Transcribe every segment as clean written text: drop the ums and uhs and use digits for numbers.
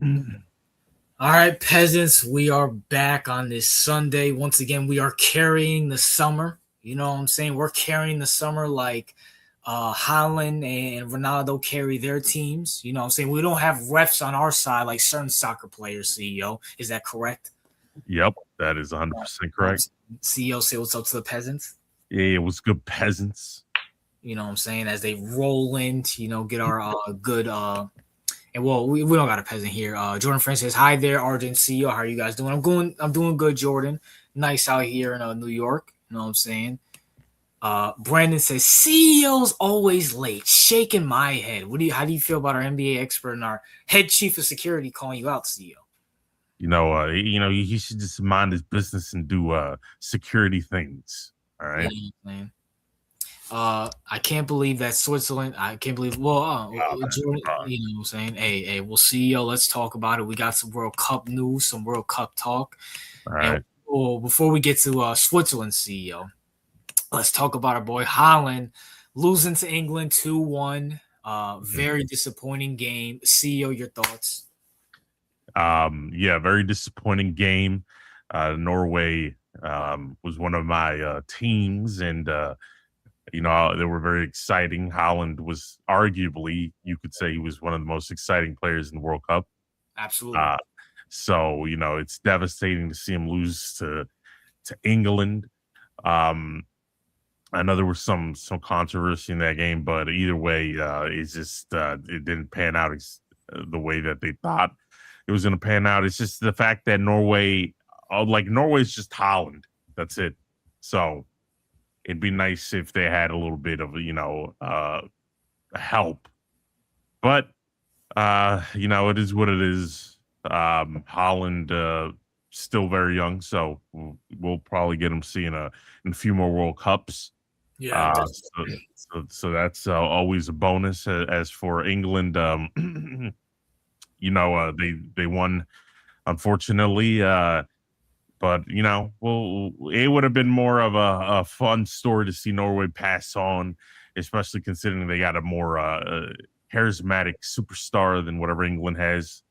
All right, peasants, we are back on this Sunday. Once again, we are carrying the summer. You know what I'm saying? We're carrying the summer like Haaland and Ronaldo carry their teams. You know what I'm saying? We don't have refs on our side like certain soccer players, CEO. Is that correct? Yep, that is 100% correct. CEO, say what's up to the peasants. Yeah, it was good peasants. You know what I'm saying? As they roll in to, get our good and well, we don't got a peasant here. Jordan Friend says, "Hi there, Argent CEO. How are you guys doing? I'm doing good, Jordan. Nice out here in New York. You know what I'm saying?" Brandon says, "CEO's always late." Shaking my head. How do you feel about our NBA expert and our head chief of security calling you out, CEO? He should just mind his business and do security things. All right. Yeah, man. I can't believe that Switzerland. I can't believe. Well, Jordan, you know what I'm saying? Hey, well, CEO, let's talk about it. We got some World Cup news, some World Cup talk. All And right. before we get to Switzerland, CEO, let's talk about our boy Haaland losing to England 2-1. Very disappointing game. CEO, your thoughts? Yeah, very disappointing game. Norway was one of my teams, and they were very exciting. Holland was arguably, you could say, he was one of the most exciting players in the World Cup. Absolutely. Uh, so it's devastating to see him lose to England. Um, I know there was some controversy in that game, but either way, it's just it didn't pan out the way that they thought it was going to pan out. It's just the fact that Norway's just Holland. That's it. So it'd be nice if they had a little bit of help, but it is what it is. Holland still very young, so we'll probably get him seeing in a few more World Cups. Yeah. So that's always a bonus. As for England, they won, unfortunately. But it would have been more of a fun story to see Norway pass on, especially considering they got a more charismatic superstar than whatever England has.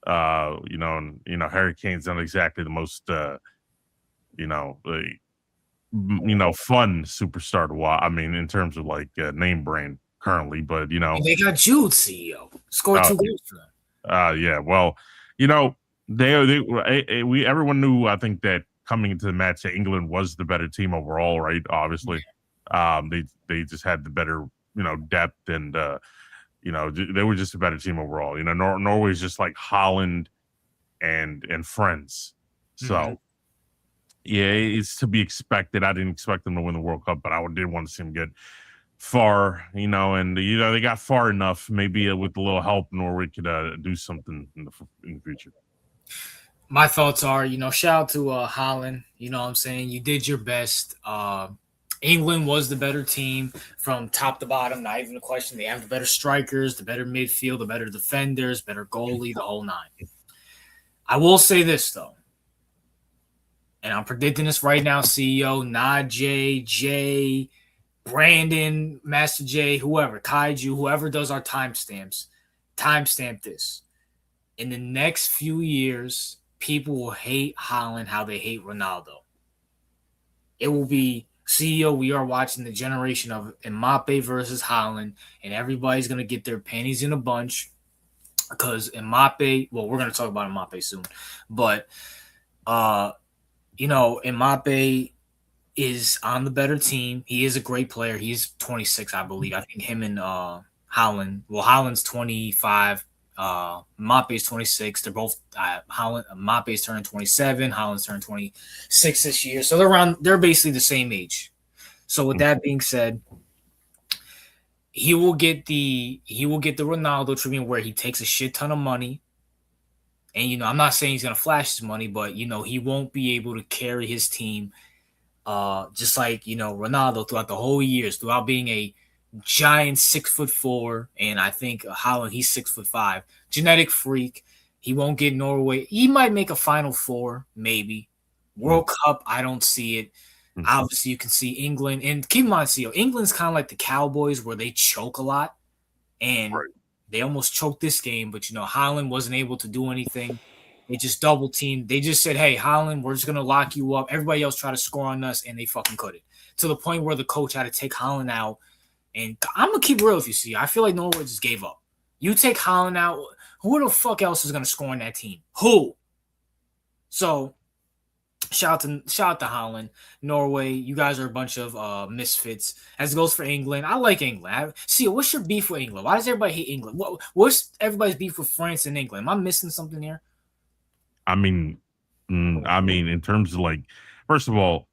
Harry Kane's not exactly the most fun superstar to watch. I mean, in terms of like name brand currently, but And they got Jude, CEO. Scored uh, 2 goals for them. yeah. Well, we everyone knew. I think that coming into the match, that England was the better team overall, right? Obviously, they just had the better depth, and they were just a better team overall. Norway's just like Holland and friends. So yeah, it's to be expected. I didn't expect them to win the World Cup, but I did want to see them get far, and they got far enough. Maybe with a little help, Norway could do something in the future. My thoughts are, shout out to Haaland. You know what I'm saying? You did your best. England was the better team from top to bottom, not even a question. They have the better strikers, the better midfield, the better defenders, better goalie, the whole nine. I will say this, though, and I'm predicting this right now, CEO, Najee, Jay, Brandon, Master J, whoever, Kaiju, whoever does our timestamps, timestamp this. In the next few years, people will hate Haaland how they hate Ronaldo. It will be, CEO, we are watching the generation of Mbappe versus Haaland, and everybody's going to get their panties in a bunch because Mbappe, well, we're going to talk about Mbappe soon, but, Mbappe is on the better team. He is a great player. He's 26, I believe. I think him and Haaland, well, Haaland's 25, Mbappe is 26. They're both Mbappe is turning 27. Haaland's turning 26 this year. So they're basically the same age. So with that being said, he will get the Ronaldo treatment where he takes a shit ton of money. And I'm not saying he's gonna flash his money, but he won't be able to carry his team just like Ronaldo throughout the whole years, throughout being a giant 6'4", and I think Haaland, he's 6'5", genetic freak. He won't get Norway. He might make a Final Four, maybe. World Cup, I don't see it. Obviously, you can see England, and keep in mind, CEO, England's kind of like the Cowboys where they choke a lot, and They almost choked this game, but Haaland wasn't able to do anything. They just double teamed. They just said, "Hey, Haaland, we're just gonna lock you up." Everybody else tried to score on us, and they fucking couldn't. To the point where the coach had to take Haaland out. And I'm gonna keep real with you. See, I feel like Norway just gave up. You take Haaland out, who the fuck else is gonna score on that team? Who? So shout out to Holland, Norway. You guys are a bunch of misfits. As it goes for England, I like England. See, what's your beef with England? Why does everybody hate England? What's everybody's beef with France and England? Am I missing something here? I mean, in terms of like, first of all,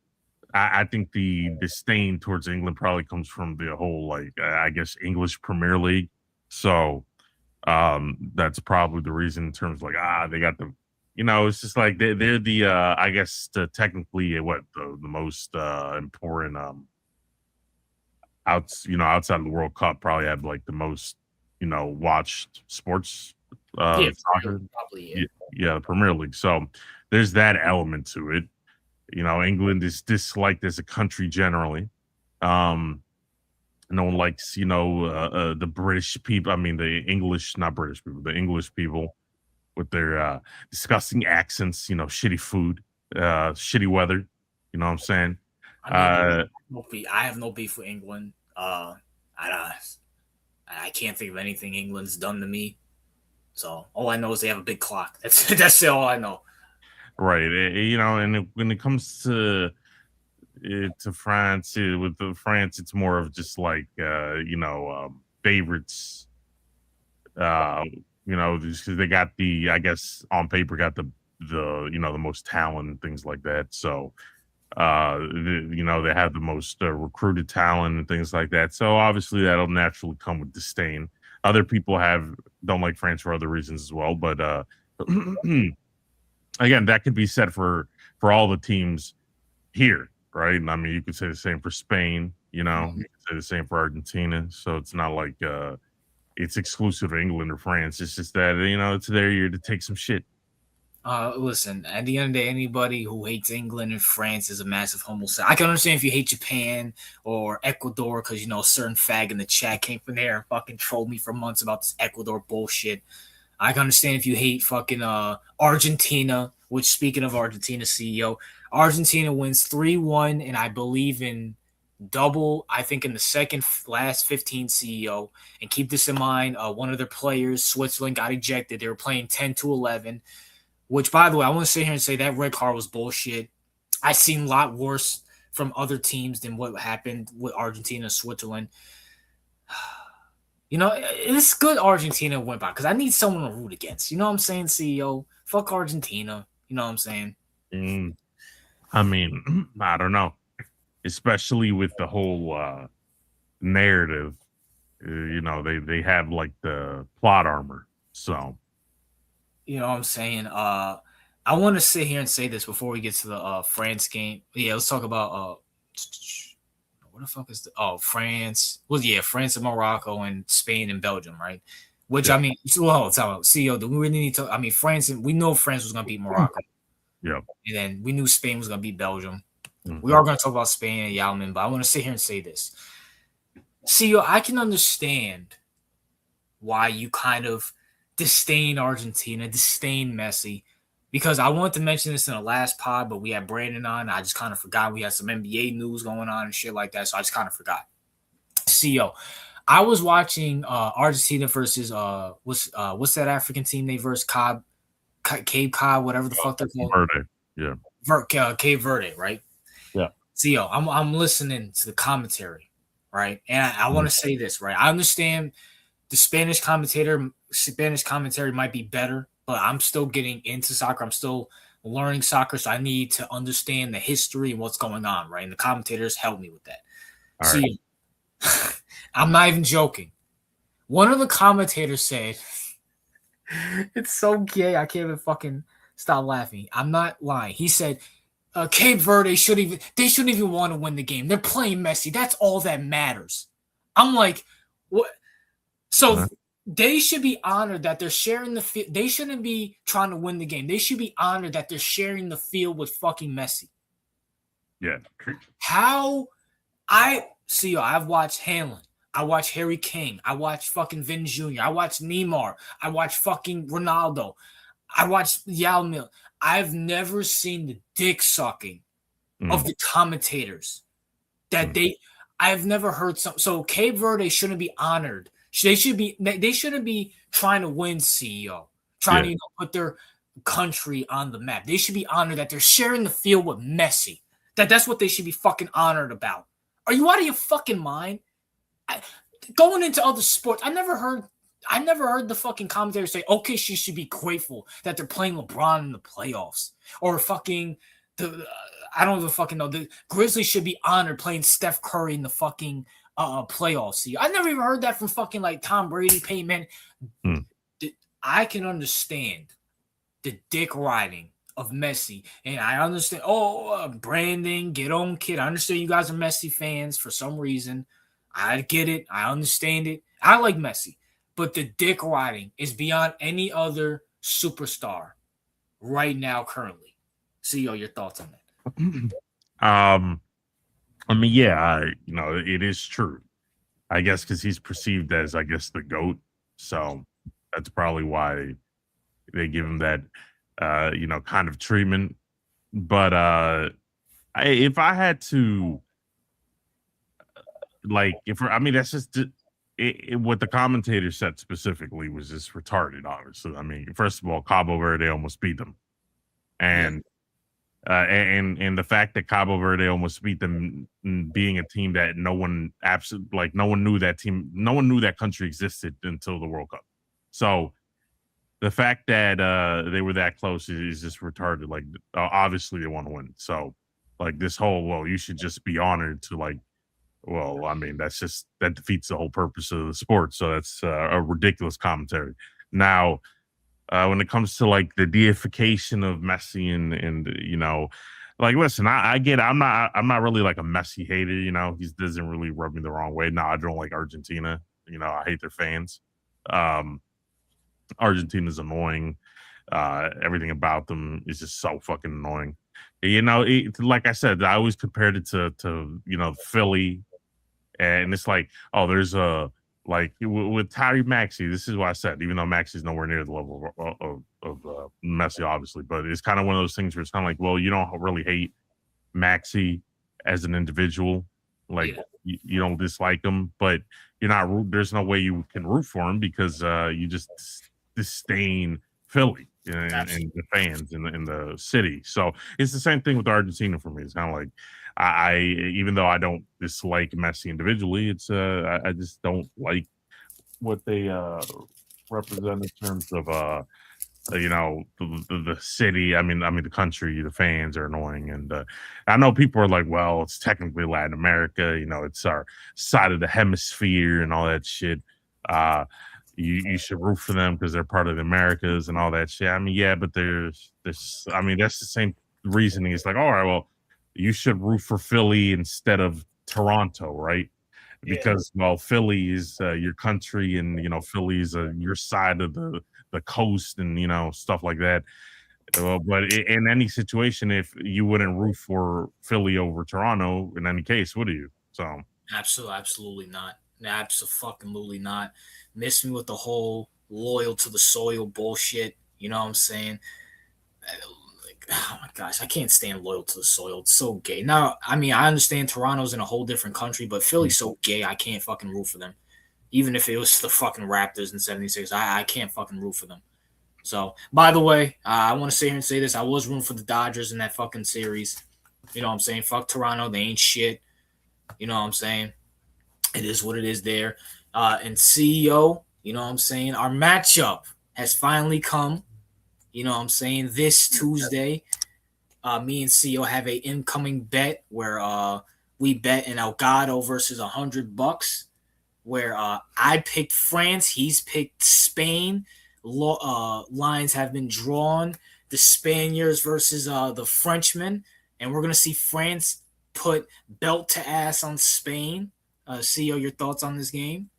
I think the disdain towards England probably comes from the whole like I guess English Premier League. So that's probably the reason in terms of like they got the it's just like they're the I guess technically the most important outside of the World Cup probably have like the most watched sports Yeah, soccer. probably. Yeah, the Premier League. So there's that element to it. England is disliked as a country generally. No one likes, the British people. I mean, the English, not British people, the English people with their disgusting accents, shitty food, shitty weather. You know what I'm saying? I have no beef with England. I can't think of anything England's done to me. So all I know is they have a big clock. That's all I know. Right. And when it comes to France, with France, it's more of just like favorites. Just because they got I guess on paper got the the most talent and things like that. So they have the most recruited talent and things like that. So obviously that'll naturally come with disdain. Other people don't like France for other reasons as well, but again, that could be said for all the teams here, right? I mean, you could say the same for Spain, you could say the same for Argentina. So it's not like it's exclusive to England or France. It's just that it's their year to take some shit. Listen, at the end of the day, anybody who hates England and France is a massive homosexual. I can understand if you hate Japan or Ecuador because, a certain fag in the chat came from there and fucking trolled me for months about this Ecuador bullshit. I can understand if you hate fucking Argentina, which, speaking of Argentina CEO, Argentina wins 3-1, and I believe in double, I think, in the second last 15 CEO. And keep this in mind, one of their players, Switzerland, got ejected. They were playing 10-11. Which, by the way, I want to sit here and say that red card was bullshit. I've seen a lot worse from other teams than what happened with Argentina and Switzerland. It's good Argentina went by because I need someone to root against. You know what I'm saying, CEO? Fuck Argentina. You know what I'm saying? I mean, I don't know. Especially with the whole narrative. They have like the plot armor. So you know what I'm saying? I want to sit here and say this before we get to the France game. Yeah, let's talk about what the fuck is France? Well, yeah, France and Morocco and Spain and Belgium, right? Which I mean, CEO, do we really need to? I mean, France, and we know France was going to beat Morocco. Yeah, and then we knew Spain was going to beat Belgium. We are going to talk about Spain and Yalman, but I want to sit here and say this. CEO, I can understand why you kind of disdain Argentina, disdain Messi, because I wanted to mention this in the last pod, but we had Brandon on. I just kind of forgot. We had some NBA news going on and shit like that, so I just kind of forgot. CEO, I was watching Argentina versus what's that African team they versus Cape Cod, whatever the fuck they're called. Verde. Yeah. Cape Verde, right? Yeah. CEO, I'm listening to the commentary, right? And I want to say this, right? I understand the Spanish commentary might be better, but I'm still getting into soccer. I'm still learning soccer, so I need to understand the history and what's going on, right? And the commentators help me with that. All right. I'm not even joking. One of the commentators said, it's so gay, I can't even fucking stop laughing. I'm not lying. He said, Cape Verde shouldn't even want to win the game. They're playing Messi. That's all that matters. I'm like, what? So they should be honored that they're sharing the field. They shouldn't be trying to win the game. They should be honored that they're sharing the field with fucking Messi. Yeah. I've watched HAALAND. I watch Harry Kane. I watch fucking Vin Jr. I watch Neymar. I watch fucking Ronaldo. I watch Yao Mil. I've never seen the dick sucking of Mm, the commentators that mm, I've never heard some. So Cape Verde shouldn't be honored. They shouldn't be trying to win, CEO, trying yeah. to put their country on the map. They should be honored that they're sharing the field with Messi. That's what they should be fucking honored about. Are you out of your fucking mind? Going into other sports, I never heard the fucking commentator say, okay, she should be grateful that they're playing LeBron in the playoffs. Or fucking I don't even fucking know. The Grizzlies should be honored playing Steph Curry in the fucking playoffs. See, I never even heard that from fucking like Tom Brady, Peyton Manning. Mm. I can understand the dick riding of Messi, and I understand. Oh, Brandon, get on, kid. I understand you guys are Messi fans for some reason. I get it. I understand it. I like Messi, but the dick riding is beyond any other superstar right now, currently. CEO, your thoughts on that? um, I mean, yeah, it is true. I guess because he's perceived as, I guess, the GOAT. So that's probably why they give him that, kind of treatment. But if I had to, like, I mean, that's just what the commentator said specifically was just retarded, obviously. I mean, first of all, Cabo Verde almost beat them. Yeah, And and the fact that Cabo Verde almost beat them, being a team that no one knew that team, no one knew that country existed until the World Cup. So the fact that they were that close is just retarded. Like, obviously they want to win. So like this whole, well, you should just be honored to, like, well, I mean, that defeats the whole purpose of the sport. So that's a ridiculous commentary. Now, when it comes to like the deification of Messi and like, listen, I get it. I'm not really like a Messi hater. He doesn't really rub me the wrong way. No, I don't like Argentina. I hate their fans. Um, Argentina's annoying. Everything about them is just so fucking annoying. Like I said, I always compared it to Philly, and it's like, oh, there's a like with Tyree Maxey. This is what I said. Even though Maxey's nowhere near the level of Messi, obviously, but it's kind of one of those things where it's kind of like, well, you don't really hate Maxey as an individual, like yeah, you don't dislike him, but you're not. There's no way you can root for him because you just disdain Philly and absolutely. the fans in the city. So it's the same thing with Argentina for me. It's kind of like I even though I don't dislike Messi individually, it's I just don't like what they represent in terms of the city. I mean the country, the fans are annoying, and I know people are like, well, it's technically Latin America, it's our side of the hemisphere and all that shit. uh you should root for them because they're part of the Americas and all that shit. I mean, yeah, but there's this. I mean, that's the same reasoning. It's like, all right, well, you should root for Philly instead of Toronto, right? Yeah, Because, well, Philly is your country, and Philly's your side of the coast, and stuff like that. But in any situation, if you wouldn't root for Philly over Toronto, in any case, would you? So, absolutely not. Absolutely not. Miss me with the whole loyal to the soil bullshit. You know what I'm saying? Like, oh my gosh, I can't stand loyal to the soil. It's so gay. Now, I mean, I understand Toronto's in a whole different country, but Philly's so gay, I can't fucking root for them. Even if it was the fucking Raptors in '76, I can't fucking root for them. So, by the way, I want to sit here and say this. I was rooting for the Dodgers in that fucking series. You know what I'm saying? Fuck Toronto. They ain't shit. You know what I'm saying? It is what it is there. And CEO, you know what I'm saying? Our matchup has finally come. You know what I'm saying? This Tuesday, me and CEO have a incoming bet where we bet an Elgato versus $100, where I picked France, he's picked Spain. Lines have been drawn. The Spaniards versus the Frenchmen, and we're gonna see France put belt to ass on Spain. CEO, your thoughts on this game?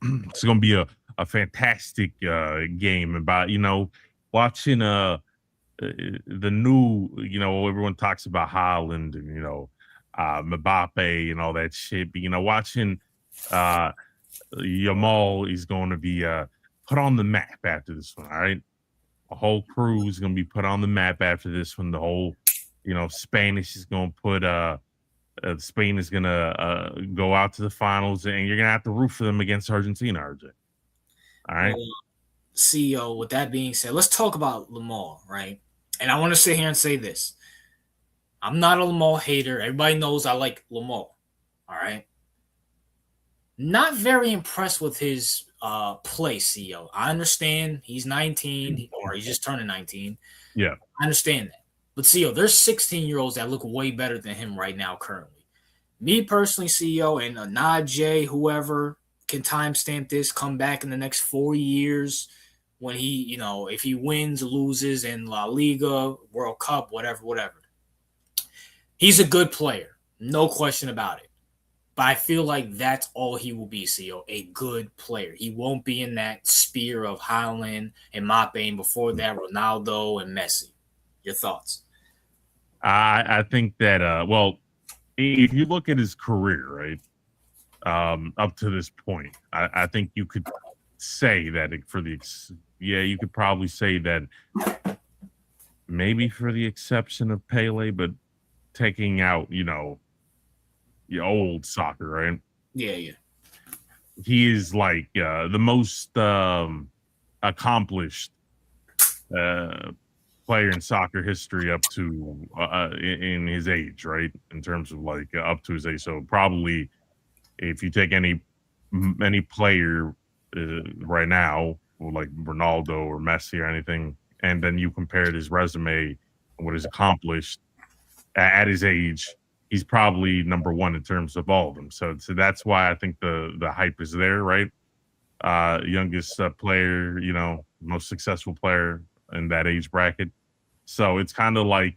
it's gonna be a fantastic game about watching the new, everyone talks about Holland and Mbappe and all that shit, but watching uh Yamal is going to be put on the map after this one. All right, a whole crew is going to be put on the map after this one. The whole, Spanish is going to put Spain is going to go out to the finals, and you're going to have to root for them against Argentina, RJ. All right. Well, CEO, with that being said, let's talk about Lamar, right? And I want to sit here and say this. I'm not a Lamar hater. Everybody knows I like Lamar. All right. Not very impressed with his play, CEO. I understand he's 19 or he's just turning 19. Yeah. I understand that. But CEO, there's 16-year-olds that look way better than him right now currently. Me personally, CEO, and Najee, whoever can timestamp this, come back in the next 4 years when he, if he wins, loses in La Liga, World Cup, whatever. He's a good player. No question about it. But I feel like that's all he will be, CEO, a good player. He won't be in that spear of Haaland and Mbappe, and before that, Ronaldo and Messi. Your thoughts? I think that well, if you look at his career, right, up to this point, I think you could say that you could probably say that maybe for the exception of Pele, but taking out, the old soccer, right? Yeah. He is like the most accomplished player in soccer history up to in his age, right? In terms of like up to his age. So probably if you take any player right now, like Ronaldo or Messi or anything, and then you compared his resume and what he's accomplished at his age, he's probably number one in terms of all of them. So that's why I think the hype is there, right? Youngest player, most successful player in that age bracket. So it's kind of like,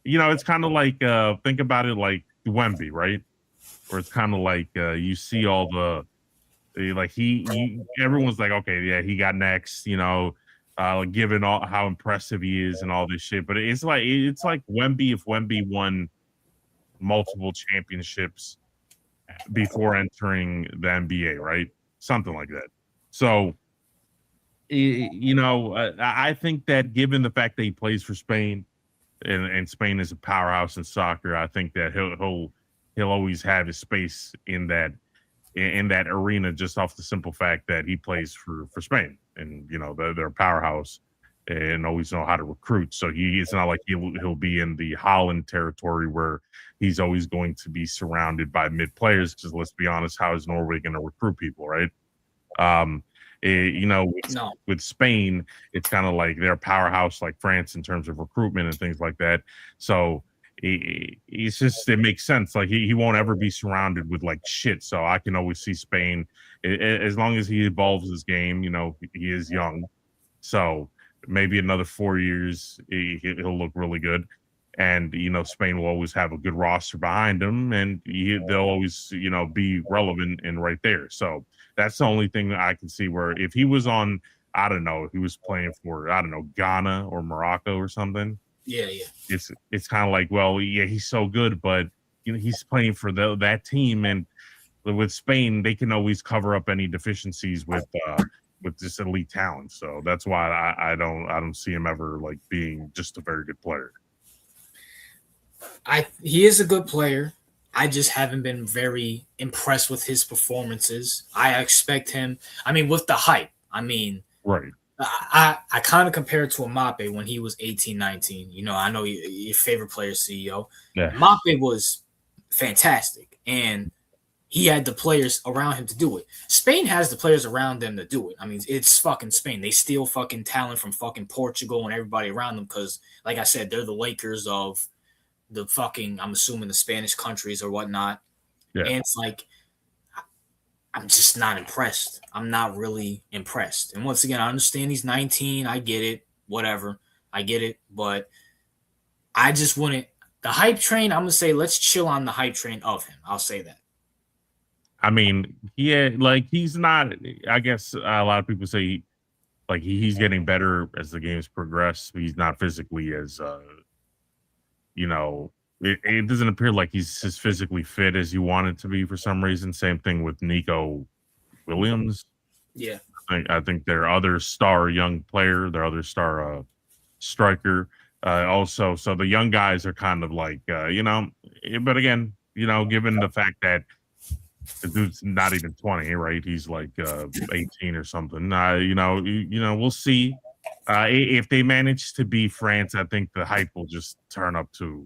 it's kind of like, think about it like Wemby, right? Where it's kind of like you see all the, like everyone's like, okay, yeah, he got next, given all how impressive he is and all this shit. But it's like Wemby if Wemby won multiple championships before entering the NBA, right? Something like that. So, I think that given the fact that he plays for Spain and Spain is a powerhouse in soccer, I think that he'll always have his space in that arena just off the simple fact that he plays for Spain and they're a powerhouse and always know how to recruit. So it's not like he'll be in the Haaland territory where he's always going to be surrounded by mid players. Because let's be honest, how is Norway going to recruit people, right? With Spain, it's kind of like they're a powerhouse like France in terms of recruitment and things like that. So it makes sense. Like he won't ever be surrounded with like shit. So I can always see Spain as long as he evolves his game. He is young, so maybe another 4 years he'll look really good. And Spain will always have a good roster behind him, and they'll always be relevant and right there. So that's the only thing that I can see where if he was on, I don't know, if he was playing for Ghana or Morocco or something. Yeah. It's kind of like, well, yeah, he's so good, but he's playing for that team, and with Spain, they can always cover up any deficiencies with this elite talent. So that's why I don't see him ever like being just a very good player. He is a good player. I just haven't been very impressed with his performances. I expect him. I mean, with the hype. I mean, right. I kind of compare it to Mbappe when he was 18, 19. I know your favorite player, CEO. Yeah. Mbappe was fantastic, and he had the players around him to do it. Spain has the players around them to do it. I mean, it's fucking Spain. They steal fucking talent from fucking Portugal and everybody around them because, like I said, they're the Lakers of the fucking, I'm assuming, the Spanish countries or whatnot. Yeah. And it's like, I'm just not impressed. I'm not really impressed. And once again, I understand he's 19. I get it. Whatever. I get it. But I just wouldn't. The hype train, I'm going to say, let's chill on the hype train of him. I'll say that. I mean, yeah, like he's not, I guess a lot of people say like he's getting better as the games progress. He's not physically as, it doesn't appear like he's as physically fit as you want it to be for some reason. Same thing with Nico Williams. Yeah. I think their other star young player, their other star striker, also. So the young guys are kind of like, but again, given the fact that the dude's not even 20, right? He's like 18 or something. We'll see. If they manage to beat France, I think the hype will just turn up the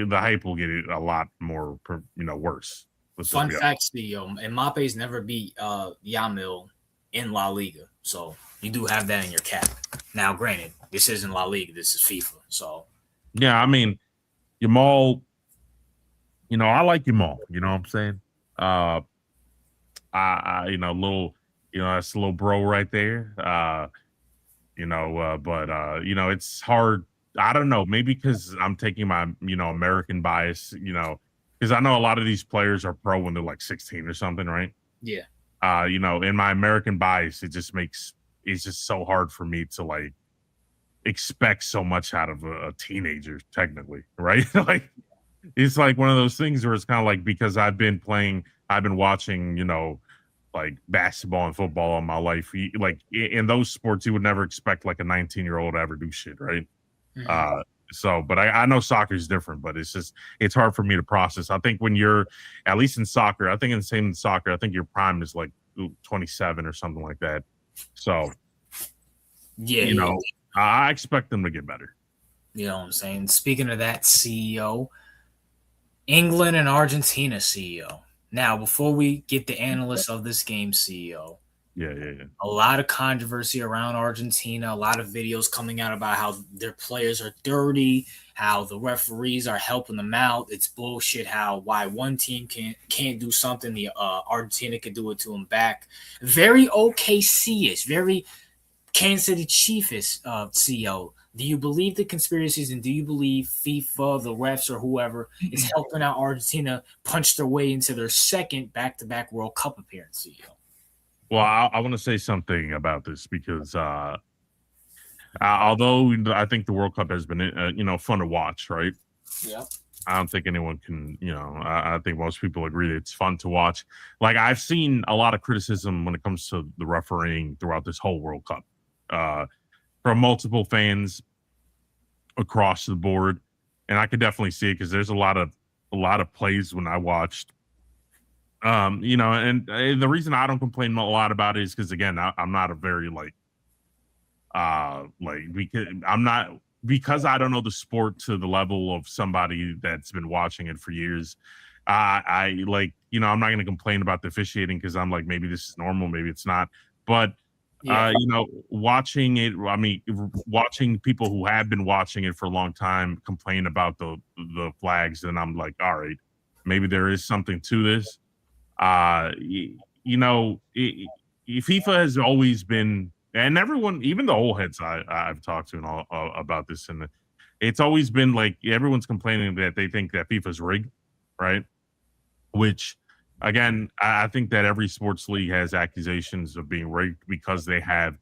hype will get a lot more, worse. Fun fact, CEO, Mbappe's never beat Yamil in La Liga, so you do have that in your cap. Now, granted, this isn't La Liga, this is FIFA, so yeah, I mean, Yamal, I like Yamal. You know what I'm saying? Little, that's a little bro right there. It's hard. I don't know, maybe because I'm taking my, American bias, because I know a lot of these players are pro when they're like 16 or something, right? yeah. In my American bias, it's just so hard for me to like expect so much out of a teenager, technically, right? Like, it's like one of those things where it's kind of like because I've been watching, like basketball and football all my life. Like in those sports, you would never expect like a 19-year-old to ever do shit, right? Mhm. But I know soccer is different, but it's hard for me to process. I think when you're at least in soccer, I think in the same in soccer, I think your prime is like 27 or something like that. So, Yeah, you yeah. know, I expect them to get better. You know what I'm saying? Speaking of that, CEO, England and Argentina, CEO. Now, before we get the analysts of this game, CEO, Yeah, yeah, yeah. a lot of controversy around Argentina, a lot of videos coming out about how their players are dirty, how the referees are helping them out. It's bullshit how why one team can't do something, the Argentina can do it to them back. Very OKC-ish, very Kansas City Chiefs CEO. Do you believe the conspiracies and do you believe FIFA, the refs, or whoever is helping out Argentina punch their way into their second back-to-back World Cup appearance, CEO? Well, I want to say something about this because although I think the World Cup has been fun to watch, right? Yeah. I don't think anyone can, I think most people agree that it's fun to watch. Like I've seen a lot of criticism when it comes to the refereeing throughout this whole World Cup, uh, from multiple fans across the board, and I could definitely see it because there's a lot of plays when I watched. And the reason I don't complain a lot about it is because again, I'm not a very I'm not because I don't know the sport to the level of somebody that's been watching it for years. I'm not going to complain about the officiating because I'm like, maybe this is normal, maybe it's not. But Yeah. watching it, I mean, watching people who have been watching it for a long time complain about the flags, and I'm like, all right, maybe there is something to this. Uh, y- FIFA has always been, and everyone, even the old heads I've talked to and all about this, and it's always been like everyone's complaining that they think that FIFA's rigged, right? Which, again, I think that every sports league has accusations of being rigged because they're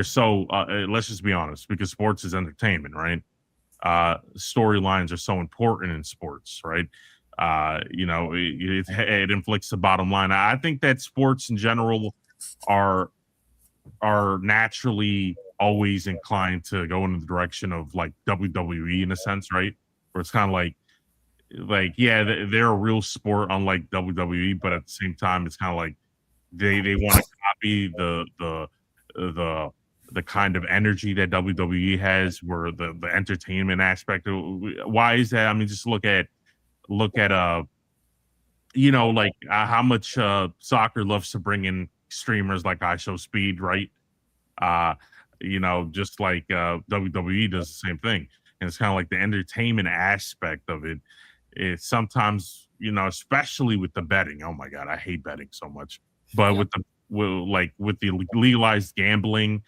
so. Let's just be honest, because sports is entertainment, right? Storylines are so important in sports, right? It inflicts the bottom line. I think that sports in general are naturally always inclined to go in the direction of like WWE in a sense, right? Where it's kind of like yeah, they're a real sport unlike WWE, but at the same time, it's kind of like they want to copy the kind of energy that WWE has, where the entertainment aspect. Why is that? I mean, just look at how much soccer loves to bring in streamers like I Show Speed, right? Uh, just like WWE does the same thing. And it's kind of like the entertainment aspect of it. It's sometimes, especially with the betting. Oh my God, I hate betting so much. But Yeah. with the legalized gambling,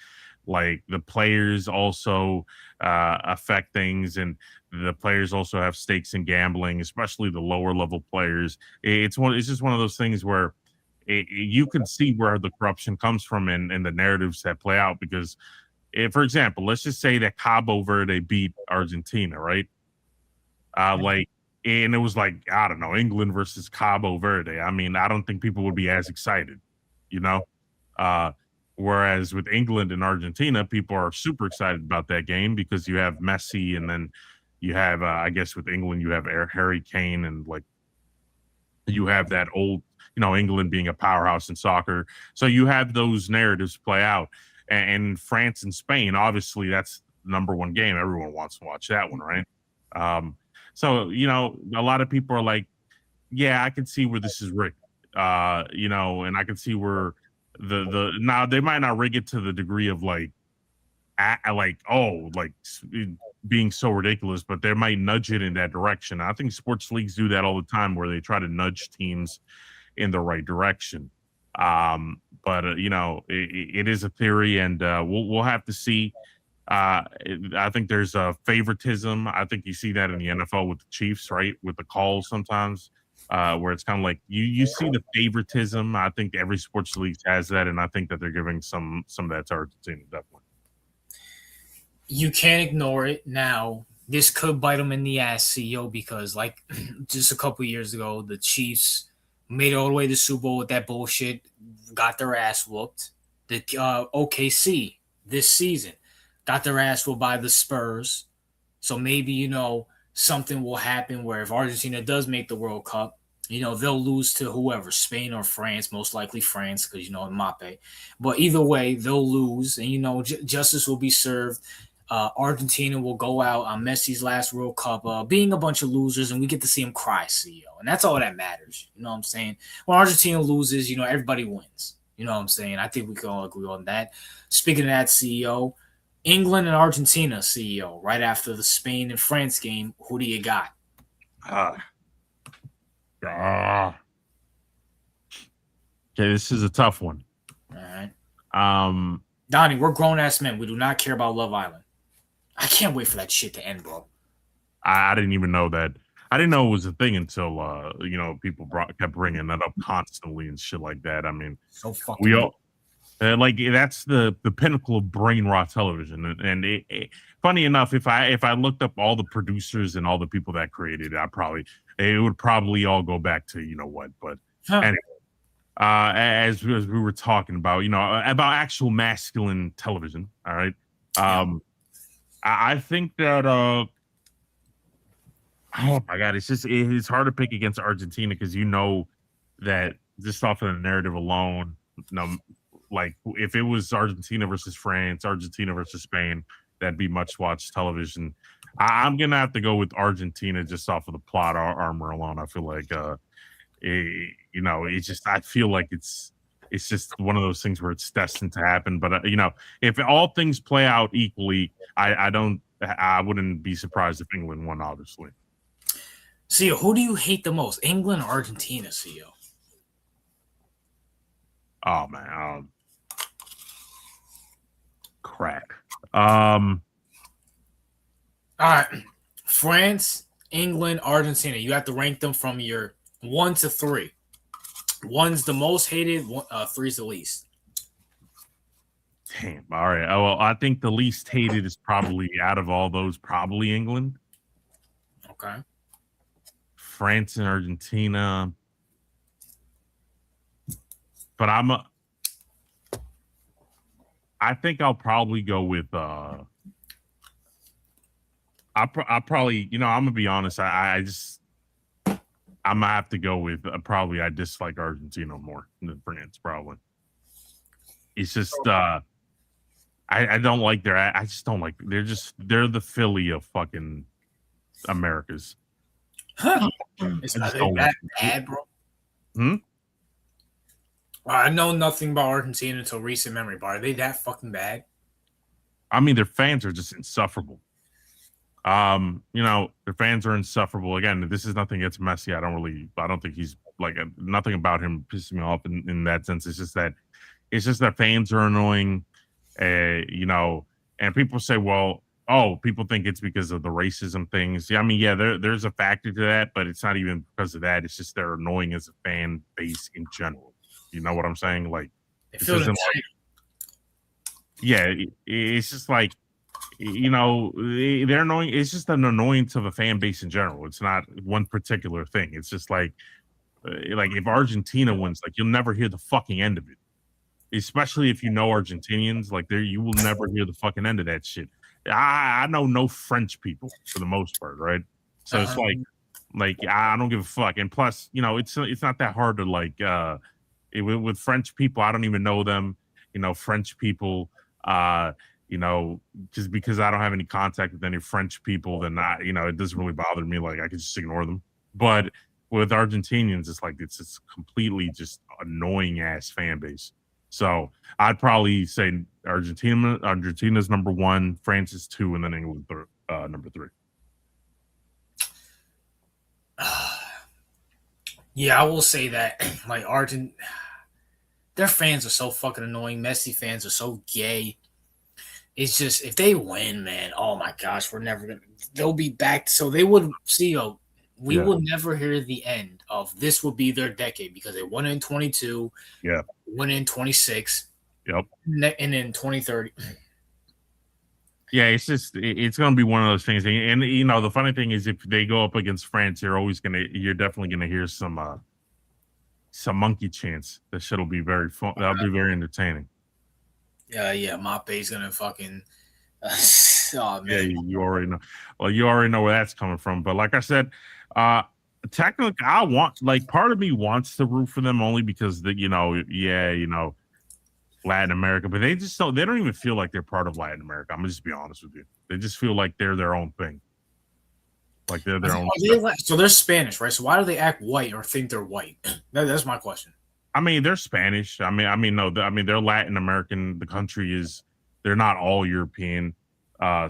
like the players also affect things, and the players also have stakes in gambling, especially the lower level players. It's just one of those things where you can see where the corruption comes from and the narratives that play out because for example, let's just say that Cabo Verde beat Argentina, right? Like, and it was like, I don't know, England versus Cabo Verde. I mean, I don't think people would be as excited, you know? Uh, Whereas with England and Argentina, people are super excited about that game because you have Messi, and then you have, I guess, with England, you have Harry Kane, and like you have that old, England being a powerhouse in soccer. So you have those narratives play out. And France and Spain, obviously, that's the number one game. Everyone wants to watch that one, right? Um, so, a lot of people are like, yeah, I can see where this is rigged. And I can see where now they might not rig it to the degree of like being so ridiculous, but they might nudge it in that direction. I think sports leagues do that all the time, where they try to nudge teams in the right direction. But it is a theory, and we'll have to see. I think there's a favoritism. I think you see that in the NFL with the Chiefs, right? With the calls sometimes, where it's kind of like you see the favoritism. I think every sports league has that, and I think that they're giving some of that to Argentina, definitely. You can't ignore it. Now, this could bite them in the ass, CEO, because like just a couple years ago, the Chiefs made it all the way to the Super Bowl with that bullshit, got their ass whooped. The OKC this season got their ass whooped by the Spurs. So maybe, something will happen where if Argentina does make the World Cup, they'll lose to whoever, Spain or France, most likely France, because, Mbappe. But either way, they'll lose, and, justice will be served. Argentina will go out on Messi's last World Cup, being a bunch of losers, and we get to see him cry, CEO. And that's all that matters. You know what I'm saying? When Argentina loses, everybody wins. You know what I'm saying? I think we can all agree on that. Speaking of that, CEO, England and Argentina, CEO, right after the Spain and France game, who do you got? Okay, this is a tough one. All right. Donnie, we're grown-ass men. We do not care about Love Island. I can't wait for that shit to end, bro. I didn't even know that. I didn't know it was a thing until people kept bringing that up constantly and shit like that. I mean, so fucking that's the pinnacle of brain rot television. And funny enough, if I looked up all the producers and all the people that created it, it would probably all go back to what. But anyway, as we were talking about, about actual masculine television. All right. I think that oh my god, it's hard to pick against Argentina because that just off of the narrative alone, like if it was Argentina versus France, Argentina versus Spain, that'd be much watched television. I'm gonna have to go with Argentina just off of the plot armor alone. I feel like it's just I feel like it's just one of those things where it's destined to happen. But if all things play out equally, I wouldn't be surprised if England won, obviously. CEO, who do you hate the most, England or Argentina, CEO? Oh man, crack. All right, France, England, Argentina. You have to rank them from your 1 to 3. 1's the most hated, 3's the least. Damn. All right. Well, I think the least hated is probably out of all those, probably England. Okay. France and Argentina. But I think I'll probably go with I'll probably, I'm gonna be honest. I'm gonna have to go with probably I dislike Argentina more than France. Probably. It's just I don't like I just don't like they're the Philly of fucking Americas. It's not that bad, bro. I know nothing about Argentina until recent memory, but are they that fucking bad? I mean, their fans are just insufferable. Their fans are insufferable. Again, this is nothing against Messi. I don't think he's like nothing about him pisses me off in that sense. It's just that fans are annoying. And people say, well, people think it's because of the racism things. Yeah, I mean, yeah, there's a factor to that, but it's not even because of that. It's just they're annoying as a fan base in general. You know what I'm saying? Like, yeah, it's just like, they're annoying. It's just an annoyance of a fan base in general. It's not one particular thing. It's just like if Argentina wins, like you'll never hear the fucking end of it. Especially if you know Argentinians, like there, you will never hear the fucking end of that shit. I know no French people for the most part, right? So it's Uh-huh. like I don't give a fuck. And plus, it's not that hard to with French people. I don't even know them. French people. Uh, just because I don't have any contact with any French people, then it doesn't really bother me. Like I can just ignore them. But with Argentinians, it's completely just annoying ass fan base. So I'd probably say Argentina's number one, France is two, and then England number three. Yeah, I will say that like their fans are so fucking annoying. Messi fans are so gay. It's just if they win, man. Oh my gosh, we're never gonna. They'll be back. So they would see. We Yeah, will never hear the end of this. Will be their decade because they won in 22, yeah, won in 26, yep. and in 2030. Yeah, it's gonna be one of those things. And the funny thing is if they go up against France, you're definitely gonna hear some monkey chants. That shit'll be very fun. That'll be very entertaining. Yeah, Mbappé's gonna fucking. Oh Yeah, man, you already know. Well, you already know where that's coming from. But like I said, uh technically I want like part of me wants to root for them only because Latin America, but they don't even feel like they're part of Latin America. I'm gonna just be honest with you. They just feel like they're their own thing. Like they're their own so they're Spanish, right? So why do they act white or think they're white? That's my question. I mean, they're Spanish. No, they're Latin American. The country is, they're not all European.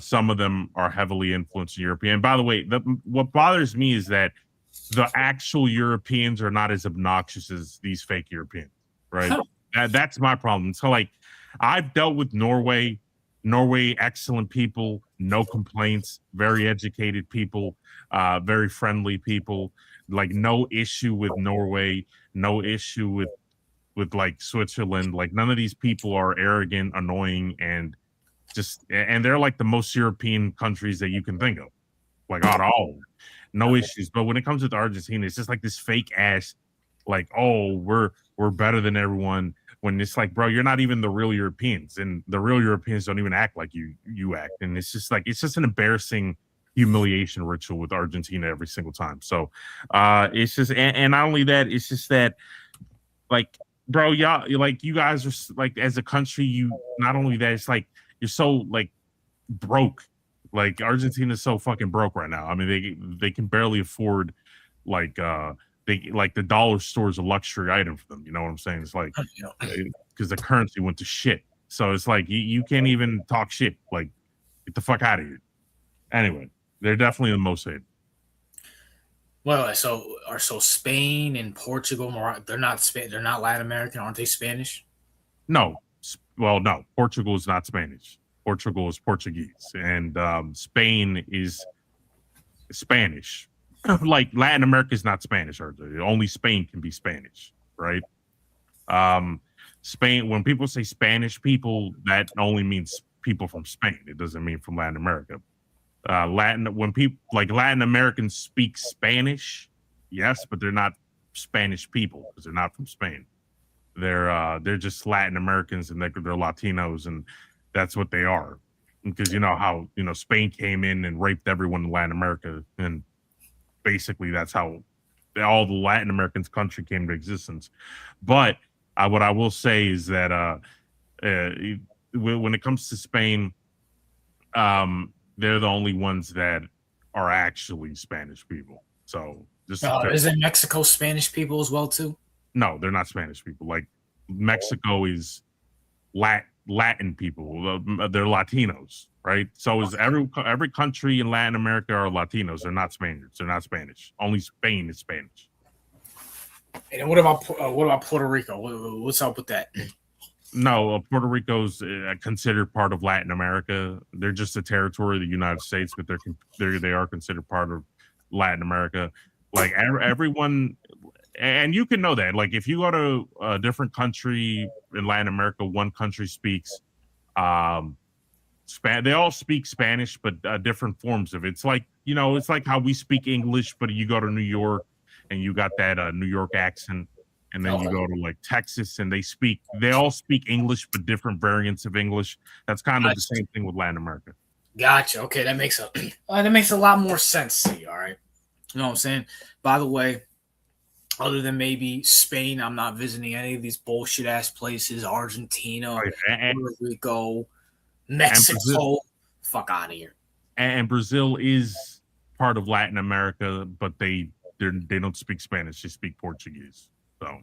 Some of them are heavily influenced European. By the way, what bothers me is that the actual Europeans are not as obnoxious as these fake Europeans, right? That's my problem. So, like, I've dealt with Norway. Norway, excellent people, no complaints, very educated people, very friendly people. Like, no issue with Norway, no issue with like Switzerland. Like none of these people are arrogant, annoying, and they're like the most European countries that you can think of. Like on all, no issues. But when it comes to Argentina, it's just like this fake ass, like, oh, we're better than everyone. When it's like, bro, you're not even the real Europeans, and the real Europeans don't even act like you act. And it's just an embarrassing humiliation ritual with Argentina every single time. So it's just and not only that, it's just that like bro, y'all like you guys are like as a country, you not only that, it's like you're so like broke. Like Argentina's so fucking broke right now. I mean, they can barely afford like they like the dollar store is a luxury item for them. You know what I'm saying? It's like because the currency went to shit. So it's like you can't even talk shit. Like get the fuck out of here. Anyway, they're definitely the most hated. Well, so Spain and Portugal, they're not they're not Latin American, aren't they Spanish? No, well, no. Portugal is not Spanish. Portugal is Portuguese, and Spain is Spanish. Like Latin America is not Spanish, or only Spain can be Spanish, right? Spain. When people say Spanish people, that only means people from Spain. It doesn't mean from Latin America. When people like Latin Americans speak Spanish, yes, but they're not Spanish people because they're not from Spain. They're just Latin Americans and they're Latinos, and that's what they are. Because you know how Spain came in and raped everyone in Latin America, and basically that's how all the Latin Americans country came to existence. But what I will say is that when it comes to Spain, they're the only ones that are actually Spanish people. So just Isn't Mexico Spanish people as well too? no, they're not Spanish people. Like Mexico is Latin people. They're Latinos, right? So is every country in Latin America are Latinos. They're not Spaniards. They're not Spanish. Only Spain is Spanish. And what about Puerto Rico? What's up with that? No, Puerto Rico's considered part of Latin America. They're just a territory of the United States, but they are considered part of Latin America. Like everyone, and you can know that. Like if you go to a different country in Latin America, one country speaks Um, they all speak Spanish, but different forms of it. It's like, it's like how we speak English, but you go to New York and you got that New York accent, and then you Okay. go to like Texas and they all speak English, but different variants of English. That's kind of the same thing with Latin America. Gotcha. Okay, that makes a lot more sense to you. All right, you know what I'm saying. By the way, other than maybe Spain, I'm not visiting any of these bullshit ass places. Argentina, Right. Puerto Rico, And Brazil, Mexico. Fuck out of here. and Brazil is part of Latin America, but they don't speak Spanish; they speak Portuguese. So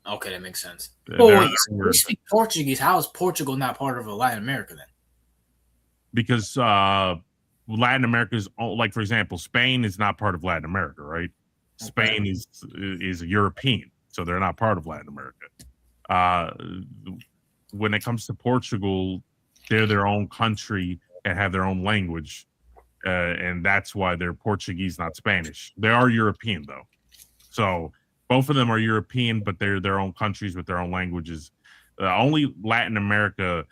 Okay, that makes sense. But they're, wait, so we speak Portuguese. How is Portugal not part of Latin America then? because Latin America is, like, for example, Spain is not part of Latin America, right? Okay. Spain is a European, so they're not part of Latin America. Uh, when it comes to Portugal, they're their own country and have their own language, and that's why they're Portuguese, not Spanish. They are European though, so both of them are European, but they're their own countries with their own languages. Only Latin America,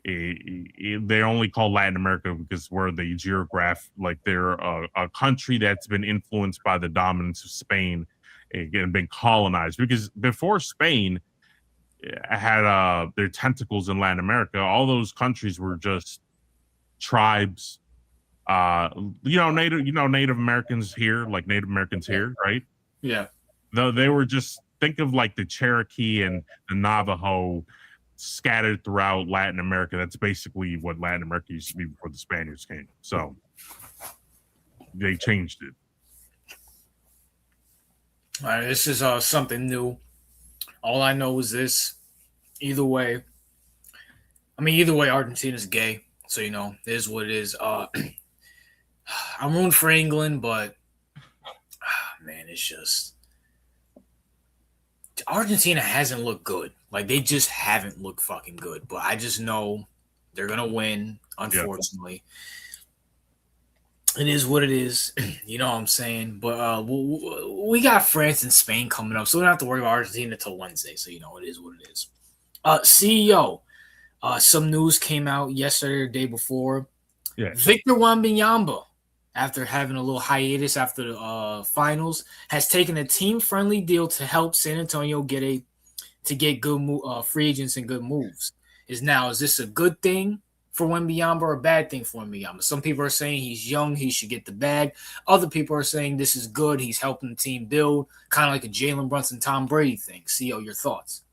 they only call Latin America because we're the like they're a country that's been influenced by the dominance of Spain and been colonized. Because before Spain had their tentacles in Latin America, all those countries were just tribes. Native Americans here, like Native Americans here, right? Yeah. Though they were just, think of like the Cherokee and the Navajo scattered throughout Latin America. That's basically what Latin America used to be before the Spaniards came. So they changed it. All right, this is something new. All I know is this. Either way, Argentina's gay. So it is what it is. I'm rooting for England, but man, it's just Argentina hasn't looked good. Like they just haven't looked fucking good. But I just know they're gonna win. Unfortunately, It is what it is. You know what I'm saying? But we got France and Spain coming up, so we don't have to worry about Argentina until Wednesday. So it is what it is. CEO. Some news came out yesterday or the day before. Yeah. Victor Wembanyama, after having a little hiatus after the finals, has taken a team-friendly deal to help San Antonio get good free agents and good moves. Is this a good thing for Wembanyama or a bad thing for Wembanyama? Some people are saying he's young, he should get the bag. Other people are saying this is good, he's helping the team build, kind of like a Jalen Brunson, Tom Brady thing. CEO, your thoughts?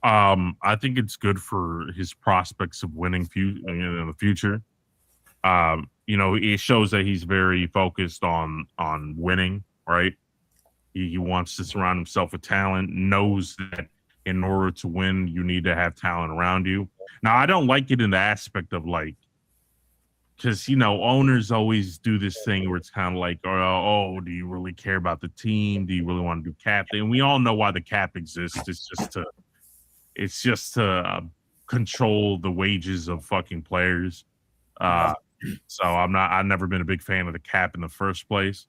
I think it's good for his prospects of winning in the future. It shows that he's very focused on winning, right? He wants to surround himself with talent, knows that in order to win, you need to have talent around you. Now, I don't like it in the aspect of like, because owners always do this thing where it's kind of like, oh, do you really care about the team? Do you really want to do cap? And we all know why the cap exists. It's just to control the wages of fucking players. So I've never been a big fan of the cap in the first place.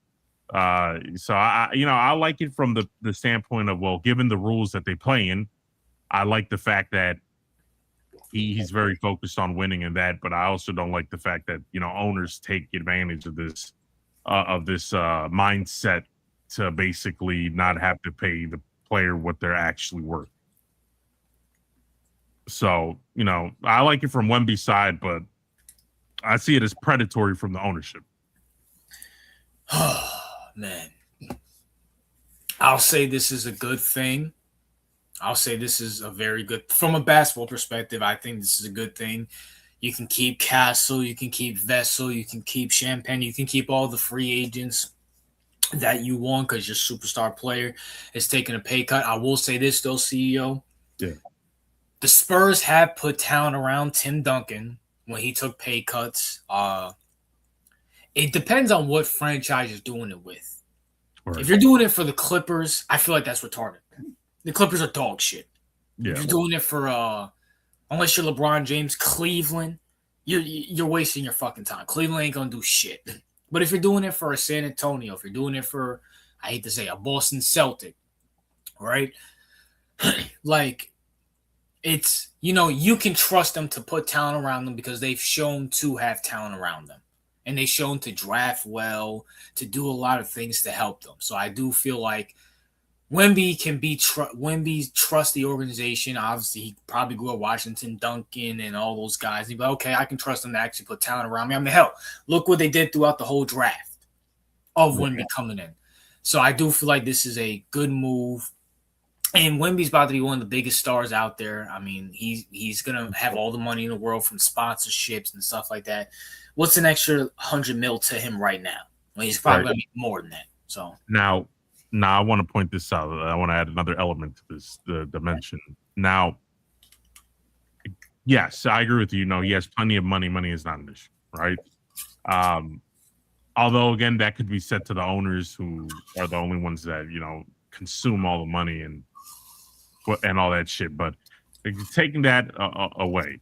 So I like it from the standpoint of, well, given the rules that they play in, I like the fact that he's very focused on winning in that, but I also don't like the fact that owners take advantage of this mindset to basically not have to pay the player what they're actually worth. So I like it from Wemby's side, but I see it as predatory from the ownership. Man, I'll say this is a good thing. I'll say this is a very good, from a basketball perspective, I think this is a good thing. You can keep Castle, you can keep Vessel, you can keep Champagne, you can keep all the free agents that you want because your superstar player is taking a pay cut. I will say this, though, CEO. Yeah. The Spurs have put talent around Tim Duncan when he took pay cuts. It depends on what franchise you're doing it with. Right. If you're doing it for the Clippers, I feel like that's retarded. The Clippers are dog shit. Yeah. If you're doing it for unless you're LeBron James, Cleveland, you're wasting your fucking time. Cleveland ain't gonna do shit. But if you're doing it for a San Antonio, if you're doing it for, I hate to say, a Boston Celtic, right? Like, it's, you can trust them to put talent around them because they've shown to have talent around them. And they've shown to draft well, to do a lot of things to help them. So I do feel like Wemby trusts the organization. Obviously, he probably grew up Washington, Duncan, and all those guys. He'd be like, okay, I can trust them to actually put talent around me. I mean, hell, look what they did throughout the whole draft of Wemby coming in. So I do feel like this is a good move. And Wemby's about to be one of the biggest stars out there. I mean, he's gonna have all the money in the world from sponsorships and stuff like that. What's an extra 100 mil to him right now? Well, he's probably gonna make more than that. So now I want to point this out. I want to add another element to this the dimension. Now, yes, I agree with you. No, he has plenty of money. Money is not an issue, right? Although again, that could be said to the owners who are the only ones that consume all the money and all that shit. But taking that away,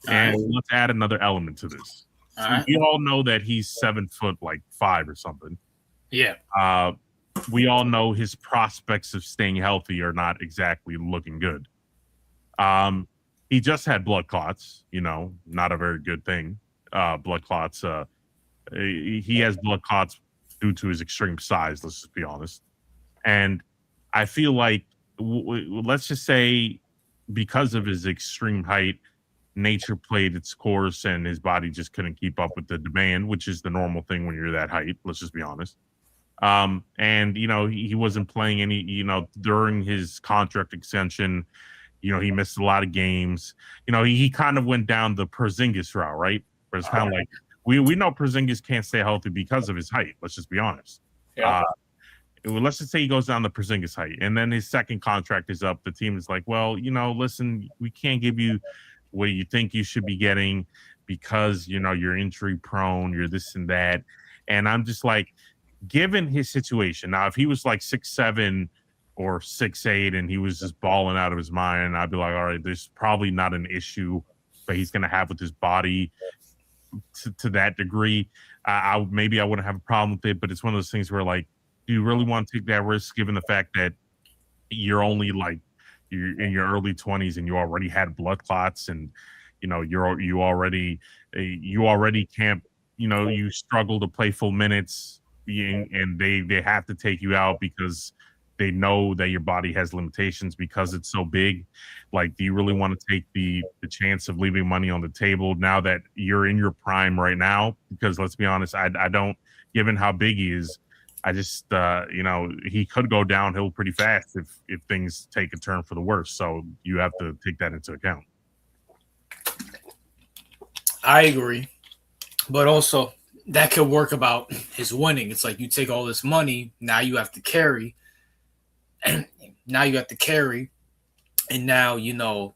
and let's add another element to this. So we all know that he's 7 foot, like 5 or something. Yeah. We all know his prospects of staying healthy are not exactly looking good. He just had blood clots, not a very good thing. Blood clots. He has blood clots due to his extreme size. Let's just be honest. And I feel like, let's just say, because of his extreme height, nature played its course and his body just couldn't keep up with the demand, which is the normal thing when you're that height. Let's just be honest. And he wasn't playing any, during his contract extension, he missed a lot of games. He kind of went down the Porzingis route, right? Where it's kind of like, we know Porzingis can't stay healthy because of his height. Let's just be honest. Yeah. Let's just say he goes down the Porzingis height, and then his second contract is up. The team is like, well, listen, we can't give you what you think you should be getting because you're injury prone, you're this and that. And I'm just like, given his situation, now if he was like 6'7" or 6'8" and he was just balling out of his mind, I'd be like, all right, there's probably not an issue that he's going to have with his body to that degree. Maybe I wouldn't have a problem with it, but it's one of those things where, like, do you really want to take that risk given the fact that you're only like you're in your early 20s and you already had blood clots and you already can't, you struggle to play full minutes and they have to take you out because they know that your body has limitations because it's so big. Like, do you really want to take the chance of leaving money on the table now that you're in your prime right now? Because let's be honest, I don't, given how big he is, I just, he could go downhill pretty fast if things take a turn for the worse. So you have to take that into account. I agree. But also, that could work about his winning. It's like you take all this money, now you have to carry. And now you have to carry. And now,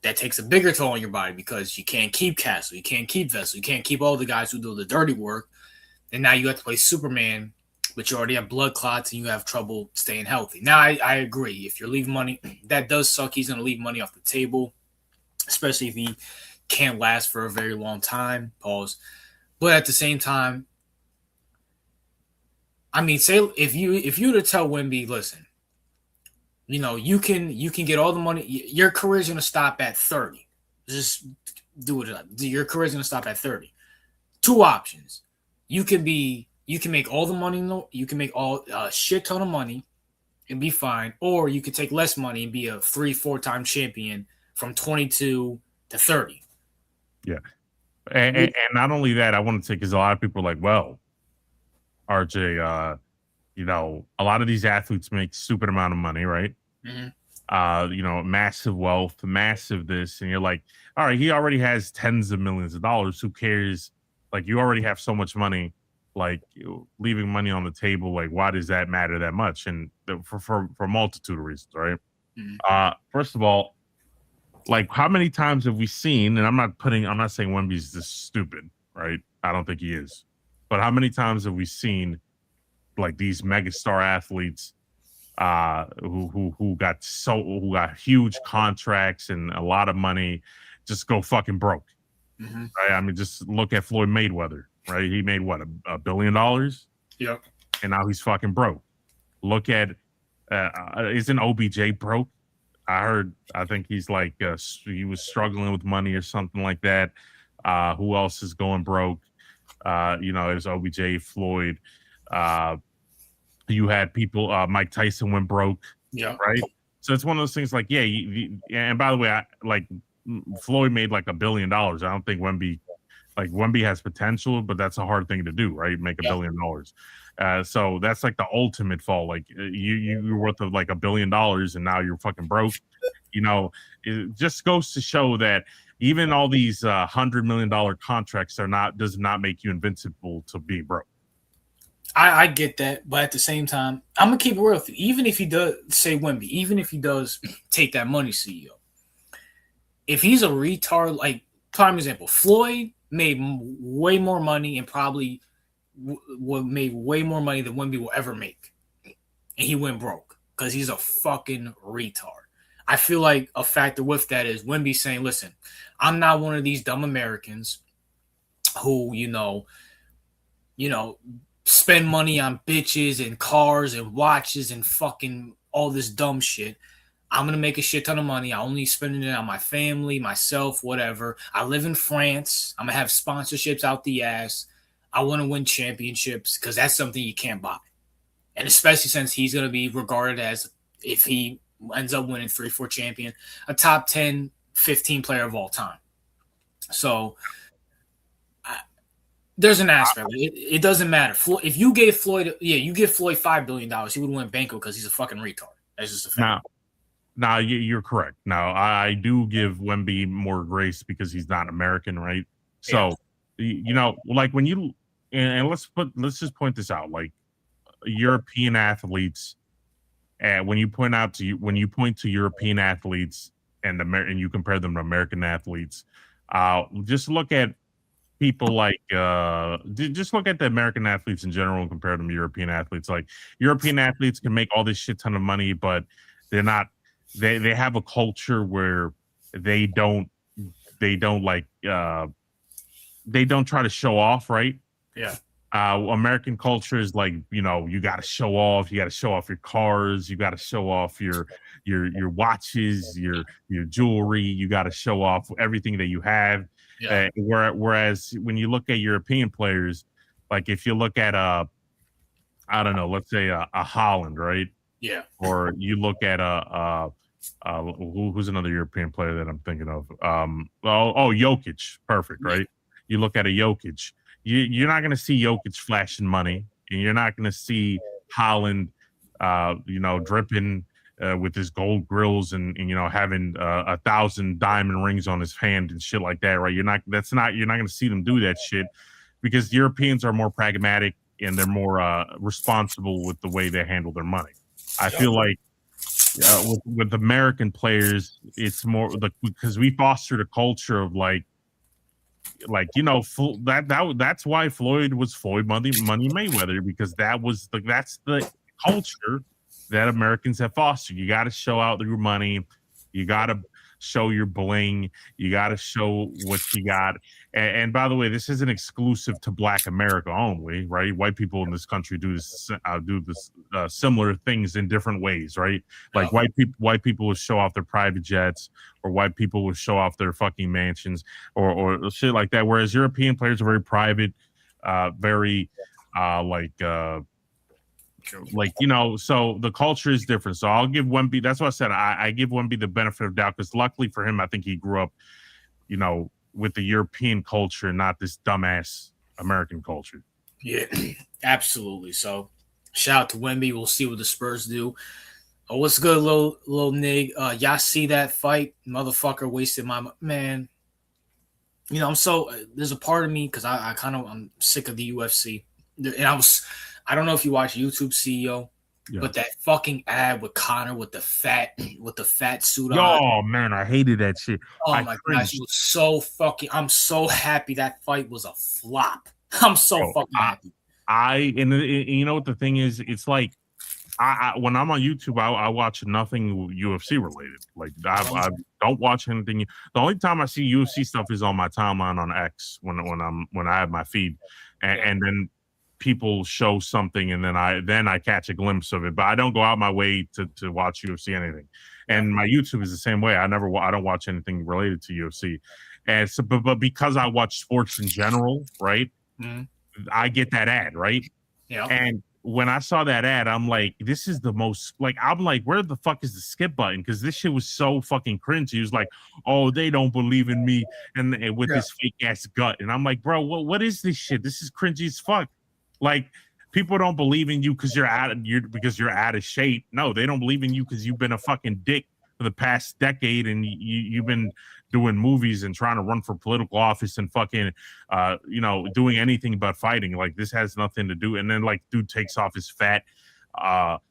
that takes a bigger toll on your body because you can't keep Castle, you can't keep Vessel, you can't keep all the guys who do the dirty work. And now you have to play Superman, but you already have blood clots and you have trouble staying healthy. Now, I agree. If you're leaving money, that does suck. He's going to leave money off the table, especially if he can't last for a very long time. Pause. But at the same time, I mean, say if you were to tell Wemby, listen, you can get all the money. Your career's going to stop at 30. Just do it. Your career's going to stop at 30. Two options. You can make all the money. You can make all shit ton of money and be fine. Or you could take less money and be a 3-4 time champion from 22 to 30. Yeah. And not only that, I want to say, because a lot of people are like, well, RJ, a lot of these athletes make stupid amount of money, right? Mm-hmm. Massive wealth, massive this, and you're like, all right, he already has tens of millions of dollars. Who cares? Like, you already have so much money. Like, leaving money on the table, like, why does that matter that much? And for a multitude of reasons, right? Mm-hmm. First of all, like, how many times have we seen? And I'm not saying Wemby's this stupid, right? I don't think he is. But how many times have we seen like these megastar athletes who got huge contracts and a lot of money just go fucking broke? Mm-hmm. Right? I mean, just look at Floyd Mayweather, right? He made what, $1 billion? Yep. And now he's fucking broke. Look at isn't OBJ broke? I think he's like he was struggling with money or something like that. Who else is going broke? There's OBJ, Floyd. Uh, you had people. Mike Tyson went broke, Yeah. right? So it's one of those things. Like, yeah. And by the way, Floyd made like $1 billion. I don't think Wemby has potential, but that's a hard thing to do, right? Make $1 billion. So that's like the ultimate fall. Like you're worth of like $1 billion, and now you're fucking broke. It just goes to show that even all these $100 million contracts does not make you invincible to be broke. I get that, but at the same time, I'm gonna keep it real with you. Even if he does say Wemby, even if he does take that money, CEO, if he's a retard, like prime example, Floyd made way more money and probably made way more money than Wemby will ever make, and he went broke because he's a fucking retard. I feel like a factor with that is Wemby saying, "Listen, I'm not one of these dumb Americans who, spend money on bitches and cars and watches and fucking all this dumb shit. I'm gonna make a shit ton of money. I only spending it on my family, myself, whatever. I live in France. I'm gonna have sponsorships out the ass. I want to win championships because that's something you can't buy. And especially since he's gonna be regarded as, if he ends up winning 3-4 champion, a top 10, 15 player of all time. So there's an aspect. It doesn't matter. If you gave Floyd, you give Floyd $5 billion, he would win Banco because he's a fucking retard. That's just a fact. Now you're correct. Now I do give Wemby more grace because he's not American, right? So like when you and let's just point this out, like European athletes, and when you point to European athletes and you compare them to American athletes, just look at people like just look at the American athletes in general and compare them to European athletes. Like European athletes can make all this shit ton of money, but they're not. They have a culture where they don't like they don't try to show off, right? Yeah. American culture is like, you got to show off. You got to show off your cars. You got to show off your watches, your jewelry. You got to show off everything that you have. Yeah. Whereas when you look at European players, like if you look at I don't know, let's say a Haaland, right? Yeah. Or you look at who's another European player that I'm thinking of? Jokic, perfect, right? You look at a Jokic. You're not going to see Jokic flashing money, and you're not going to see Haaland, dripping with his gold grills and having 1,000 diamond rings on his hand and shit like that, right? You're not going to see them do that shit because Europeans are more pragmatic and they're more responsible with the way they handle their money. I feel like with American players, it's more because we fostered a culture of that's why Floyd was Floyd Money Mayweather, because that's the culture that Americans have fostered. You got to show out your money, you got to show your bling, you got to show what you got. And by the way, this isn't exclusive to Black America only, right? White people in this country do this similar things in different ways, right? Like white people will show off their private jets, or white people will show off their fucking mansions, or shit like that. Whereas European players are very private, very so the culture is different. So I'll give Wemby. That's what I said. I give Wemby the benefit of doubt because luckily for him, I think he grew up, with the European culture, not this dumbass American culture. Yeah, absolutely. So shout out to Wemby. We'll see what the Spurs do. What's good, little nig? Y'all see that fight? Motherfucker wasted my man. There's a part of me because I'm sick of the UFC, and I don't know if you watch YouTube, CEO, but that fucking ad with Connor with the fat suit on. Oh man, I hated that shit. Oh my gosh, it was so fucking. I'm so happy that fight was a flop. I'm so fucking happy. And you know what the thing is? It's like when I'm on YouTube, I watch nothing UFC related. Like I don't watch anything. The only time I see UFC stuff is on my timeline on X when I have my feed, and then people show something and then I catch a glimpse of it, but I don't go out my way to watch UFC anything. And my YouTube is the same way. I don't watch anything related to UFC. And so, but because I watch sports in general, right? Mm-hmm. I get that ad, right? Yeah. And when I saw that ad, I'm like, this is the most like I'm like, where the fuck is the skip button? Because this shit was so fucking cringy. He was like, oh, they don't believe in me, and with this fake ass gut. And I'm like, bro, what is this shit? This is cringy as fuck. Like, people don't believe in you because you're out of shape. No, they don't believe in you because you've been a fucking dick for the past decade, and you've been doing movies and trying to run for political office and fucking doing anything but fighting. Like, this has nothing to do. And then like dude takes off his fat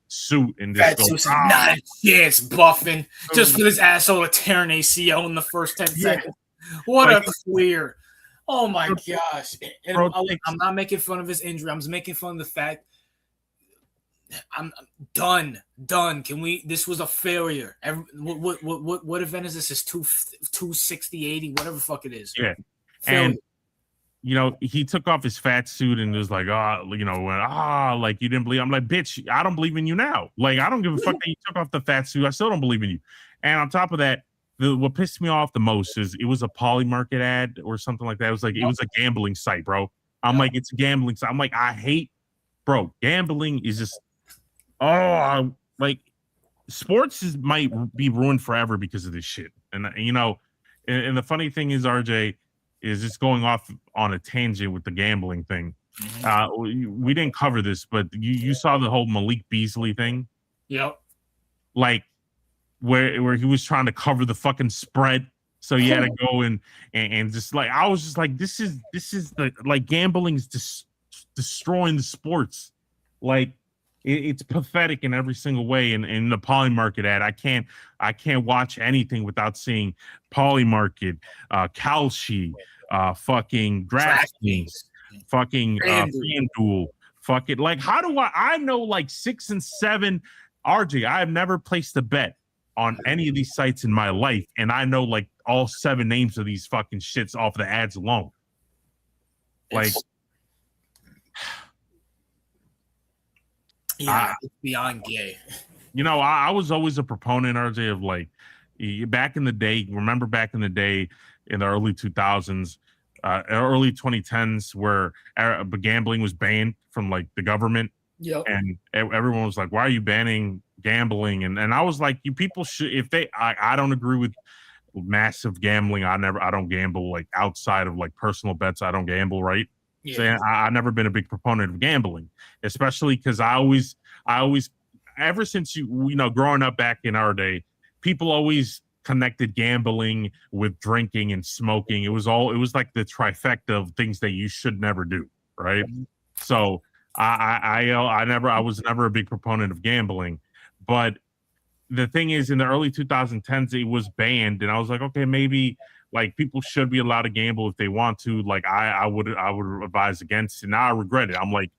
suit and just goes, not a chance, buffing just for this asshole to tear an ACL in the first 10 seconds. What like, a clear. Oh my gosh. And bro, I'm not making fun of his injury. I'm just making fun of the fact I'm done. Can we? This was a failure. What event is this? Is 260, 80, whatever the fuck it is. Yeah. Failure. And he took off his fat suit and was like, like you didn't believe. I'm like, bitch, I don't believe in you now. Like, I don't give a fuck that you took off the fat suit. I still don't believe in you. And on top of that, what pissed me off the most is it was a Poly Market ad or something like that. It was like, it was a gambling site, bro. I'm like, it's a gambling site. I'm like, I hate, bro, gambling is just, like sports might be ruined forever because of this shit. And, and the funny thing is, RJ, is just going off on a tangent with the gambling thing. We didn't cover this, but you saw the whole Malik Beasley thing. Yep. Like, where he was trying to cover the fucking spread, so he had to go and just like, I was just like, this is the like gambling's destroying the sports. Like, it's pathetic in every single way. And in the Poly Market ad, I can't watch anything without seeing Poly Market, Kalshi, fucking DraftKings, fucking FanDuel, fucking like, how do I know like 6 and 7? RJ, I have never placed a bet on any of these sites in my life, and I know like all 7 names of these fucking shits off the ads alone. Like, it's beyond gay. I was always a proponent, RJ, of like, back in the day. Remember back in the day in the early 2000s, early 2010s, where gambling was banned from like the government. Yep. And everyone was like, why are you banning gambling? And I was like, you people should, if I don't agree with massive gambling. I don't gamble like outside of like personal bets. I don't gamble, right? Yeah. So I've never been a big proponent of gambling, especially because I always, ever since growing up back in our day, people always connected gambling with drinking and smoking. It was like the trifecta of things that you should never do, right? Mm-hmm. So I was never a big proponent of gambling, but the thing is, in the early 2010s, it was banned, and I was like, okay, maybe like people should be allowed to gamble if they want to. Like I would advise against it. Now I regret it. I'm like,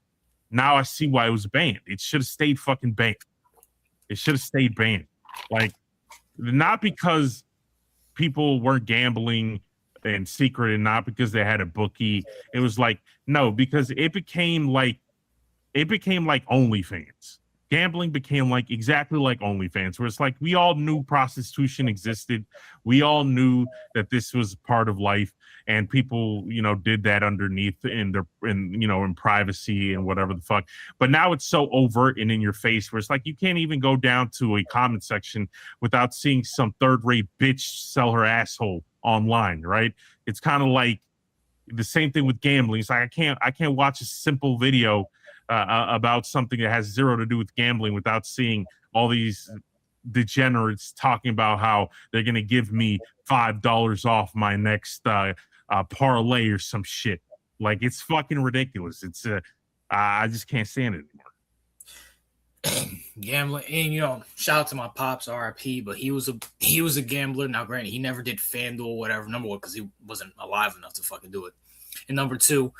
now I see why it was banned. It should have stayed fucking banned. It should have stayed banned. Like, not because people weren't gambling in secret and not because they had a bookie. It was like, no, because it became like OnlyFans. Gambling became like exactly like OnlyFans, where it's like we all knew prostitution existed. We all knew that this was part of life, and people, did that underneath in privacy and whatever the fuck. But now it's so overt and in your face, where it's like you can't even go down to a comment section without seeing some third-rate bitch sell her asshole online, right? It's kind of like the same thing with gambling. It's like I can't watch a simple video about something that has zero to do with gambling without seeing all these degenerates talking about how they're going to give me $5 off my next parlay or some shit. Like, it's fucking ridiculous. It's I just can't stand it anymore. Gambling, and shout out to my pops, RIP, but he was a gambler. Now, granted, he never did FanDuel, whatever. Number one, because he wasn't alive enough to fucking do it, and number two,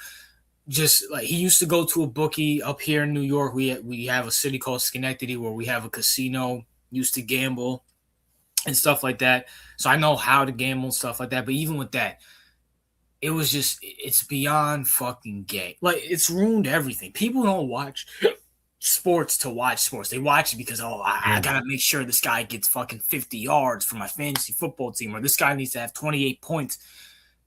just like he used to go to a bookie up here in New York. We have a city called Schenectady where we have a casino. Used to gamble and stuff like that. So I know how to gamble and stuff like that. But even with that, it was just it's beyond fucking gay. Like it's ruined everything. People don't watch sports to watch sports. They watch it because I Yeah. gotta make sure this guy gets fucking 50 yards for my fantasy football team, or this guy needs to have 28 points.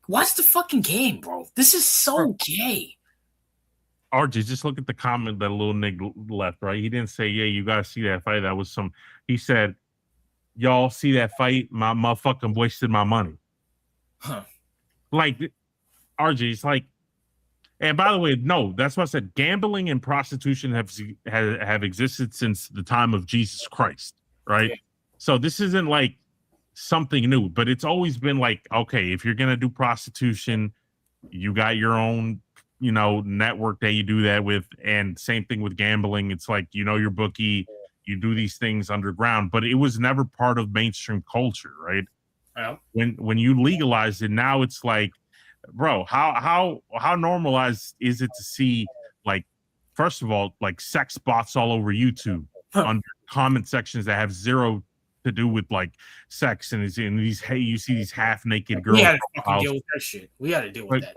Watch the fucking game, bro. This is so gay. RJ, just look at the comment that little nigga left, right? He didn't say, yeah, you gotta see that fight. That was some, he said, y'all see that fight? My motherfucking wasted my money. Huh. Like, RJ, it's like, and by the way, no, that's what I said. Gambling and prostitution have existed since the time of Jesus Christ, right? Yeah. So this isn't like something new, but it's always been like, okay, if you're gonna do prostitution, you got your own, network that you do that with, and same thing with gambling. It's like, your bookie, you do these things underground, but it was never part of mainstream culture, right? Yeah. When you legalize it, now it's like, bro, how normalized is it to see, like, first of all, like sex bots all over YouTube under comment sections that have zero to do with like sex, and it's in these, hey, you see these half naked girls. We had to fucking deal with that shit. We had to deal with that.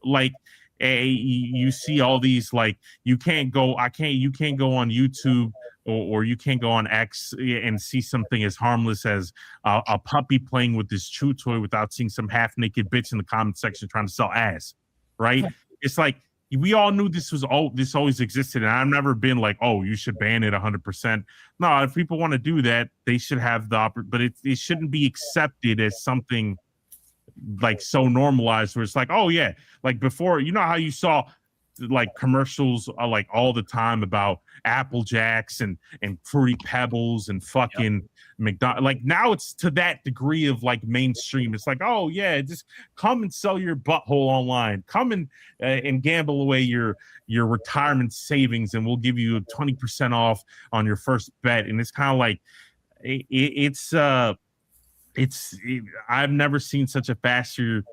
Like, you see all these, like, you can't go on YouTube, or you can't go on X and see something as harmless as a puppy playing with this chew toy without seeing some half naked bitch in the comment section trying to sell ass, right? It's like, we all knew this always existed, and I've never been like, oh, you should ban it 100%. No, if people want to do that, they should have the but it shouldn't be accepted as something like so normalized where it's like, oh yeah, like before, how you saw like commercials like all the time about Apple Jacks and Fruity Pebbles and fucking McDonald's. Like now it's to that degree of like mainstream. It's like, oh yeah, just come and sell your butthole online. Come and gamble away your retirement savings, and we'll give you 20% off on your first bet. And it's kind of like I've never seen such a faster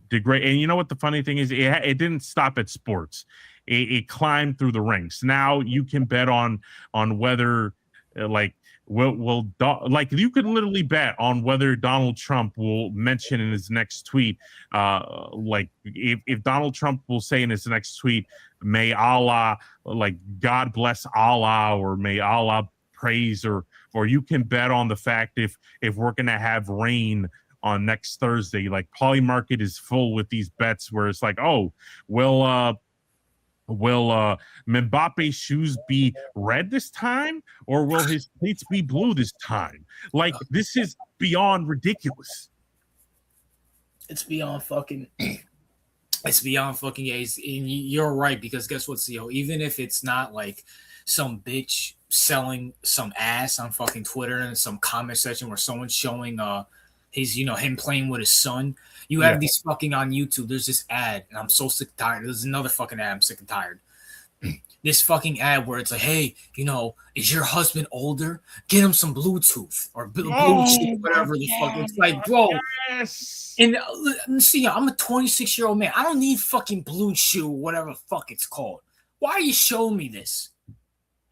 degrade. And you know what the funny thing is? It didn't stop at sports. It climbed through the ranks. Now you can bet on whether like like you could literally bet on whether Donald Trump will mention in his next tweet, like if Donald Trump will say in his next tweet, may Allah, like God bless Allah, or may Allah praise, or you can bet on the fact if we're gonna have rain on next Thursday. Like Polymarket is full with these bets where it's like, oh, will Mbappe's shoes be red this time, or will his cleats be blue this time? Like, this is beyond ridiculous. It's beyond fucking it's beyond fucking ace. And you're right, because guess what, CEO? Even if it's not like some bitch selling some ass on fucking Twitter and some comment section where someone's showing his, him playing with his son. You have these fucking on YouTube. There's this ad, and I'm so sick and tired. There's another fucking ad. I'm sick and tired. This fucking ad where it's like, hey, is your husband older? Get him some Bluetooth or Bluetooth, whatever the fuck. It's like, bro. Yes. And see, I'm a 26-year-old man. I don't need fucking Blue Chew, whatever the fuck it's called. Why are you showing me this?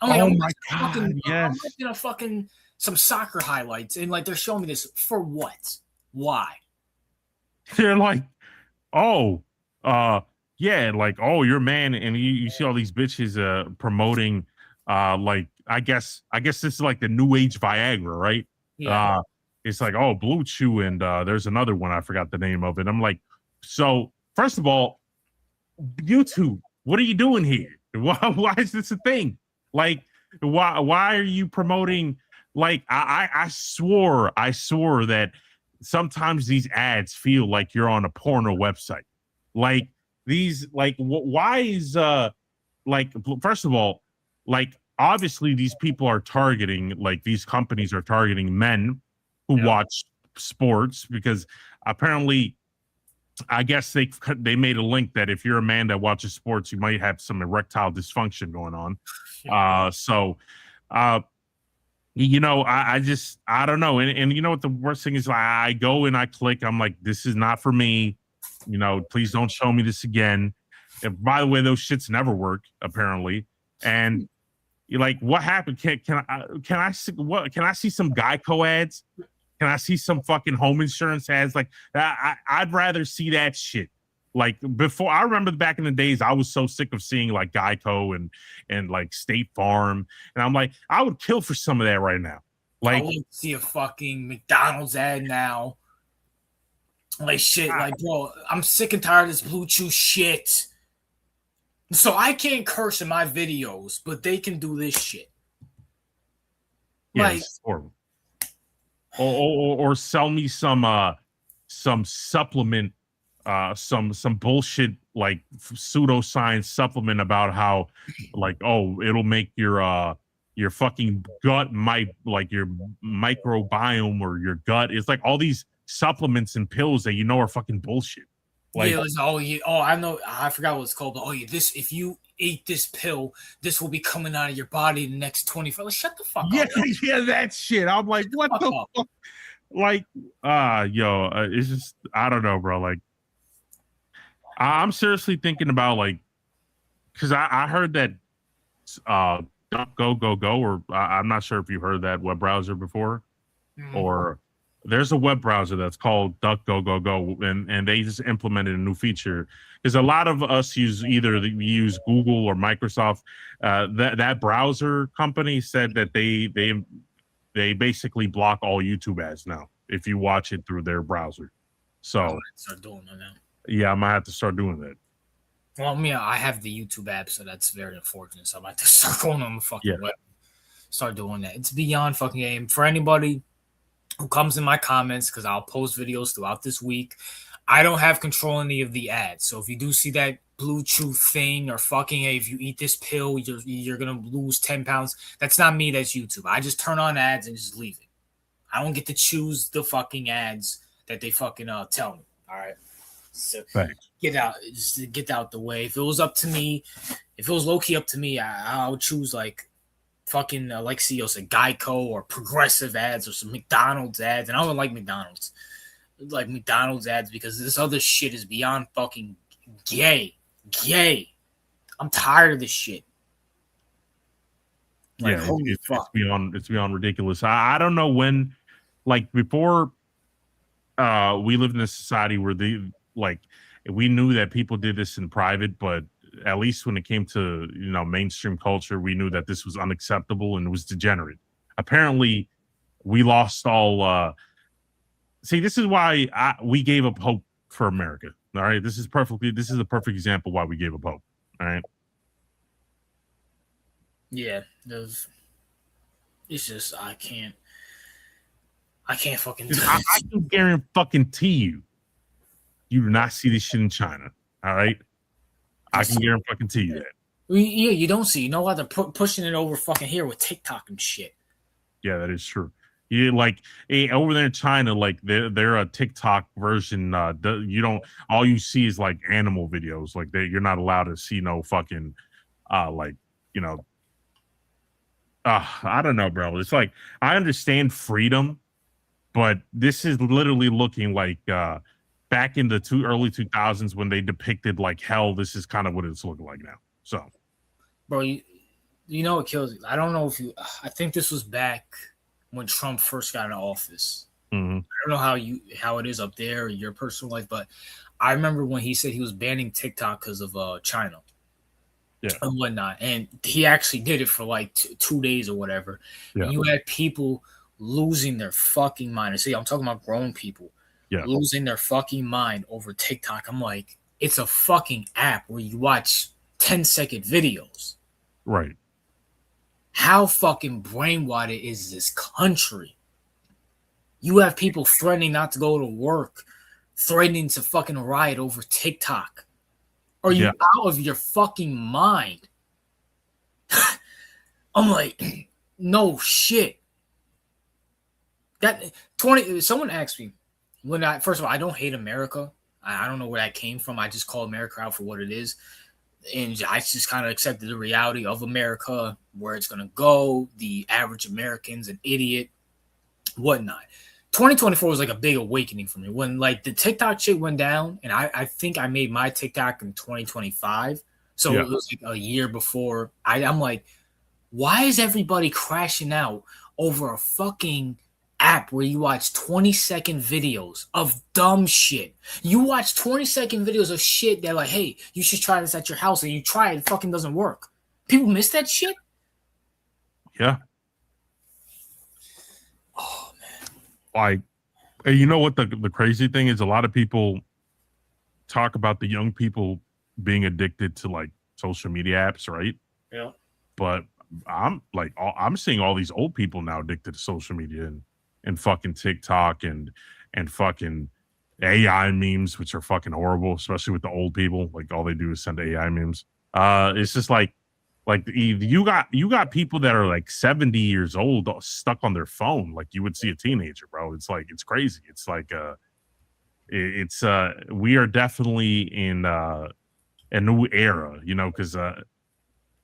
I'm my God, fucking, yes. I'm fucking some soccer highlights, and like they're showing me this for what? Why? They're like, oh, yeah, like, oh, you're man, and you see all these bitches promoting, like, I guess this is like the new age Viagra, right? Yeah. It's like, oh, Blue Chew, and there's another one, I forgot the name of it. I'm like, so first of all, YouTube, what are you doing here? Why is this a thing? Like, why are you promoting? Like, I swore that sometimes these ads feel like you're on a porno website. Like these, like, why is like, first of all, like, obviously these people are targeting, like, these companies are targeting men who watch sports, because apparently, I guess they made a link that if you're a man that watches sports, you might have some erectile dysfunction going on. I don't know. And you know what the worst thing is? I go and I click. I'm like, this is not for me. Please don't show me this again. And by the way, those shits never work, apparently. And you're like, what happened? Can I see some Geico ads? Can I see some fucking home insurance ads? Like, I'd rather see that shit Like before, I remember back in the days, I was so sick of seeing like Geico and like State Farm, and I'm like, I would kill for some of that right now. I Like, would see a fucking McDonald's ad now. Like shit, like bro, I'm sick and tired of this Blue Chew shit. So I can't curse in my videos, but they can do this shit. yeah, Like, it's horrible. Or sell me some supplement, some bullshit like pseudoscience supplement about how like, oh, it'll make your fucking gut might like your microbiome or your gut. It's like all these supplements and pills that are fucking bullshit. yeah, Like, it was, oh yeah, oh I know, I forgot what it's called, but oh yeah, this if you ate this pill, this will be coming out of your body in the next 24. Like, shut the fuck yeah, up. yeah, that shit. I'm like, Shut what the the fuck up. fuck? Like, it's just, I don't know, bro. Like, I'm seriously thinking about like, because I heard that Duck Go Go Go, or I'm not sure if you heard that web browser before, Mhm. or there's a web browser that's called Duck Go Go Go, and they just implemented a new feature. Because a lot of us we use Google or Microsoft. That browser company said that they basically block all YouTube ads now if you watch it through their browser. I'm gonna So start doing that now. yeah, I might have to start doing that. Well, I mean, I have the YouTube app, so that's very unfortunate. So I might have to start going on the Yeah, fucking web, start doing that. It's beyond fucking game for anybody who comes in my comments because I'll post videos throughout this week. I don't have control any of the ads. So if you do see that blue chew thing or fucking hey, if you eat this pill, you're gonna lose 10 pounds. That's not me, that's YouTube. I just turn on ads and just leave it. I don't get to choose the fucking ads that they fucking tell me. All right. So thanks. get out, just get out the way. If it was up to me, if it was low key up to me, I would choose like fucking like CEO said, Geico or progressive ads or some McDonald's ads. And I don't like McDonald's. Like McDonald's ads because this other shit is beyond fucking gay. Gay. I'm tired of this shit. Like Yeah, holy fuck. it's beyond ridiculous. I don't know when, like before, we lived in a society where we knew that people did this in private, but at least when it came to mainstream culture, we knew that this was unacceptable and it was degenerate. Apparently, we lost all. See, this is why we gave up hope for America. All right, this is a perfect example why we gave up hope. All right. Yeah, it's just I can't fucking do I this. can guarantee you do not see this shit in China. All right. I can guarantee you that. Yeah, you don't see. You know why they're pushing it over fucking here with TikTok and shit. Yeah, that is true. You like over there in China, like they're a TikTok version. You don't all you see is like animal videos. Like you're not allowed to see no fucking like you know I don't know, bro. It's like I understand freedom, but this is literally looking like back in the early 2000s when they depicted like hell. This is kind of what it's looking like now. So, Bro, you know what kills you? I don't know if you I think this was back when Trump first got into office. mhm. I don't know how it is up there or your personal life, but I remember when he said he was banning TikTok because of China Yeah, and whatnot, and he actually did it for like 2 days or whatever. yeah, And you had people losing their fucking mind. And see, I'm talking about grown people yeah, losing their fucking mind over TikTok. I'm like, it's a fucking app where you watch 10-second videos. right. How fucking brainwashed is this country? You have people threatening not to go to work, threatening to fucking riot over TikTok. Are you Yeah, out of your fucking mind? I'm like, no shit. That 20 someone asked me when I first of all, I don't hate America. I don't know where that came from. I just call America out for what it is. And I just kind of accepted the reality of America, where it's gonna go. The average American's an idiot, whatnot. 2024 was like a big awakening for me when like the TikTok shit went down, and I think I made my TikTok in 2025, so yeah, it was like a year before. I'm like, why is everybody crashing out over a fucking app where you watch 20-second videos of dumb shit. You watch 20-second videos of shit that like, hey, you should try this at your house, and you try it fucking doesn't work. People miss that shit. Yeah. Oh man. Like, you know what the crazy thing is? A lot of people talk about the young people being addicted to like social media apps, right? Yeah. But I'm seeing all these old people now addicted to social media and fucking TikTok and fucking AI memes, which are fucking horrible, especially with the old people. Like all they do is send AI memes. It's just like you got people that are like 70 years old stuck on their phone like you would see a teenager, bro. It's like it's crazy. It's like it's we are definitely in a new era, you know, because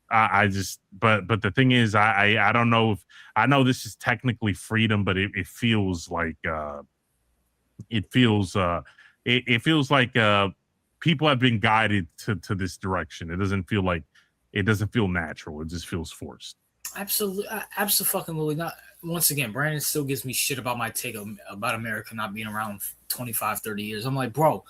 I just but the thing is I don't know if I know this is technically freedom, but it feels like it feels it feels like people have been guided to this direction. It doesn't feel natural. It just feels forced. Absolutely, absolutely not. Once again, Brandon still gives me shit about my take about America not being around 25, 30 years. I'm like, bro,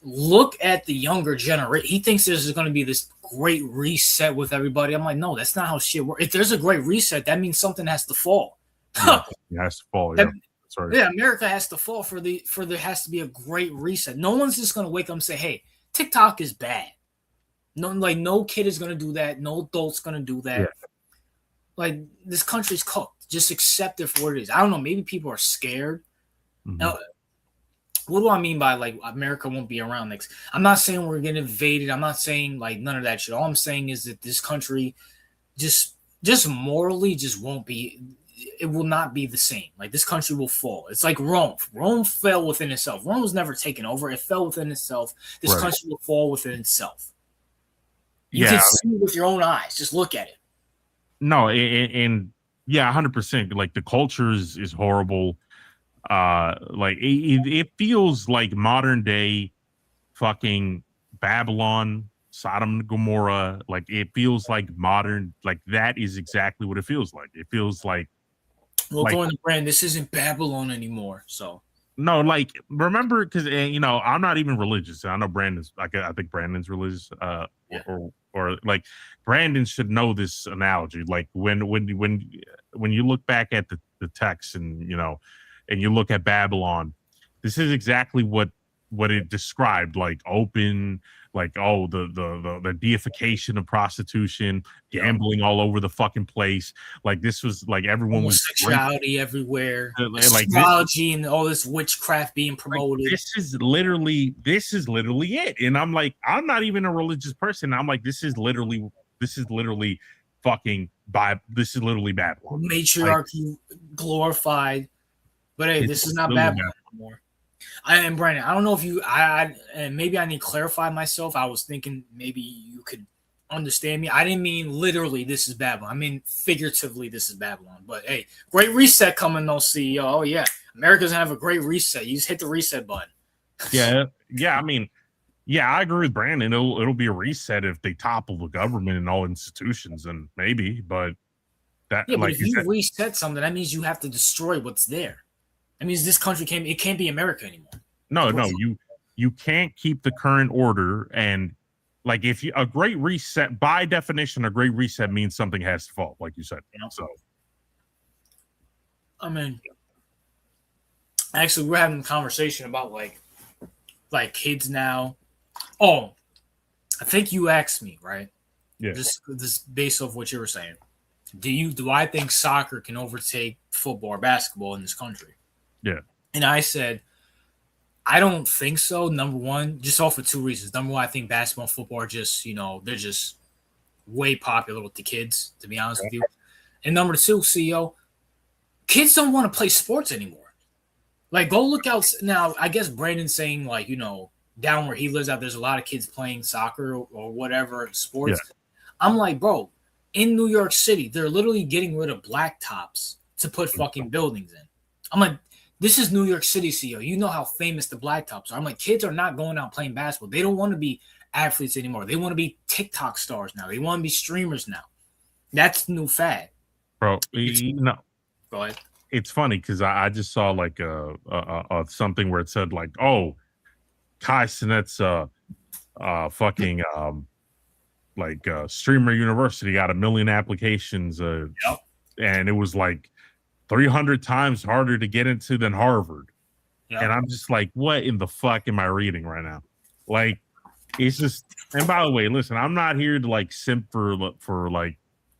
look at the younger generation. He thinks there's going to be this great reset with everybody. I'm like, no, that's not how shit works. If there's a great reset, that means something has to fall. Yeah, it has to fall. Yeah, that's right. Yeah, America has to fall for there has to be a great reset. No one's just going to wake up and say, hey, TikTok is bad. No kid is going to do that. No adult's going to do that. Yeah. Like, this country's cooked. Just accept it for what it is. I don't know. Maybe people are scared. Mm-hmm. Now, what do I mean by, like, America won't be around next? I'm not saying we're getting invaded. I'm not saying, like, none of that shit. All I'm saying is that this country just morally just won't be – it will not be the same. Like, this country will fall. It's like Rome. Rome fell within itself. Rome was never taken over. It fell within itself. This country will fall within itself. You can see it with your own eyes. Just look at it. No, and yeah, 100%. Like the culture is horrible. Like it feels like modern day fucking Babylon, Sodom and Gomorrah. Like it feels like modern. Like that is exactly what it feels like. It feels like. Well, going to Brand, this isn't Babylon anymore. So. No, like remember, because you know I'm not even religious. I know Brandon's. I think Brandon's religious. Or like Brandon should know this analogy. Like when you look back at the text and you know, and you look at Babylon, this is exactly what it described. Like open, like the deification of prostitution, gambling all over the fucking place. Like this was like everyone was sexuality everywhere, astrology and all this witchcraft being promoted. Like, this is literally it. And I'm like, I'm not even a religious person. I'm like, this is literally fucking this is literally Babylon. Matriarchy glorified. But hey, this is not Babylon anymore. And Brandon, I don't know if you, and maybe I need to clarify myself. I was thinking maybe you could understand me. I didn't mean literally this is Babylon. I mean figuratively this is Babylon. But hey, great reset coming though, CEO. Oh yeah, America's gonna have a great reset. You just hit the reset button. Yeah. I mean, yeah, I agree with Brandon. It'll be a reset if they topple the government and all institutions, and maybe. But that but if you reset something, that means you have to destroy what's there. That means this country can't be America anymore. No, you can't keep the current order. And like if you a great reset, by definition, a great reset means something has to fall, like you said. You know? So I mean, actually we're having a conversation about like kids now. Oh, I think you asked me, right? Yeah. This based off what you were saying. Do I think soccer can overtake football or basketball in this country? Yeah. And I said, I don't think so. Number one, just off of two reasons. Number one, I think basketball and football are just, they're just way popular with the kids, to be honest with you. And number two, CEO, kids don't want to play sports anymore. Like, go look out. Now, I guess Brandon's saying, like, down where he lives out, there's a lot of kids playing soccer or whatever sports. Yeah. I'm like, bro, in New York City, they're literally getting rid of blacktops to put fucking buildings in. I'm like, this is New York City, CEO. You know how famous the blacktops are. I'm like, kids are not going out playing basketball. They don't want to be athletes anymore. They want to be TikTok stars now. They want to be streamers now. That's the new fad. Bro, no. Go ahead. it's funny because I just saw like something where it said like, oh, Kai Sinet's fucking streamer university got 1 million applications, Yep. and it was like 300 times harder to get into than Harvard. Yep. And I'm just like, what in the fuck am I reading right now? Like, it's just. And by the way, listen, I'm not here to like simp for like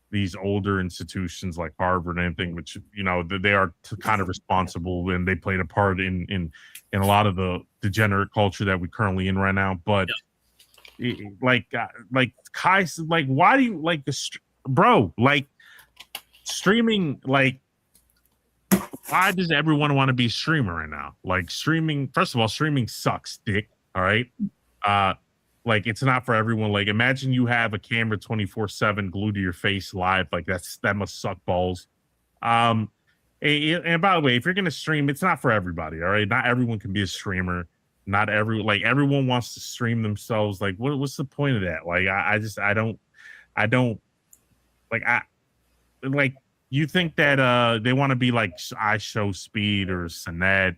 these older institutions like Harvard and anything, which they are kind of responsible and they played a part in a lot of the degenerate culture that we're currently in right now. But like Kai, like, why do you like the bro? Like streaming, like, why does everyone want to be a streamer right now? Like streaming, first of all, streaming sucks dick. All right. Like it's not for everyone. Like imagine you have a camera 24/7 glued to your face live. Like that must suck balls. And by the way, if you're gonna stream, it's not for everybody. All right. Not everyone can be a streamer. Not everyone wants to stream themselves. Like what's the point of that? Like I don't like you think that they want to be like I Show Speed or Sinet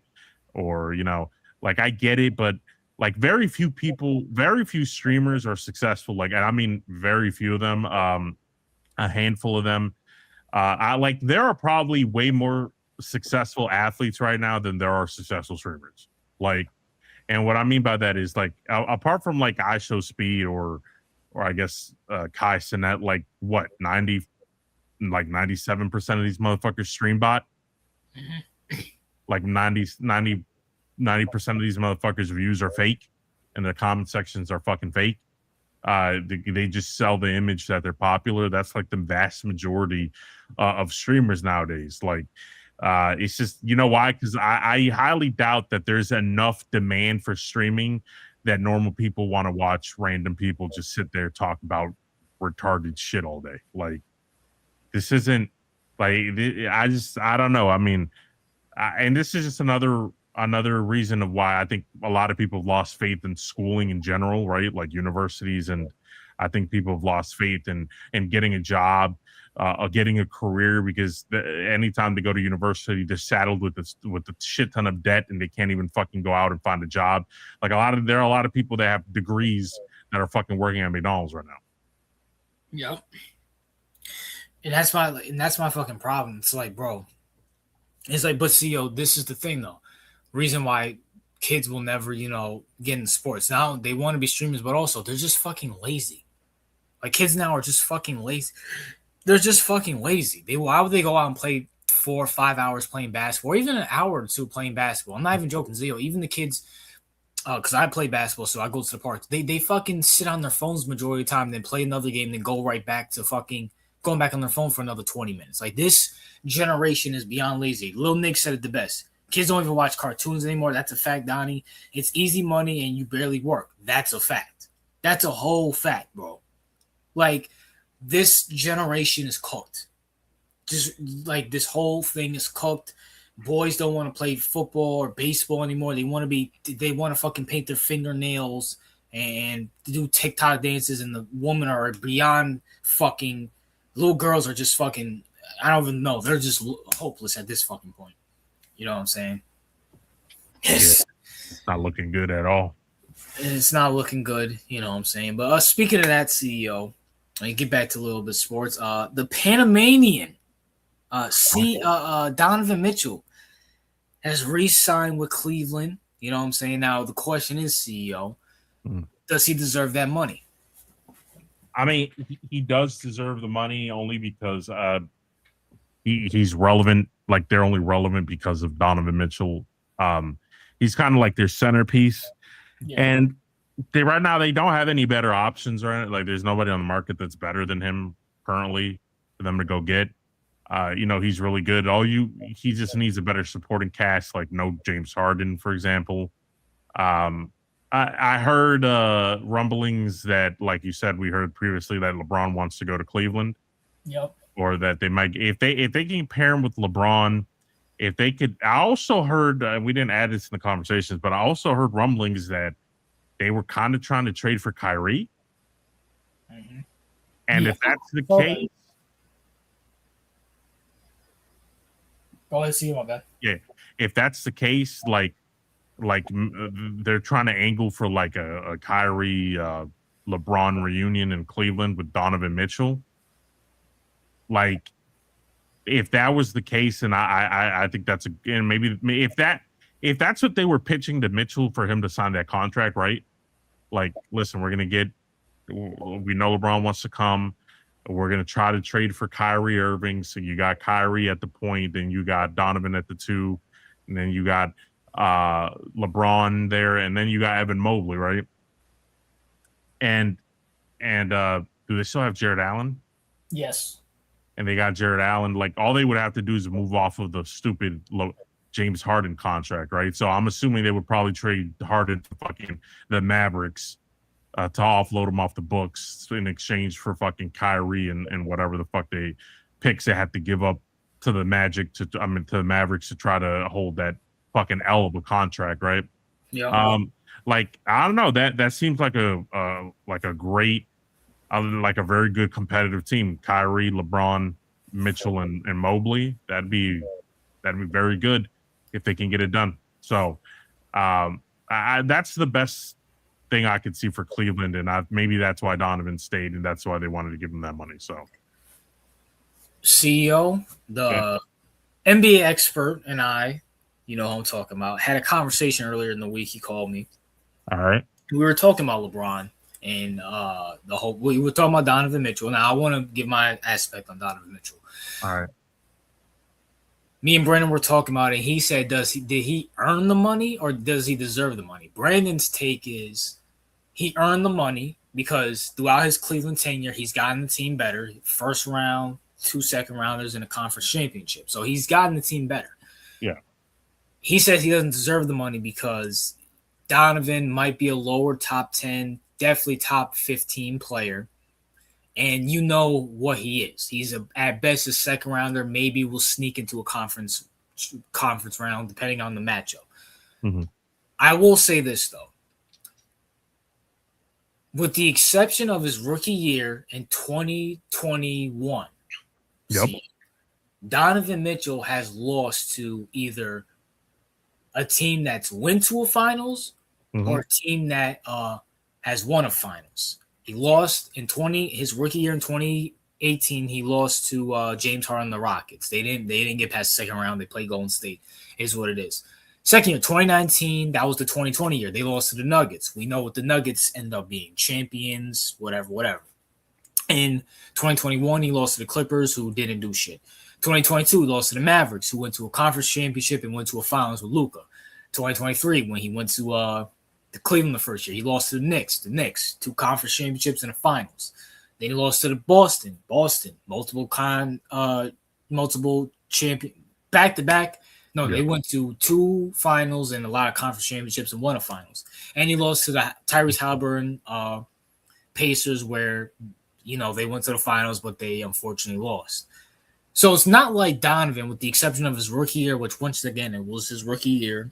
or like I get it, but like very few streamers are successful. Like, and I mean very few of them, a handful of them. There are probably way more successful athletes right now than there are successful streamers. Like, and what I mean by that is like apart from like I Show Speed or I guess Kai Sinet, like what 97% of these motherfuckers stream bot. Like 90% of these motherfuckers' views are fake and the comment sections are fucking fake. They just sell the image that they're popular. That's like the vast majority of streamers nowadays. Like it's just, you know why? Because I highly doubt that there's enough demand for streaming that normal people want to watch random people just sit there talk about retarded shit all day. Like this isn't like I don't know. I mean, and this is just another reason of why I think a lot of people have lost faith in schooling in general, right? Like universities, and I think people have lost faith in getting a job, or getting a career, because anytime they go to university, they're saddled with a shit ton of debt, and they can't even fucking go out and find a job. Like there are a lot of people that have degrees that are fucking working at McDonald's right now. Yep. And that's my fucking problem. It's like, bro, it's like, but see, yo, this is the thing though. Reason why kids will never, get in sports. Now they want to be streamers, but also they're just fucking lazy. Like kids now are just fucking lazy. They're just fucking lazy. Why would they go out and play 4 or 5 hours playing basketball, or even an hour or two playing basketball? I'm not even joking, Zio. Even the kids, because I play basketball, so I go to the park. They fucking sit on their phones majority of the time, then play another game, then go right back to fucking going back on their phone for another 20 minutes. Like this generation is beyond lazy. Lil Nick said it the best. Kids don't even watch cartoons anymore. That's a fact, Donnie. It's easy money and you barely work. That's a fact. That's a whole fact, bro. Like this generation is cooked. Just like this whole thing is cooked. Boys don't want to play football or baseball anymore. They want to fucking paint their fingernails and do TikTok dances, and the women are beyond fucking. Little girls are just fucking. I don't even know. They're just hopeless at this fucking point. You know what I'm saying? Yes. Yeah, it's not looking good at all. It's not looking good. You know what I'm saying? But speaking of that, CEO, let me get back to a little bit of sports. The Panamanian, Donovan Mitchell has re-signed with Cleveland. You know what I'm saying? Now the question is, CEO, does he deserve that money? I mean, he does deserve the money only because he's relevant. Like they're only relevant because of Donovan Mitchell. He's kind of like their centerpiece, and right now they don't have any better options, right? Like there's nobody on the market that's better than him currently for them to go get. He's really good. He just needs a better supporting cast, like no James Harden, for example. I heard rumblings that, like you said, we heard previously that LeBron wants to go to Cleveland. Yep. Or that they might, if they can pair him with LeBron, if they could. I also heard, we didn't add this in the conversations, but I also heard rumblings that they were kind of trying to trade for Kyrie. Mm-hmm. And if that's the case, Go ahead, see you, my bad. Yeah, if that's the case, they're trying to angle for like a Kyrie LeBron reunion in Cleveland with Donovan Mitchell. Like, if that was the case, and I think that's and maybe if that's what they were pitching to Mitchell for him to sign that contract, right? Like, listen, we know LeBron wants to come. We're gonna try to trade for Kyrie Irving. So you got Kyrie at the point, then you got Donovan at the two, and then you got LeBron there, and then you got Evan Mobley, right? And do they still have Jared Allen? Yes. And they got Jared Allen. Like, all they would have to do is move off of the stupid James Harden contract, right? So I'm assuming they would probably trade Harden to fucking the Mavericks to offload him off the books in exchange for fucking Kyrie and whatever the fuck they picks they had to give up to the Magic to the Mavericks to try to hold that fucking L of a contract, right? Yeah. Like, I don't know, that seems like a great like a very good competitive team. Kyrie, LeBron, Mitchell, and Mobley. That'd be very good if they can get it done. So that's the best thing I could see for Cleveland, and maybe that's why Donovan stayed, and that's why they wanted to give him that money. So CEO, the NBA expert, and I, you know who I'm talking about, had a conversation earlier in the week. He called me. All right. We were talking about LeBron and we were talking about Donovan Mitchell. Now I want to give my aspect on Donovan Mitchell. All right. Me and Brandon were talking about it. He said, did he earn the money or does he deserve the money? Brandon's take is he earned the money because throughout his Cleveland tenure, he's gotten the team better. First round, 2 second rounders in a conference championship. So he's gotten the team better. Yeah. He says he doesn't deserve the money because Donovan might be a lower top 10, definitely top 15 player. And you know what he is. He's at best a second rounder, maybe will sneak into a conference round depending on the matchup. Mm-hmm. I will say this though. With the exception of his rookie year in 2021, Donovan Mitchell has lost to either a team that's went to a finals or a team that has won a finals. He lost in his rookie year in 2018. He lost to James Harden and the Rockets. They didn't get past the second round. They played Golden State. Is what it is. Second year, 2019. That was the 2020 year. They lost to the Nuggets. We know what the Nuggets end up being, champions, whatever. In 2021, he lost to the Clippers, who didn't do shit. 2022, he lost to the Mavericks, who went to a conference championship and went to a finals with Luka. 2023, when he went to the Cleveland the first year, he lost to the Knicks. The Knicks, 2 conference championships in the finals. Then he lost to the Boston, multiple champion, back-to-back. No, they went to 2 finals and a lot of conference championships and won a finals. And he lost to the Tyrese Halliburton Pacers, where they went to the finals, but they unfortunately lost. So it's not like Donovan, with the exception of his rookie year, which once again it was his rookie year,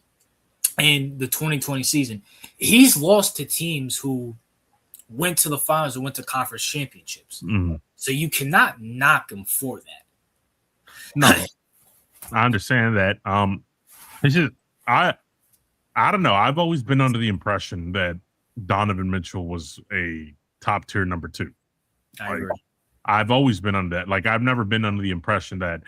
and the 2020 season, he's lost to teams who went to the finals and went to conference championships. Mm-hmm. So you cannot knock him for that. No, I understand that. It's just I don't know. I've always been under the impression that Donovan Mitchell was a top tier number 2. I agree. I've always been under that. Like, I've never been under the impression that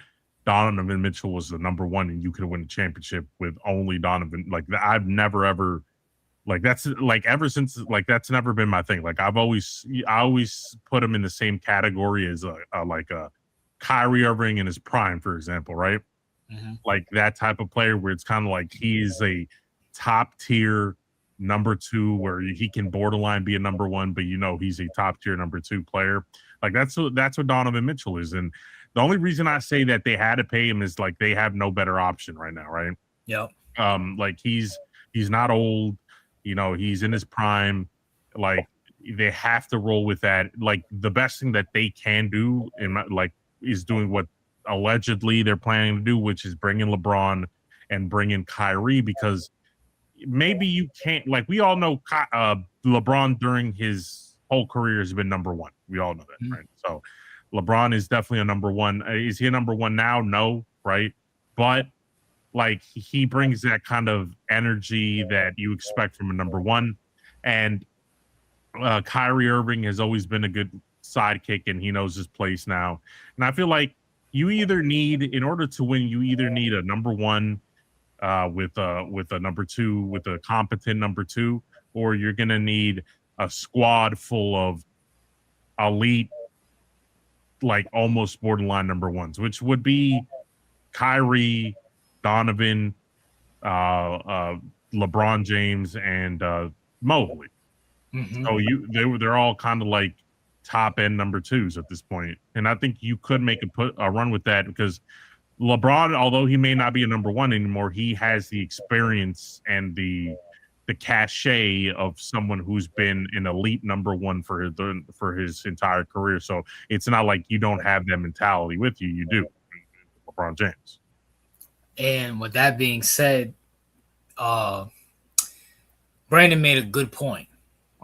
Donovan Mitchell was the number 1 and you could win a championship with only Donovan. Like, I've never ever, like, that's like ever since, like, that's never been my thing. Like, I always put him in the same category as like a Kyrie Irving in his prime, for example, right? Mm-hmm. Like, that type of player where it's kind of like he's a top tier number 2, where he can borderline be a number 1, but he's a top tier number 2 player. Like, that's what Donovan Mitchell is. And the only reason I say that they had to pay him is like they have no better option right now, right? Yeah. Like, he's not old, he's in his prime. Like, they have to roll with that. Like, the best thing that they can do is doing what allegedly they're planning to do, which is bring in LeBron and bring in Kyrie, because maybe you can't, like, we all know LeBron during his whole career has been number 1. We all know that, right? So LeBron is definitely a number 1. Is he a number 1 now? No, right? but like he brings that kind of energy that you expect from a number one. And Kyrie Irving has always been a good sidekick, and he knows his place now. And I feel like you either need, in order to win, you either need a number one with a number two, with a competent number two, or you're gonna need a squad full of elite, like almost borderline number ones, which would be Kyrie, Donovan, LeBron James, and Mobley. Mm-hmm. So they're all kind of like top end number twos at this point, and I think you could make a run with that because LeBron, although he may not be a number one anymore, he has the experience and the cachet of someone who's been an elite number one for his entire career. So it's not like you don't have that mentality with you. You do, LeBron James. And with that being said, Brandon made a good point.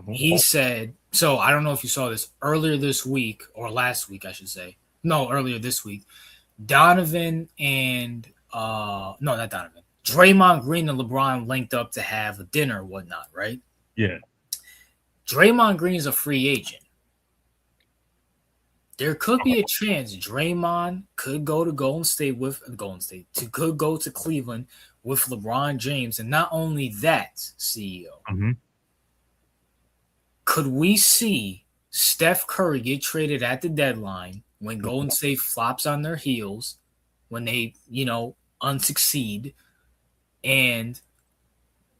He said, so I don't know if you saw this earlier this week or last week, I should say. No, earlier this week. Donovan and no, not Donovan. Draymond Green and LeBron linked up to have a dinner or whatnot, right? Yeah. Draymond Green is a free agent. There could be a chance Draymond could go to could go to Cleveland with LeBron James. And not only that, CEO, could we see Steph Curry get traded at the deadline when Golden State flops on their heels, when they, unsucceed, and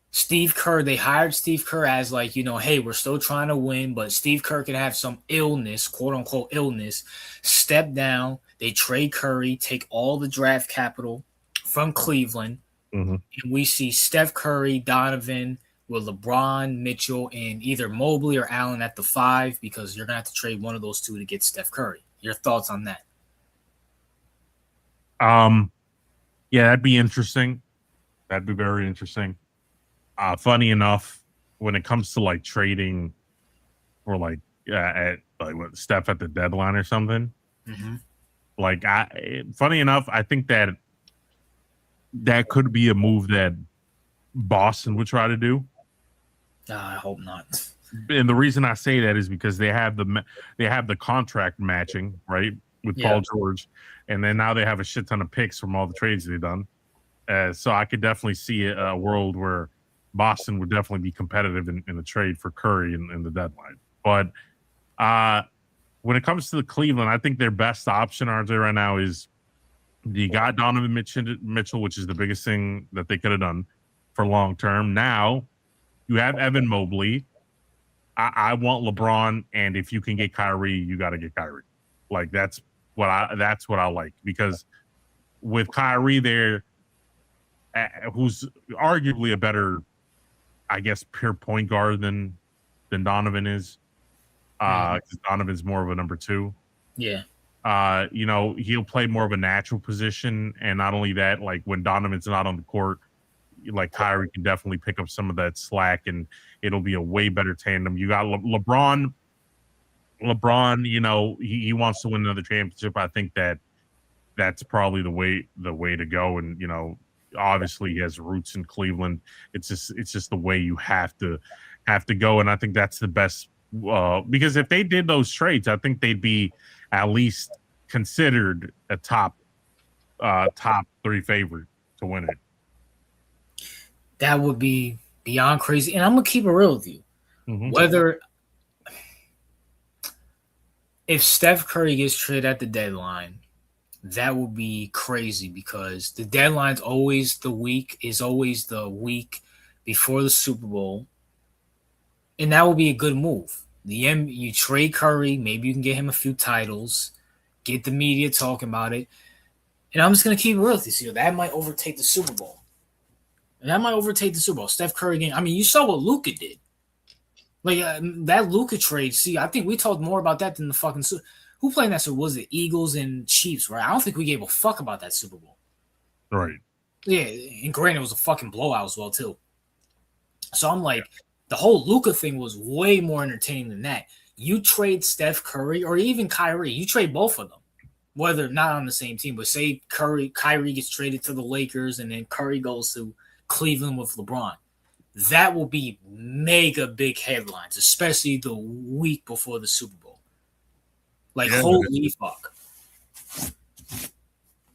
Steve Kerr, they hired Steve Kerr as like, hey, we're still trying to win, but Steve Kerr can have some illness, quote unquote illness, step down. They trade Curry, take all the draft capital from Cleveland, and we see Steph Curry, Donovan, with LeBron, Mitchell, and either Mobley or Allen at the 5 because you're going to have to trade one of those two to get Steph Curry. Your thoughts on that? Yeah, that'd be interesting. That'd be very interesting. Funny enough, when it comes to like trading or what, Steph at the deadline or something, funny enough, I think that could be a move that Boston would try to do. I hope not. And the reason I say that is because they have the contract matching, right, with Paul George, and then now they have a shit ton of picks from all the trades they've done. So I could definitely see a world where Boston would definitely be competitive in the trade for Curry in the deadline. But when it comes to the Cleveland, I think their best option right now is you got Donovan Mitchell, which is the biggest thing that they could have done for long term. Now you have Evan Mobley. I want LeBron, and if you can get Kyrie, you got to get Kyrie. Like that's what I like, because with Kyrie there, who's arguably a better, I guess, pure point guard than Donovan is. Because Donovan's more of a number two. Yeah. He'll play more of a natural position, and not only that, like when Donovan's not on the court, like Kyrie can definitely pick up some of that slack, and it'll be a way better tandem. You got LeBron. LeBron, he wants to win another championship. I think that's probably the way to go. And obviously he has roots in Cleveland. It's just the way you have to go. And I think that's the best, because if they did those trades, I think they'd be at least considered a top 3 favorite to win it. That would be beyond crazy. And I'm going to keep it real with you. If Steph Curry gets traded at the deadline, that would be crazy, because the deadline's always the week before the Super Bowl. And that would be a good move. You trade Curry, maybe you can get him a few titles, get the media talking about it. And I'm just going to keep it real with you. So that might overtake the Super Bowl. Steph Curry game. I mean, you saw what Luka did. Like that Luka trade. See, I think we talked more about that than the fucking who played in that Super Bowl? Was it Eagles and Chiefs, right? I don't think we gave a fuck about that Super Bowl. Right. Yeah, and granted, it was a fucking blowout as well, too. So I'm like, the whole Luka thing was way more entertaining than that. You trade Steph Curry or even Kyrie. You trade both of them. whether not on the same team, but say Kyrie gets traded to the Lakers and then Curry goes to Cleveland with LeBron. That will be mega big headlines, especially the week before the Super Bowl. Like, Yeah, holy fuck.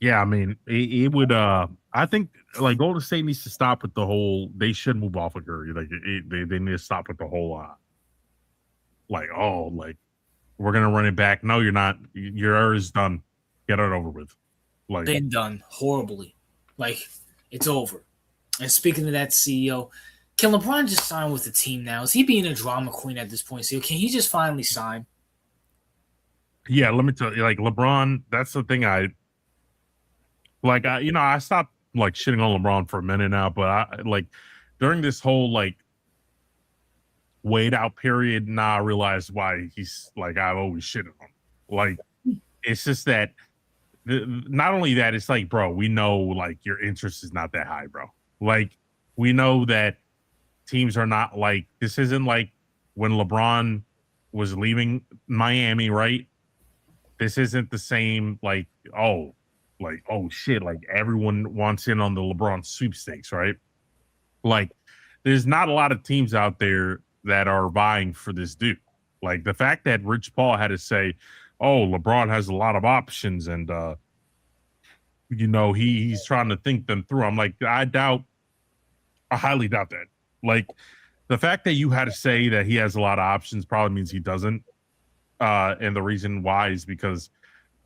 yeah. I mean, it would. I think like Golden State needs to stop with the whole. They should move off of Curry. Like they need to stop with the whole. Like like we're gonna run it back. No, you're not. Your error is done. Get it over with. Like Been done horribly. Like, it's over. And speaking of that CEO, can LeBron just sign with the team now? Is he being a drama queen at this point? So can he just finally sign? yeah, let me tell you, like LeBron. That's the thing. I stopped like shitting on LeBron for a minute now, but I like during this whole like wait out period. Now I realize why he's like I've always shitted on him. Like it's just that not only that, it's like, bro, we know like your interest is not that high, bro. Like we know that teams are not like this isn't like when LeBron was leaving Miami, right? This isn't the same like oh shit, like everyone wants in on the LeBron sweepstakes, right? Like there's not a lot of teams out there that are vying for this dude. Like the fact that Rich Paul had to say, "Oh, LeBron has a lot of options," and he's trying to think them through. I'm like, I highly doubt that. Like the fact that you had to say that he has a lot of options probably means he doesn't. And the reason why is because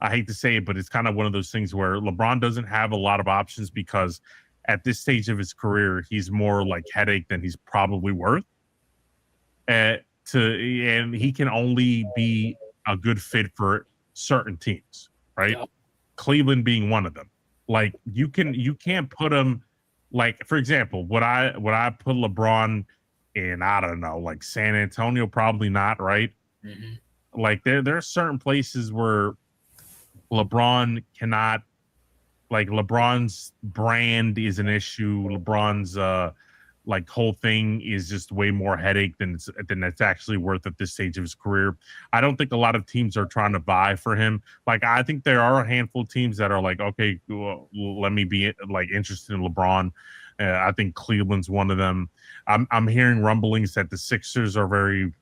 I hate to say it, but it's kind of one of those things where LeBron doesn't have a lot of options because at this stage of his career, he's more like headache than he's probably worth. And he can only be a good fit for certain teams, right? Yep. Cleveland being one of them. Like you can't put him like for example, would I put LeBron in I don't know like San Antonio? Probably not, right? Like there are certain places where LeBron cannot like LeBron's brand is an issue. LeBron's like whole thing is just way more headache than it's actually worth at this stage of his career. I don't think a lot of teams are trying to vie for him. Like I think there are a handful of teams that are like, okay, well, let me be like interested in LeBron. I think Cleveland's one of them. I'm hearing rumblings that the Sixers are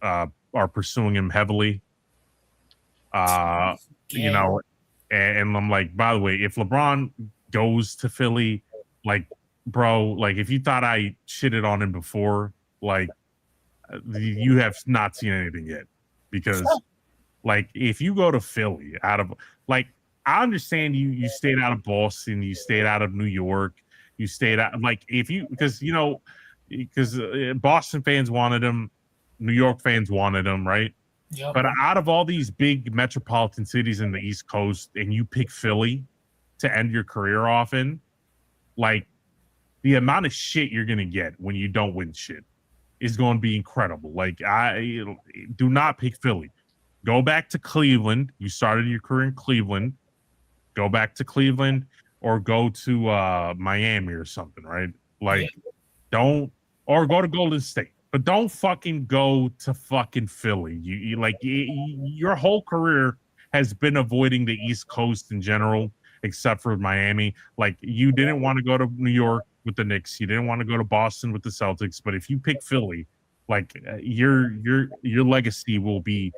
are pursuing him heavily. Uh, you Gang. know, and I'm like, by the way, if LeBron goes to Philly, like, bro, like if you thought I shitted on him before, like you have not seen anything yet. Because like if you go to Philly out of like I understand you stayed out of Boston, you stayed out of New York, you stayed out like if you because Boston fans wanted him, New York fans wanted him, right? Yep. But out of all these big metropolitan cities in the East Coast, and you pick Philly to end your career off in, like the amount of shit you're gonna get when you don't win shit is going to be incredible. Like I do not pick Philly. Go back to Cleveland. You started your career in Cleveland. Go back to Cleveland or go to Miami or something, right? Yeah. Like don't or go to Golden State. But don't fucking go to fucking Philly. Your whole career has been avoiding the East Coast in general, except for Miami. Like you didn't want to go to New York with the Knicks. You didn't want to go to Boston with the Celtics. But if you pick Philly, like your legacy will be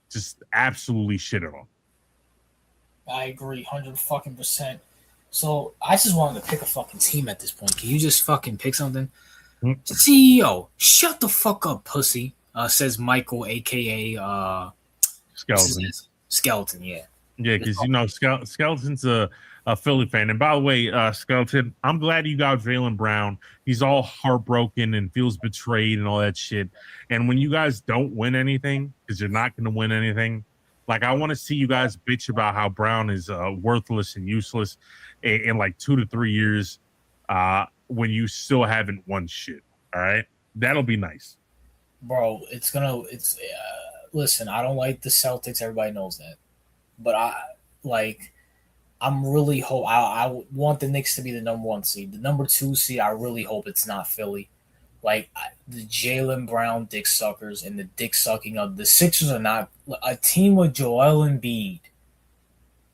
just absolutely shitted on. I agree, 100 fucking %. So I just wanted to pick a fucking team at this point. Can you just fucking pick something? CEO, shut the fuck up, pussy. Says Michael, aka Skeleton. Skeleton, yeah. Yeah, because Skeleton's a Philly fan. And by the way, Skeleton, I'm glad you got Jaylen Brown. He's all heartbroken and feels betrayed and all that shit. And when you guys don't win anything, because you're not going to win anything, like I want to see you guys bitch about how Brown is worthless and useless in like 2 to 3 years when you still haven't won shit. All right, that'll be nice, bro. Listen, I don't like the Celtics. Everybody knows that, but I'm really hope I want the Knicks to be the #1 seed. The #2 seed, I really hope it's not Philly. Like the Jaylen Brown dick suckers and the dick sucking of the Sixers are not a team with Joel Embiid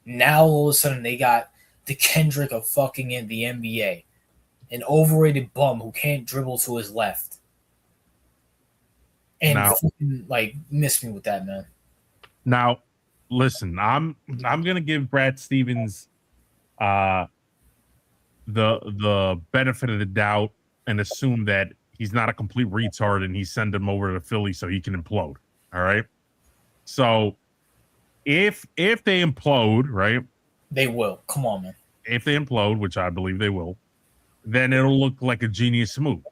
Now all of a sudden they got the Kendrick of fucking in the NBA, an overrated bum who can't dribble to his left, and Now, fucking like miss me with that, man. now, listen, I'm gonna give Brad Stevens uh the benefit of the doubt and assume that he's not a complete retard and he send him over to Philly so he can implode. All right. So if they implode, right? They will. Come on, man. If they implode, which I believe they will, then it'll look like a genius move.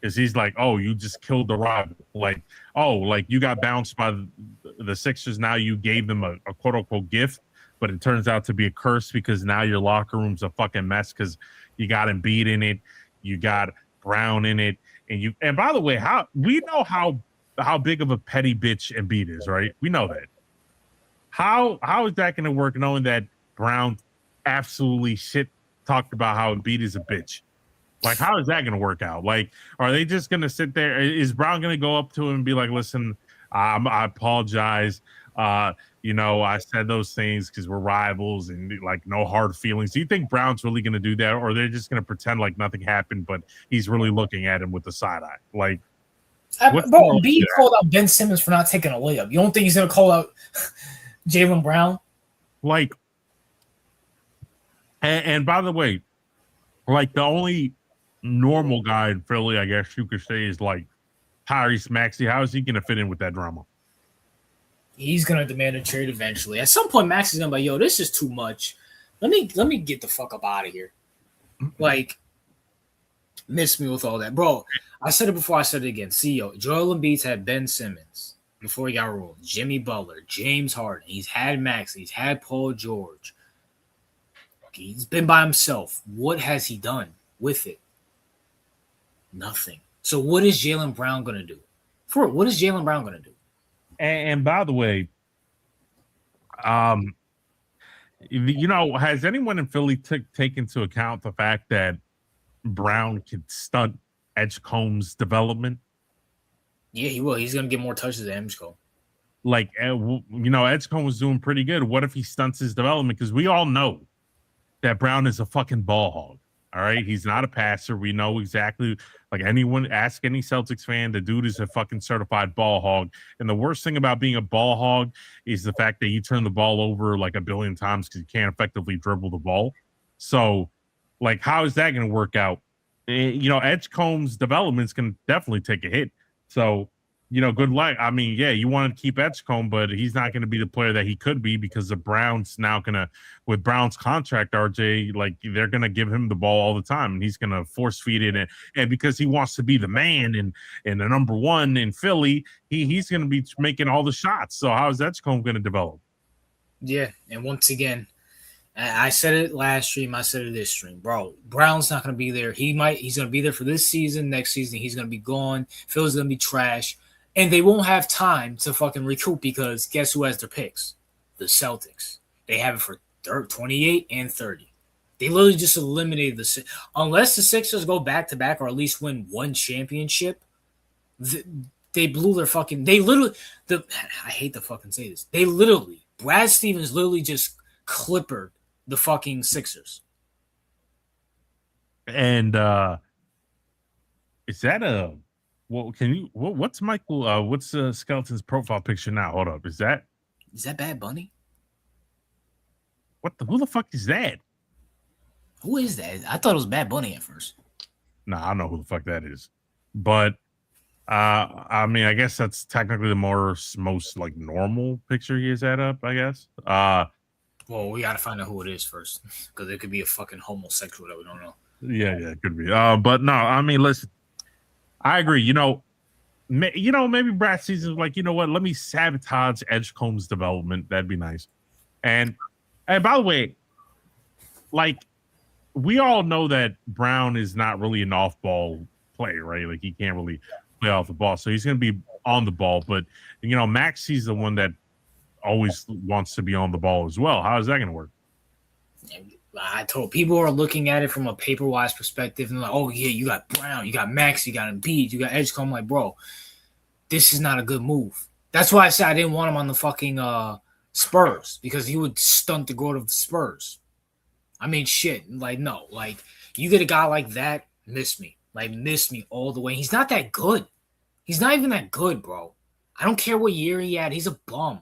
Because he's like, oh, you just killed the rival. Like, oh, like you got bounced by the Sixers. Now you gave them a quote unquote gift, but it turns out to be a curse because now your locker room's a fucking mess because you got Embiid in it, you got Brown in it, and by the way, we know how big of a petty bitch Embiid is, right? We know that. How is that going to work knowing that Brown absolutely shit talked about how Embiid is a bitch? Like, how is that going to work out? Like, are they just going to sit there? Is Brown going to go up to him and be like, listen, I apologize. I said those things because we're rivals and like no hard feelings. Do you think Brown's really going to do that? Or they're just going to pretend like nothing happened, but he's really looking at him with the side eye? Like, bro, B called out Ben Simmons for not taking a layup. You don't think he's going to call out Jaylen Brown? Like, and by the way, like the only normal guy in Philly, I guess you could say, is like Tyrese Maxey. How is he going to fit in with that drama? He's going to demand a trade eventually. At some point, Max is going to be like, yo, this is too much. Let me get the fuck up out of here. Like, miss me with all that. Bro, I said it before, I said it again. See, yo, Joel Embiid's had Ben Simmons before he got ruled. Jimmy Butler, James Harden. He's had Max. He's had Paul George. He's been by himself. What has he done with it? Nothing. So what is Jaylen Brown going to do? What is Jaylen Brown going to do? And by the way, has anyone in Philly take into account the fact that Brown could stunt Edgecombe's development? Yeah, he will. He's going to get more touches than Edgecombe. Like, Edgecombe was doing pretty good. What if he stunts his development? Because we all know that Brown is a fucking ball hog. All right. He's not a passer. We know exactly, like anyone, ask any Celtics fan, the dude is a fucking certified ball hog. And the worst thing about being a ball hog is the fact that you turn the ball over like a billion times because you can't effectively dribble the ball. So, like, how is that going to work out? Edgecombe's development's going to definitely take a hit. So, good luck. I mean, yeah, you want to keep Edgecombe, but he's not going to be the player that he could be because the Browns now with Brown's contract, RJ, like they're going to give him the ball all the time and he's going to force feed it. And because he wants to be the man and the number one in Philly, he's going to be making all the shots. So how is Edgecombe going to develop? Yeah. And once again, I said it last stream. I said it this stream, bro. Brown's not going to be there. He's going to be there for this season. Next season, he's going to be gone. Phil's going to be trash. And they won't have time to fucking recoup because guess who has their picks? The Celtics. They have it for 28 and 30. They literally just eliminated unless the Sixers go back-to-back or at least win one championship, they blew their fucking – I hate to fucking say this. Brad Stevens literally just clippered the fucking Sixers. And is that well, what's Michael, what's Skeleton's profile picture now? Hold up. Is that Bad Bunny? Who the fuck is that? Who is that? I thought it was Bad Bunny at first. Nah, I don't know who the fuck that is. But, I mean, I guess that's technically the most like normal picture he has had up, I guess. Well, we got to find out who it is first because it could be a fucking homosexual that we don't know. Yeah, it could be. But no, I mean, listen. I agree. Maybe Brad Stevens like, you know what? Let me sabotage Edgecombe's development. That'd be nice. And by the way, like we all know that Brown is not really an off-ball player, right? Like he can't really play off the ball, so he's going to be on the ball. But Maxey's the one that always wants to be on the ball as well. How is that going to work? I told people are looking at it from a paper-wise perspective and like, oh, yeah, you got Brown, you got Max, you got Embiid, you got Edgecombe. I'm like, bro, this is not a good move. That's why I said I didn't want him on the fucking Spurs, because he would stunt the growth of the Spurs. I mean, shit. Like, no. Like, you get a guy like that, miss me. Like, miss me all the way. He's not that good. He's not even that good, bro. I don't care what year he had. He's a bum.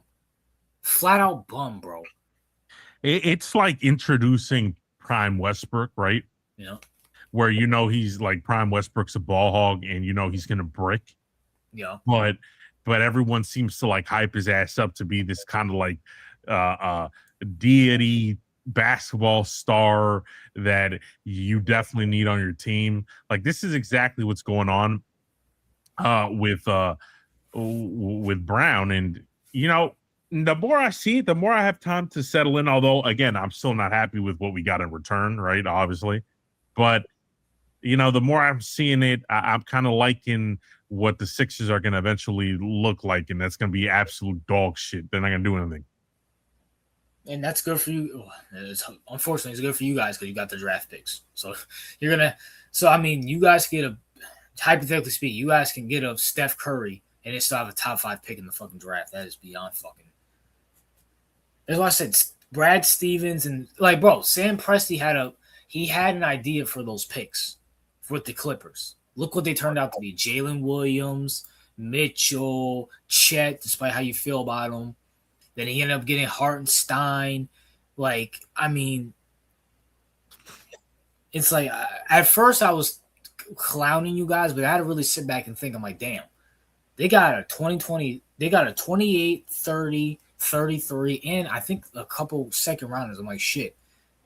Flat out bum, bro. It's like introducing Prime Westbrook, right? You know? Where he's like Prime Westbrook's a ball hog, and he's gonna brick, Yeah. but everyone seems to like hype his ass up to be this kind of like deity basketball star that you definitely need on your team. Like this is exactly what's going on with Brown, and the more I see it, the more I have time to settle in. Although again, I'm still not happy with what we got in return, right? Obviously, but the more I'm seeing it, I'm kind of liking what the Sixers are going to eventually look like, and that's going to be absolute dog shit. They're not going to do anything. And that's good for you. Unfortunately, it's good for you guys because you got the draft picks. So you're gonna. So I mean, you guys get a, hypothetically speaking, you guys can get a Steph Curry and they still have a top 5 pick in the fucking draft. That is beyond fucking. That's why I said Brad Stevens and like, bro, Sam Presti had an idea for those picks with the Clippers. Look what they turned out to be: Jalen Williams, Mitchell, Chet. Despite how you feel about them, then he ended up getting Hartenstein. Like, I mean, it's like at first I was clowning you guys, but I had to really sit back and think. I'm like, damn, they got a 2020, they got a 28, 30, 33, and I think a couple second rounders. I'm like, shit,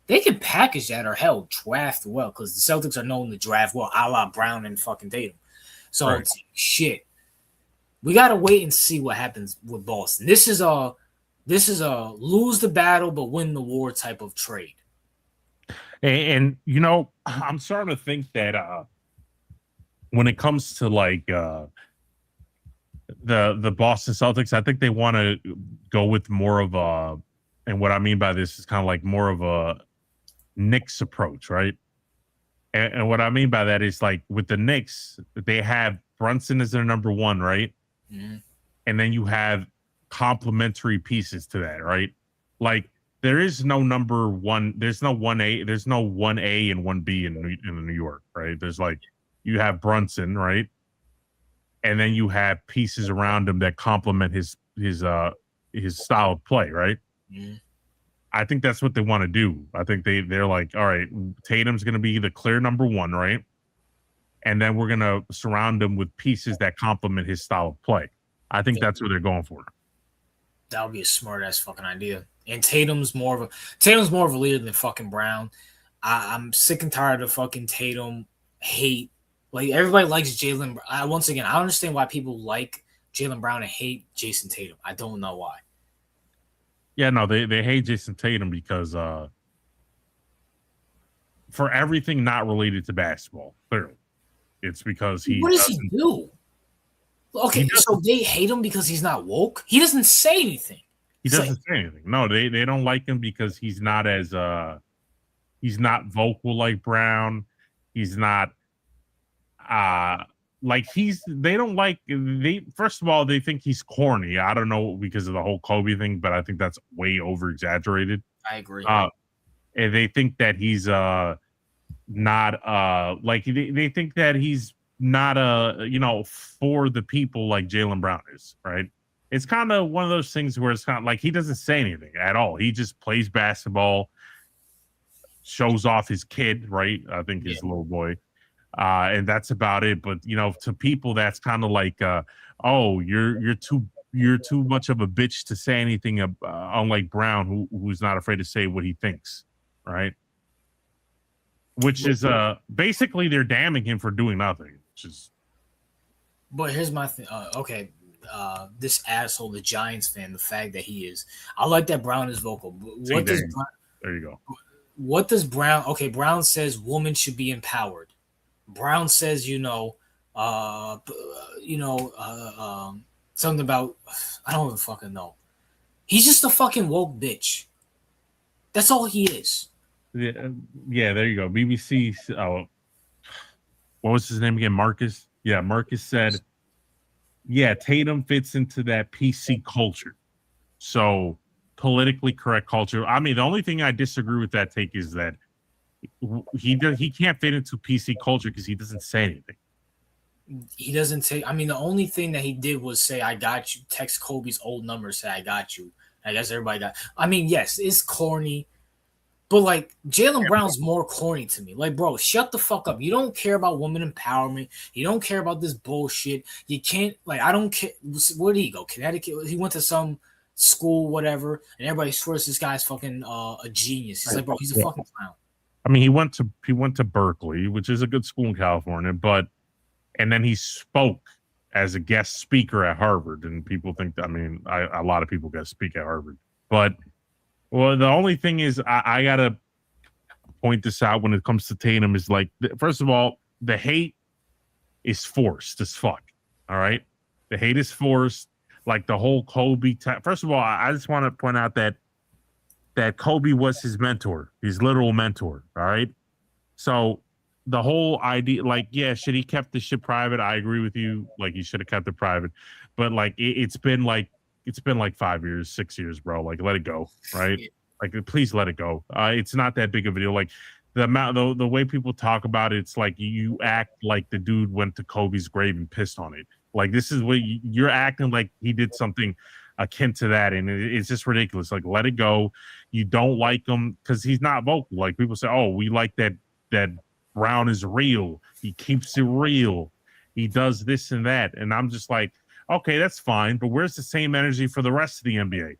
they can package that or hell draft well because the Celtics are known to draft well, a la Brown and fucking Tatum. So Right. it's shit. We gotta wait and see what happens with Boston. This is a lose the battle but win the war type of trade. And I'm starting to think that when it comes to like the Boston Celtics, I think they want to go with more of a, and what I mean by this is kind of like more of a Knicks approach, right? And what I mean by that is like with the Knicks, they have Brunson as their number one, right? Mm-hmm. And then you have complementary pieces to that, right? Like there is no number one, there's no 1A, there's no 1A and 1B in New York, right? There's like you have Brunson, right? And then you have pieces around him that complement his style of play, right? Mm-hmm. I think that's what they want to do. I think they're like, all right, Tatum's going to be the clear number one, right? And then we're going to surround him with pieces that complement his style of play. I think that's what they're going for. That would be a smart ass fucking idea. And Tatum's more of a leader than fucking Brown. I'm sick and tired of fucking Tatum hate. Like everybody likes Jalen. Once again, I don't understand why people like Jalen Brown and hate Jason Tatum. I don't know why. Yeah, no, they hate Jason Tatum because for everything not related to basketball, clearly. It's because he What does he do? Okay, so they hate him because he's not woke? He doesn't say anything. He doesn't say anything. No, they don't like him because he's not vocal like Brown. He's not first of all, they think he's corny. I don't know because of the whole Kobe thing, but I think that's way over exaggerated. I agree. And they think that he's not they think that he's not for the people like Jaylen Brown is, right? It's kind of one of those things where it's kind of like he doesn't say anything at all. He just plays basketball, shows off his kid, right? I think his little boy. And that's about it. But to people, that's kind of like, oh, you're too much of a bitch to say anything. Unlike Brown, who's not afraid to say what he thinks, right? Which is basically they're damning him for doing nothing. But here's my thing. Okay, this asshole, the Giants fan, the fact that he is. I like that Brown is vocal. But there you go. What does Brown? Okay, Brown says women should be empowered. Brown says, something about, I don't even fucking know. He's just a fucking woke bitch. That's all he is. Yeah, there you go. BBC. What was his name again? Marcus. Yeah, Marcus said, yeah, Tatum fits into that PC culture. So politically correct culture. I mean, the only thing I disagree with that take is that he can't fit into PC culture because he doesn't say anything. He doesn't say. I mean, the only thing that he did was say, "I got you." Text Kobe's old number, say, "I got you." I guess everybody got. I mean, yes, it's corny, but like Jaylen Brown's more corny to me. Like, bro, shut the fuck up. You don't care about women empowerment. You don't care about this bullshit. You can't. Like, I don't care. Where did he go? Connecticut. He went to some school, whatever, and everybody swears this guy's fucking a genius. He's like, bro, he's a fucking clown. I mean, he went to Berkeley, which is a good school in California, and then he spoke as a guest speaker at Harvard, and people think, I mean, a lot of people got to speak at Harvard, but well, the only thing is, I gotta point this out when it comes to Tatum is like, first of all, the hate is forced as fuck. All right, the hate is forced. Like the whole Kobe. First of all, I just want to point out that Kobe was his mentor, his literal mentor. All right, so the whole idea, like, yeah, should he kept the shit private? I agree with you. Like, he should have kept it private, but like, it's been like 5 years, 6 years, bro. Like, let it go, right? Like, please let it go. It's not that big of a deal. Like, the way people talk about it, it's like you act like the dude went to Kobe's grave and pissed on it. Like, this is what you're acting like he did something akin to that, and it's just ridiculous. Like, let it go. You don't like him because he's not vocal. Like, people say, oh, we like that Brown is real. He keeps it real. He does this and that. And I'm just like, okay, that's fine. But where's the same energy for the rest of the NBA?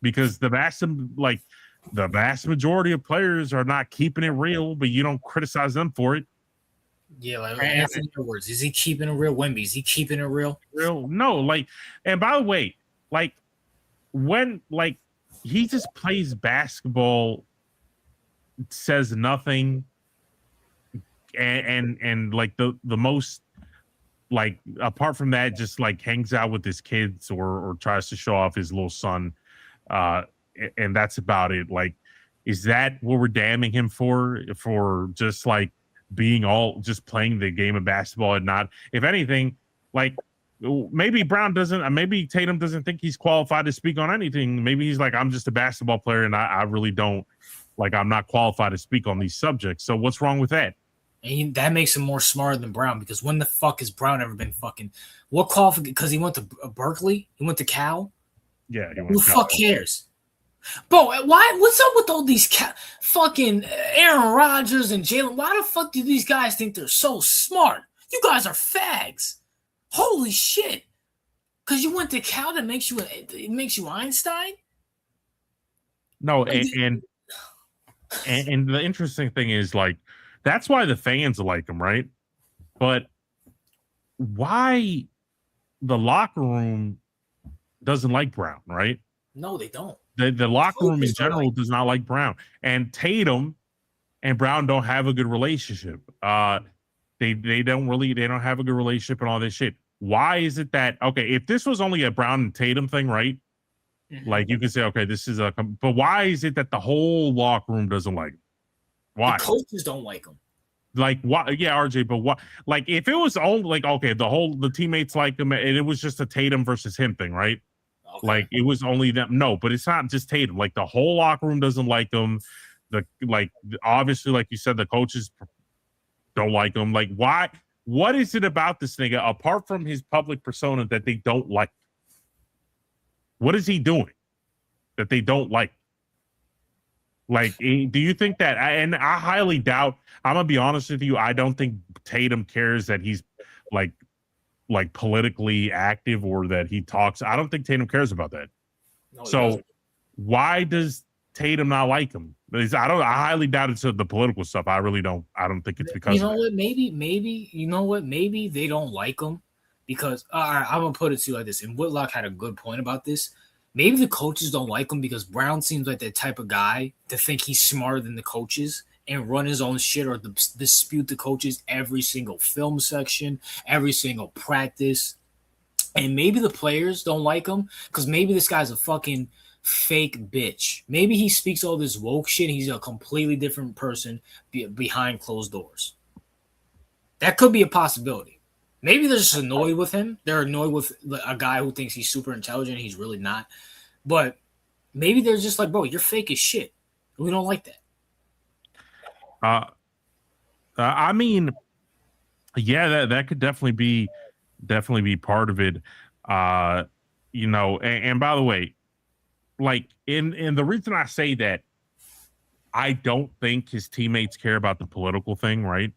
Because the vast majority of players are not keeping it real, but you don't criticize them for it. Yeah, like Anthony Edwards, is he keeping it real? Wemby, is he keeping it real? Real? No, like, and by the way, like, when, like, he just plays basketball, says nothing, and like the most, like, apart from that, just like hangs out with his kids or tries to show off his little son, and that's about it. Like, is that what we're damning him for just like just playing the game of basketball and not, if anything, like, maybe maybe Tatum doesn't think he's qualified to speak on anything. Maybe he's like, I'm just a basketball player and I really don't, like, I'm not qualified to speak on these subjects. So what's wrong with that? And that makes him more smarter than Brown, because when the fuck has Brown ever been fucking what qualification? Because he went to Berkeley, he went to Cal. Yeah, who the fuck cares, bro? Why? What's up with all these fucking Aaron Rodgers and Jalen? Why the fuck do these guys think they're so smart? You guys are fags. Holy shit! Because you went to Cal, it makes you Einstein. No, and the interesting thing is, like, that's why the fans like him, right? But why the locker room doesn't like Brown, right? No, they don't. The locker room in general does not like Brown. And Tatum and Brown don't have a good relationship. They don't have a good relationship and all this shit. Why is it that, okay, if this was only a Brown and Tatum thing, right? Mm-hmm. Like, you can say, okay, this is but why is it that the whole locker room doesn't like him? Why? The coaches don't like him. Like, why? Yeah, RJ, but what? Like, if it was only like, okay, the teammates like him, and it was just a Tatum versus him thing, right? Okay. Like, it was only them. No, but it's not just Tatum. Like, the whole locker room doesn't like him. Obviously, like you said, the coaches don't like him. Like, why? What is it about this nigga, apart from his public persona, that they don't like? What is he doing that they don't like? Like, do you think that? And I highly doubt. I'm gonna be honest with you. I don't think Tatum cares that he's like politically active or that he talks. I don't think Tatum cares about that. No, so why does Tatum not like him? I highly doubt it's the political stuff. I really don't. I don't think it's because. You know what? Maybe you know what? Maybe they don't like him because. All right, I'm gonna put it to you like this. And Whitlock had a good point about this. Maybe the coaches don't like him because Brown seems like that type of guy to think he's smarter than the coaches and run his own shit or dispute the coaches every single film section, every single practice. And maybe the players don't like him because maybe this guy's a fucking fake bitch. Maybe he speaks all this woke shit. He's a completely different person behind closed doors. That could be a possibility. Maybe they're just annoyed with him. They're annoyed with a guy who thinks he's super intelligent. He's really not. But Maybe they're just like, bro, you're fake as shit. We don't like that. Uh, I mean, yeah, that could definitely be part of it. Uh, and by the way, like in the reason I say that I don't think his teammates care about the political thing, right?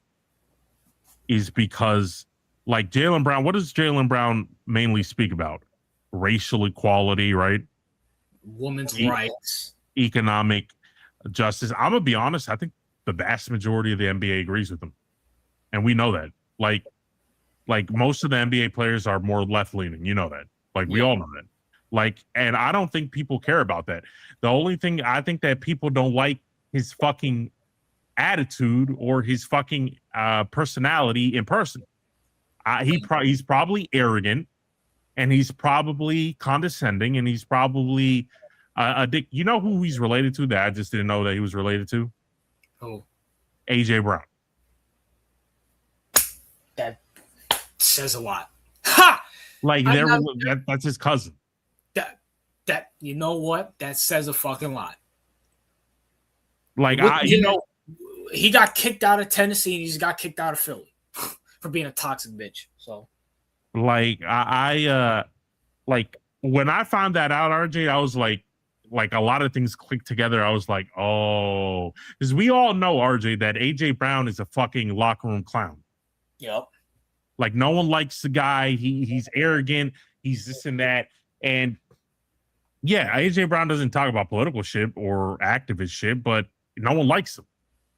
Is because like Jaylen Brown, what does Jaylen Brown mainly speak about? Racial equality, right? Women's E- rights. economic justice. I'm gonna be honest. I think the vast majority of the NBA agrees with him, and we know that. Like most of the NBA players are more left leaning. You know that. Like we Yeah. all know that. Like, and I don't think people care about that. The only thing I think that people don't like his fucking attitude or his fucking personality in person. He's probably arrogant and he's probably condescending and he's probably a dick. You know who he's related to that I just didn't know that he was related to? Oh, AJ Brown. that says a lot. Ha! Like I'm not, that's his cousin. that you know what? That says a fucking lot. Like He got kicked out of Tennessee and he just got kicked out of Philly for being a toxic bitch. So like like when I found that out, RJ, I was like a lot of things clicked together. I was like, oh, because we all know RJ that AJ Brown is a fucking locker room clown. yep. Like no one likes the guy. He's arrogant. He's this and that. And yeah, AJ Brown doesn't talk about political shit or activist shit, but no one likes him.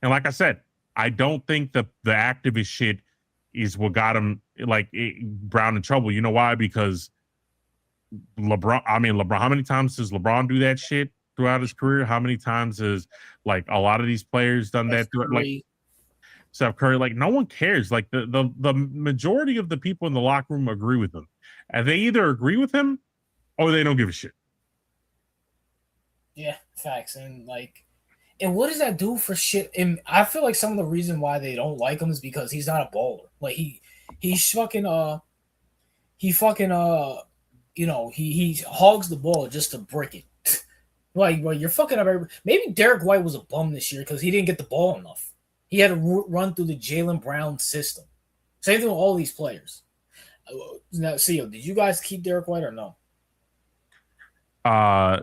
And like I said, I don't think the activist shit is what got him Brown in trouble. You know why? Because LeBron, how many times does LeBron do that shit throughout his career? How many times has like a lot of these players done that through like Steph Curry? Like no one cares. Like the majority of the people in the locker room agree with him. And they either agree with him or they don't give a shit. Yeah, facts. And what does that do for shit? And I feel like some of the reason why they don't like him is because he's not a baller. Like he's fucking he fucking he hogs the ball just to brick it. Like, well, you're fucking up everybody. Maybe Derek White was a bum this year because he didn't get the ball enough. He had to run through the Jaylen Brown system. Same thing with all these players. Now, CEO, did you guys keep Derek White or no?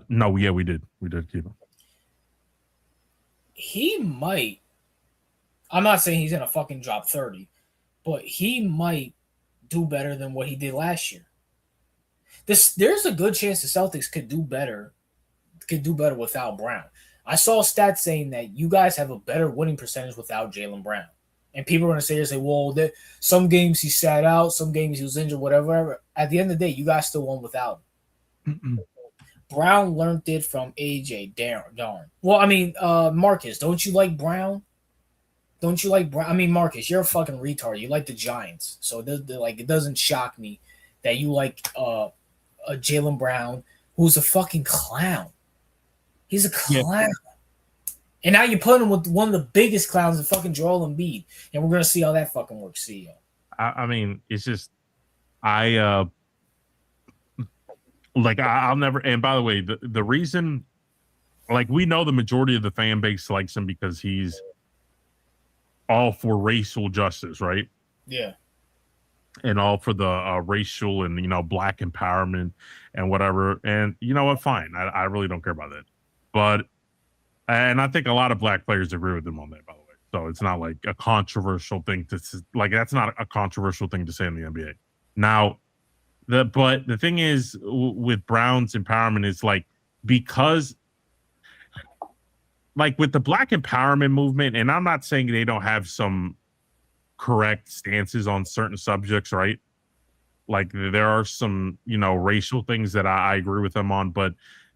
No, yeah, we did keep him. He might. I'm not saying he's gonna fucking drop 30, but he might do better than what he did last year. There's a good chance the Celtics could do better without Brown. I saw stats saying that you guys have a better winning percentage without Jaylen Brown. And people are going to say, well, some games he sat out, some games he was injured, whatever. At the end of the day, you guys still won without him. Brown learned it from AJ. Darn. Well, I mean, Marcus, don't you like Brown? Don't you like Brown? I mean, Marcus, you're a fucking retard. You like the Giants. So it doesn't shock me that you like a Jaylen Brown who's a fucking clown. He's a clown. Yeah. And now you're putting him with one of the biggest clowns in fucking Joel Embiid. And we're going to see how that fucking works, CEO. I mean, it's just, I'll never, and by the way, the reason, like, we know the majority of the fan base likes him because he's all for racial justice, right? Yeah. And all for the racial and, black empowerment and whatever. And you know what? Fine. I really don't care about that. But, and I think a lot of black players agree with him on that, by the way. So it's not like a controversial thing that's not a controversial thing to say in the NBA. Now, but the thing is with Brown's empowerment is because with the black empowerment movement, and I'm not saying they don't have some correct stances on certain subjects, right? Like there are some, racial things that I agree with them on, but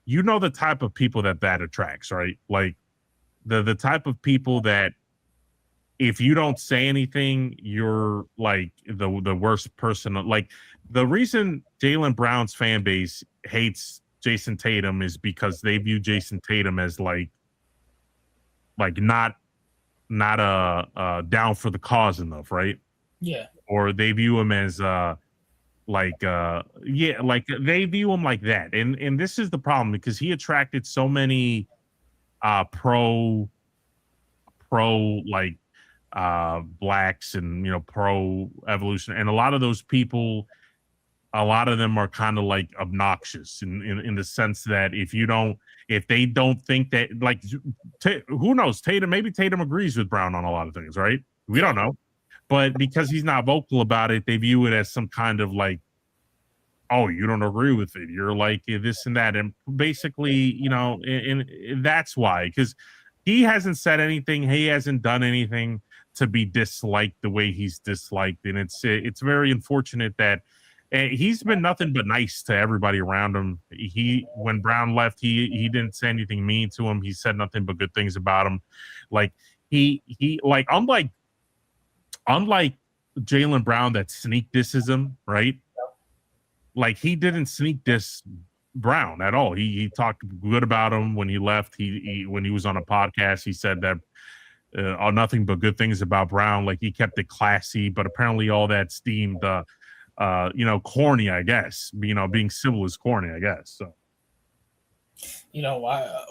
the type of people that attracts, right? Like the type of people that if you don't say anything, you're like the worst person. Like the reason Jaylen Brown's fan base hates Jason Tatum is because they view Jason Tatum as like not down for the cause enough, right? Yeah. Or they view him as Yeah, like they view him like that. And this is the problem because he attracted so many pro like blacks and pro evolution, and a lot of those people, a lot of them are kind of like obnoxious in the sense that if they don't think that, like, who knows, maybe Tatum agrees with Brown on a lot of things, right? We Yeah. don't know. But because he's not vocal about it, they view it as some kind of like, oh, you don't agree with it, you're like this and that. And basically, and that's why, because he hasn't said anything, he hasn't done anything to be disliked the way he's disliked. And it's very unfortunate that he's been nothing but nice to everybody around him. When Brown left, he didn't say anything mean to him, he said nothing but good things about him. Like, he like, unlike Jaylen Brown that sneak disses him, right? Like, he didn't sneak diss Brown at all. He talked good about him when he left. When he was on a podcast, he said that nothing but good things about Brown. Like, he kept it classy, but apparently all that's deemed corny, I guess. Being civil is corny, I guess. So You know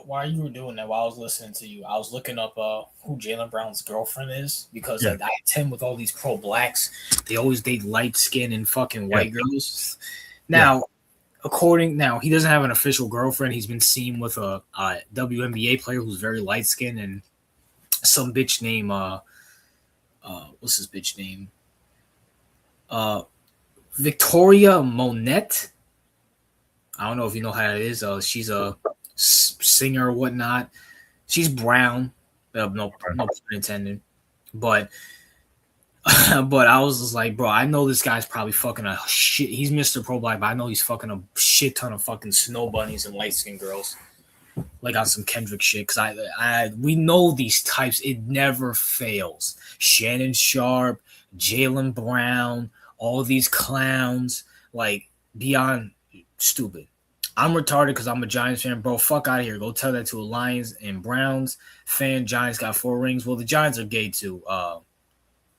why you were doing that while I was listening to you? I was looking up who Jaylen Brown's girlfriend is because yeah, like I attend with all these pro blacks. They always date light skin and fucking yeah, white girls. yeah. Now, he doesn't have an official girlfriend. He's been seen with a WNBA player who's very light skinned and some bitch name what's his bitch name? Uh Victoria Monette. I don't know if you know how it is. She's a singer or whatnot. She's brown. No pun intended. But but I was just like, bro, I know this guy's probably fucking a shit. He's Mr. Pro Black, but I know he's fucking a shit ton of fucking snow bunnies and light skinned girls, like on some Kendrick shit. Cause we know these types. It never fails. Shannon Sharp, Jaylen Brown, all these clowns, like beyond stupid. I'm retarded because I'm a Giants fan, bro. Fuck out of here. Go tell that to a Lions and Browns fan. Giants got 4 rings. Well, the Giants are gay too,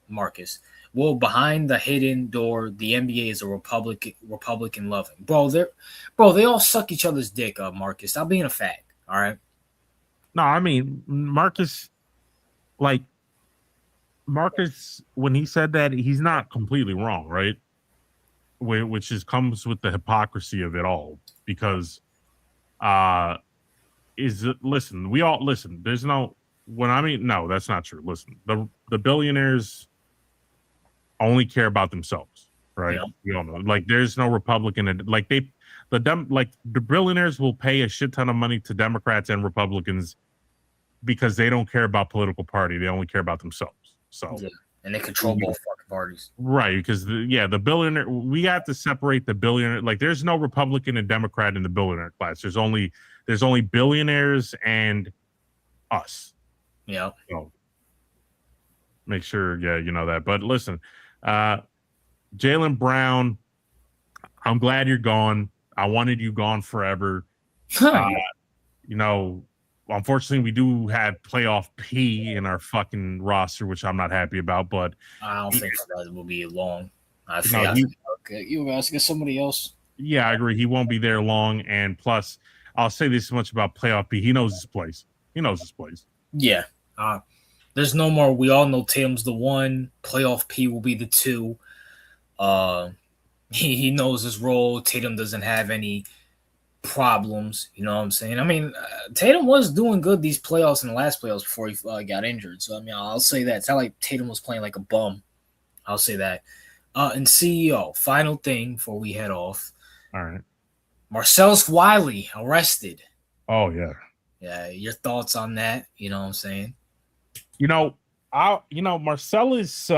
Marcus. Well, behind the hidden door, the NBA is a Republican loving. They all suck each other's dick, Marcus. Stop being a fag. All right. No, I mean, like Marcus, when he said that, he's not completely wrong, right? Which comes with the hypocrisy of it all, because listen, we all listen. There's no no, that's not true. Listen, the billionaires only care about themselves, right? Yeah. We all know. Like, there's no Republican, like the billionaires will pay a shit ton of money to Democrats and Republicans because they don't care about political party. They only care about themselves. So Yeah. And they control both fucking parties. right, because the billionaire, we have to separate the billionaire. Like, there's no Republican and Democrat in the billionaire class. There's only billionaires and us. Yeah. So make sure, you know that. But listen, Jaylen Brown, I'm glad you're gone. I wanted you gone forever. Unfortunately, we do have playoff P in our fucking roster, which I'm not happy about. But I don't think that will be long. I no, think okay, you guys get somebody else. yeah, I agree. He won't be there long. And plus, I'll say this much about playoff P. He knows his place. Yeah. There's no more. We all know Tatum's the 1. Playoff P will be the 2. He knows his role. Tatum doesn't have any problems. You know what I'm saying? I mean, Tatum was doing good these playoffs and the last playoffs before he got injured. So, I mean, I'll say that. It's not like Tatum was playing like a bum. I'll say that. And CEO, final thing before we head off. All right. Marcellus Wiley arrested. Oh, yeah. Yeah, your thoughts on that? You know what I'm saying? Marcellus,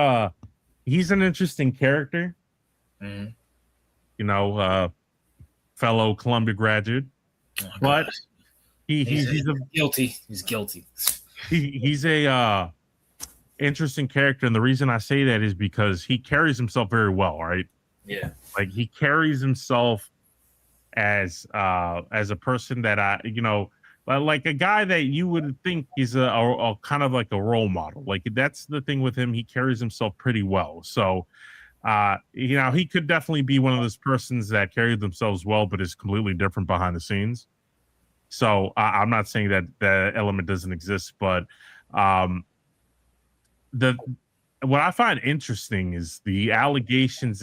he's an interesting character. Mm-hmm. Fellow Columbia graduate, but he's guilty. He's guilty. He's a interesting character, and the reason I say that is because he carries himself very well, right? Yeah, like he carries himself as a person that like a guy that you would think is a kind of like a role model. Like, that's the thing with him; he carries himself pretty well. So He could definitely be one of those persons that carry themselves well, but is completely different behind the scenes. So I'm not saying that the element doesn't exist, but um, the what I find interesting is the allegations.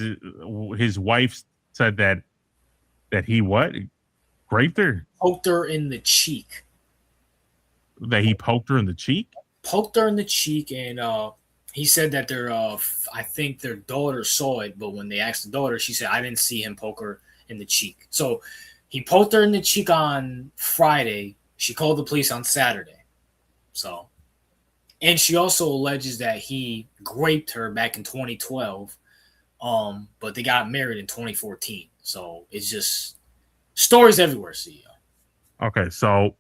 His wife said that he what raped her, Poked her in the cheek. that he poked her in the cheek. Poked her in the cheek, and he said that I think their daughter saw it, but when they asked the daughter, she said, "I didn't see him poke her in the cheek." So he poked her in the cheek on Friday. She called the police on Saturday. So, and she also alleges that he raped her back in 2012. But they got married in 2014. So it's just stories everywhere, CEO. Okay, so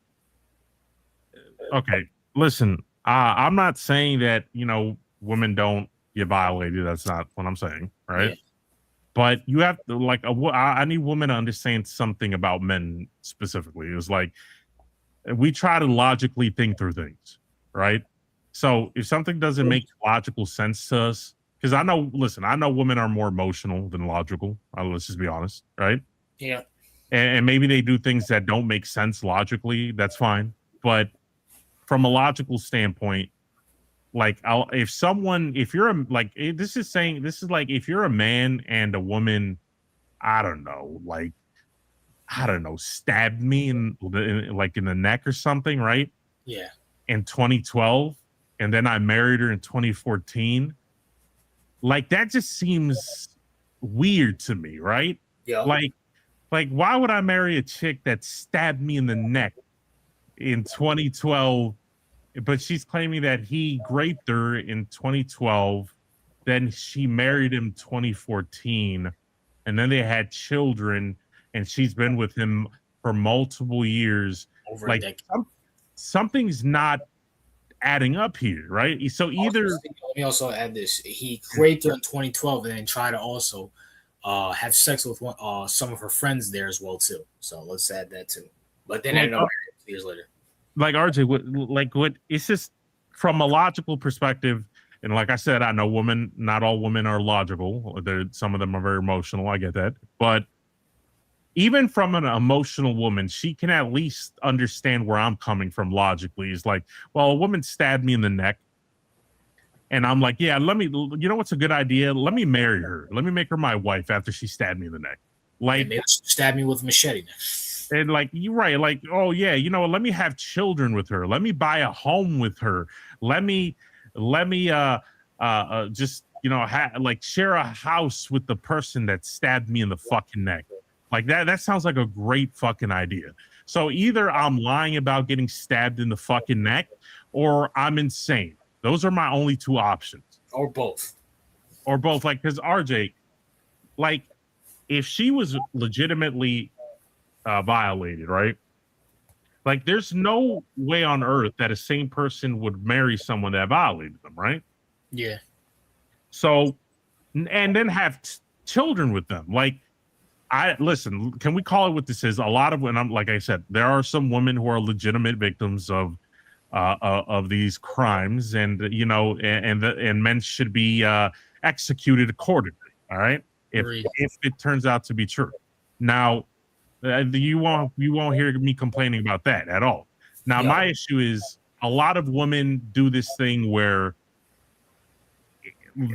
okay, listen, I'm not saying that women don't get violated. That's not what I'm saying, right? Yeah. But you have to I need women to understand something about men specifically. It's like we try to logically think through things, right? So if something doesn't make logical sense to us, because I know women are more emotional than logical. Let's just be honest, right? Yeah. And maybe they do things that don't make sense logically. That's fine. But from a logical standpoint, like if you're this is like if you're a man and a woman, I don't know, stabbed me in the neck or something, right? Yeah. In 2012, and then I married her in 2014. Like that just seems weird to me, right? Yeah. Like why would I marry a chick that stabbed me in the neck in 2012, but she's claiming that he raped her in 2012, then she married him 2014, and then they had children, and she's been with him for multiple years. Over a Like decade. something's not adding up here, right? So either Let me also add this: he raped her in 2012, and then tried to also have sex with some of her friends there as well too. So let's add that too. But then ended up married 2 years later. Like RJ, what it's just from a logical perspective, and like I said, I know not all women are logical. Some of them are very emotional. I get that, but even from an emotional woman, she can at least understand where I'm coming from logically. It's like, well, a woman stabbed me in the neck, and I'm like, yeah, you know what's a good idea? Let me marry her. Let me make her my wife after she stabbed me in the neck. Like, maybe stab me with a machete. And like you're right, like, oh yeah, let me have children with her. Let me buy a home with her. Let me just share a house with the person that stabbed me in the fucking neck. Like that sounds like a great fucking idea. So either I'm lying about getting stabbed in the fucking neck, or I'm insane. Those are my only two options. Or both. Like, because RJ, like, if she was legitimately violated, right? Like, there's no way on earth that a sane person would marry someone that violated them, right? Yeah. So, and then have children with them. Like, listen, can we call it what this is? A lot of when like I said, there are some women who are legitimate victims of these crimes, and and men should be executed accordingly. All right, if it turns out to be true. Now, you won't hear me complaining about that at all. Now, my issue is a lot of women do this thing where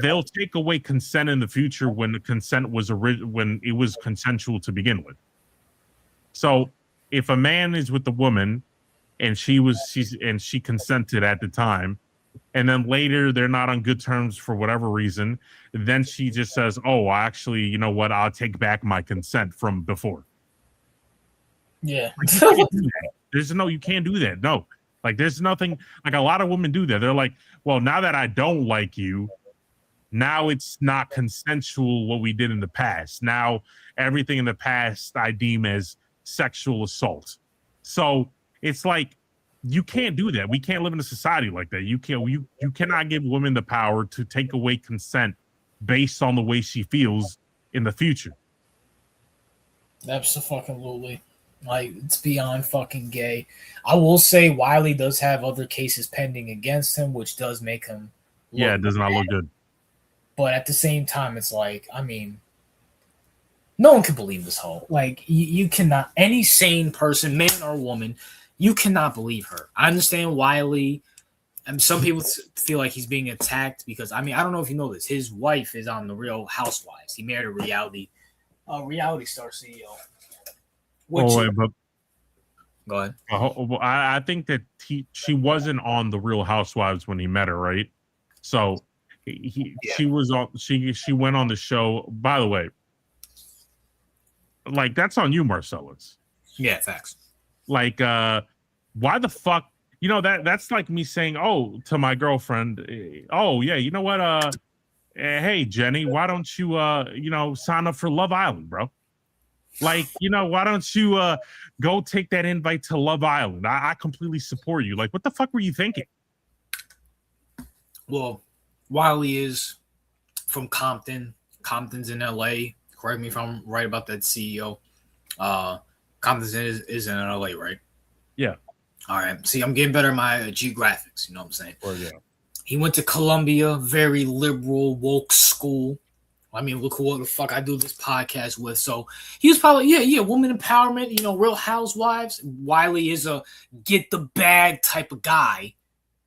they'll take away consent in the future when the consent was when it was consensual to begin with. So, if a man is with the woman and she consented at the time, and then later they're not on good terms for whatever reason, then she just says, "Oh, actually, you know what? I'll take back my consent from before." Yeah. You can't do that. No. Like, there's nothing, like, a lot of women do that. They're like, well, now that I don't like you, now it's not consensual what we did in the past. Now everything in the past I deem as sexual assault. So it's like, you can't do that. We can't live in a society like that. You cannot give women the power to take away consent based on the way she feels in the future. Absolutely. Like, it's beyond fucking gay. I will say Wiley does have other cases pending against him, which does make him it does not look good. But at the same time, it's like, I mean, no one can believe this whole. Like, you cannot, any sane person, man or woman, you cannot believe her. I understand Wiley. And some people feel like he's being attacked because, I mean, I don't know if you know this. His wife is on the Real Housewives. He married a reality star CEO. But go ahead. I think that she wasn't on the Real Housewives when he met her, right? So she was on. She went on the show. By the way, like that's on you, Marcellus. Yeah, facts. Like, why the fuck? You know that's like me saying, oh, to my girlfriend, oh yeah, you know what? Hey Jenny, why don't you sign up for Love Island, bro? Like, why don't you go take that invite to Love Island? I completely support you. Like, what the fuck were you thinking? Well, Wiley is from Compton. Compton's in LA. Correct me if I'm right about that CEO. Compton's is in LA, right? Yeah. All right. See, I'm getting better at my geographics. You know what I'm saying? Oh, yeah. He went to Columbia, very liberal, woke school. I mean, look what the fuck I do this podcast with. So he was probably, woman empowerment, Real Housewives. Wiley is a get the bag type of guy.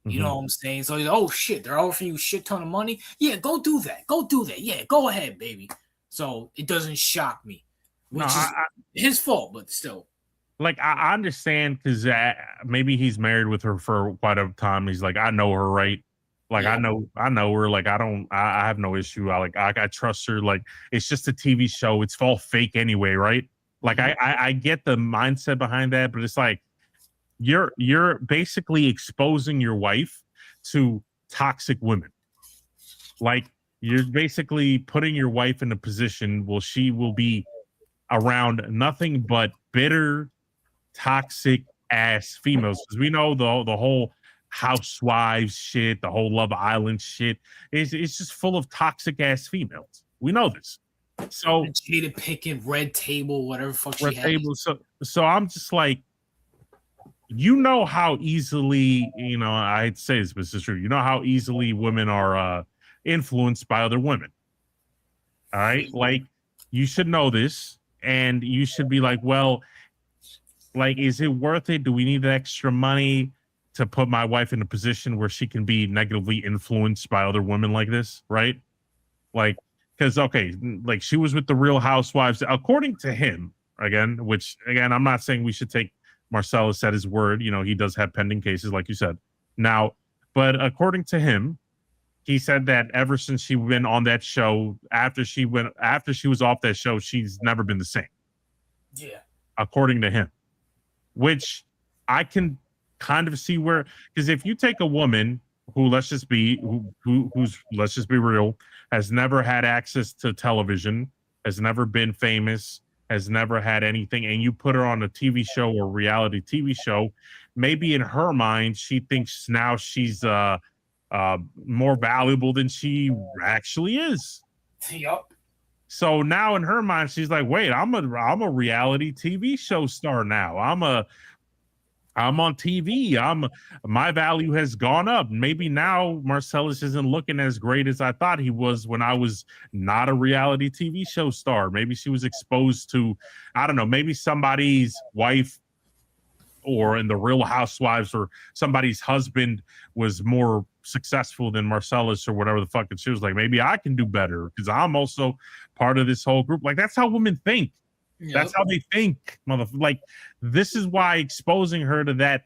You know what I'm saying? So he's like, oh shit, they're offering you a shit ton of money. Yeah, go do that. Go do that. Yeah, go ahead, baby. So it doesn't shock me. Which is his fault, but still. Like, I understand because maybe he's married with her for quite a time. He's like, I know her, right? Like, yeah. I know her. Like, I have no issue. I trust her. Like, it's just a TV show. It's all fake anyway, right? Like, I get the mindset behind that, but it's like, you're basically exposing your wife to toxic women. Like, you're basically putting your wife in a position where she will be around nothing but bitter, toxic ass females. Because we know the whole Housewives shit, the whole Love Island shit it's just full of toxic ass females. We know this. So Jada Pinkett, Red Table, whatever fuck she had. So I'm just like, how easily, I'd say this, but it's true. You know how easily women are influenced by other women. All right. Like, you should know this, and you should be like, well, like, is it worth it? Do we need extra money to put my wife in a position where she can be negatively influenced by other women like this? Right. Like, because, okay, like she was with the Real Housewives, according to him, which I'm not saying we should take Marcellus at his word. He does have pending cases, like you said. Now, but according to him, he said that ever since she went on that show, after she was off that show, she's never been the same. Yeah. According to him. Which I can kind of see where, because if you take a woman who, let's just be real, has never had access to television, has never been famous, has never had anything, and you put her on a TV show or reality TV show, maybe in her mind, she thinks now she's more valuable than she actually is. Yep. So now in her mind, she's like, wait, I'm a reality TV show star now. I'm on TV. My value has gone up. Maybe now Marcellus isn't looking as great as I thought he was when I was not a reality TV show star. Maybe she was exposed to, I don't know, maybe somebody's wife or in the Real Housewives or somebody's husband was more successful than Marcellus or whatever the fuck. And she was like, maybe I can do better because I'm also part of this whole group. Like, that's how women think. Yep. That's how they think, like, this is why exposing her to that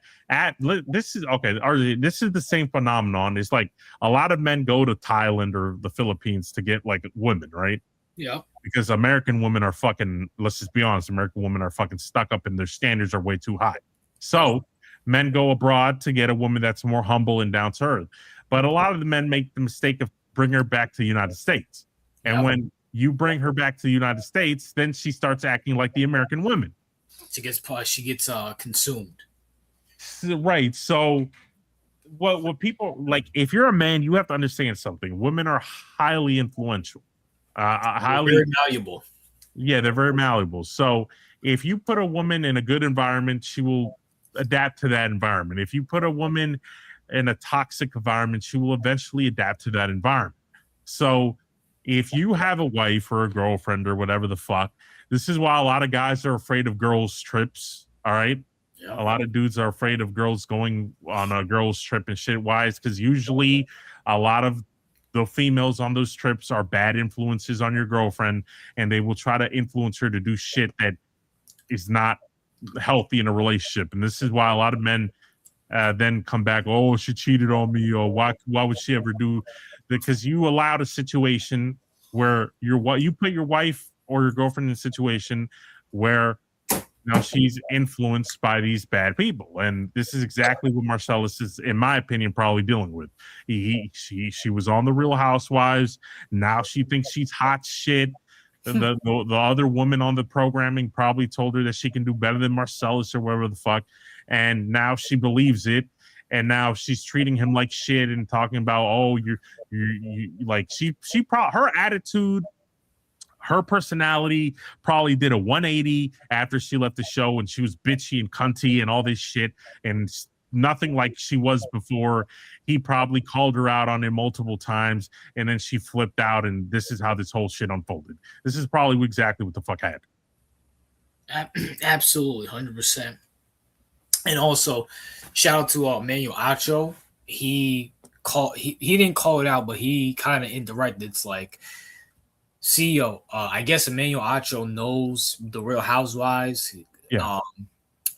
this is the same phenomenon. It's like a lot of men go to Thailand or the Philippines to get like women, right? Yeah. Because American women are fucking, let's just be honest, American women are fucking stuck up and their standards are way too high. So men go abroad to get a woman that's more humble and down to earth. But a lot of the men make the mistake of bringing her back to the United States. And when you bring her back to the United States, then she starts acting like the American women. She gets consumed. Right. So what people like, if you're a man, you have to understand something. Women are highly influential. Highly very malleable. Yeah, they're very malleable. So if you put a woman in a good environment, she will adapt to that environment. If you put a woman in a toxic environment, she will eventually adapt to that environment. So if you have a wife or a girlfriend or whatever the fuck, this is why a lot of guys are afraid of girls' trips. All right. Yeah. A lot of dudes are afraid of girls going on a girls' trip and shit. Why? Is because usually a lot of the females on those trips are bad influences on your girlfriend, and they will try to influence her to do shit that is not healthy in a relationship. And this is why a lot of men then come back, oh, she cheated on me, or why would she ever do? Because you allowed a situation where you put your wife or your girlfriend in a situation where now she's influenced by these bad people, and this is exactly what Marcellus is, in my opinion, probably dealing with. She was on the Real Housewives. Now she thinks she's hot shit. The other woman on the programming probably told her that she can do better than Marcellus or whatever the fuck, and now she believes it. And now she's treating him like shit and talking about, oh, you like her attitude, her personality probably did a 180 after she left the show, and she was bitchy and cunty and all this shit and nothing like she was before. He probably called her out on it multiple times, and then she flipped out, and this is how this whole shit unfolded. This is probably exactly what the fuck happened. Absolutely, 100%. And also, shout out to Manuel Acho. He didn't call it out, but he kind of indirected. It's like, CEO, I guess Emmanuel Acho knows the Real Housewives. Yeah.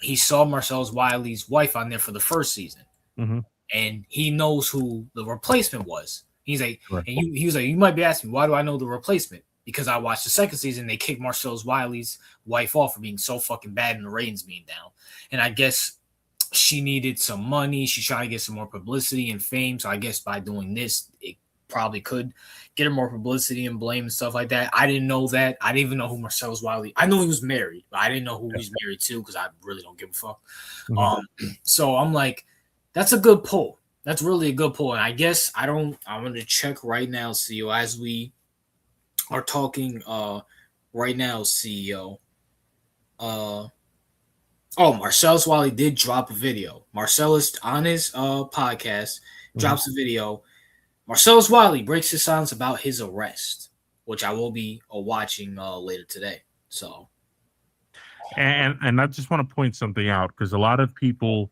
He saw Marcellus Wiley's wife on there for the first season, and he knows who the replacement was. He's like, Right. and he was like, you might be asking, why do I know the replacement? Because I watched the second season. They kicked Marcellus Wiley's wife off for being so fucking bad and the ratings being down. And I guess she needed some money. She's trying to get some more publicity and fame. So I guess by doing this, it probably could get her more publicity and blame and stuff like that. I didn't know that. I didn't even know who Marcellus Wiley. I know he was married, but I didn't know who he's married to because I really don't give a fuck. So I'm like, that's a good pull. That's really a good pull. And I guess I'm gonna check right now, CEO, as we are talking right now, CEO. Marcellus Wiley did drop a video. Marcellus on his podcast drops a video. Marcellus Wiley breaks his silence about his arrest, which I will be watching later today. So, and I just want to point something out because a lot of people,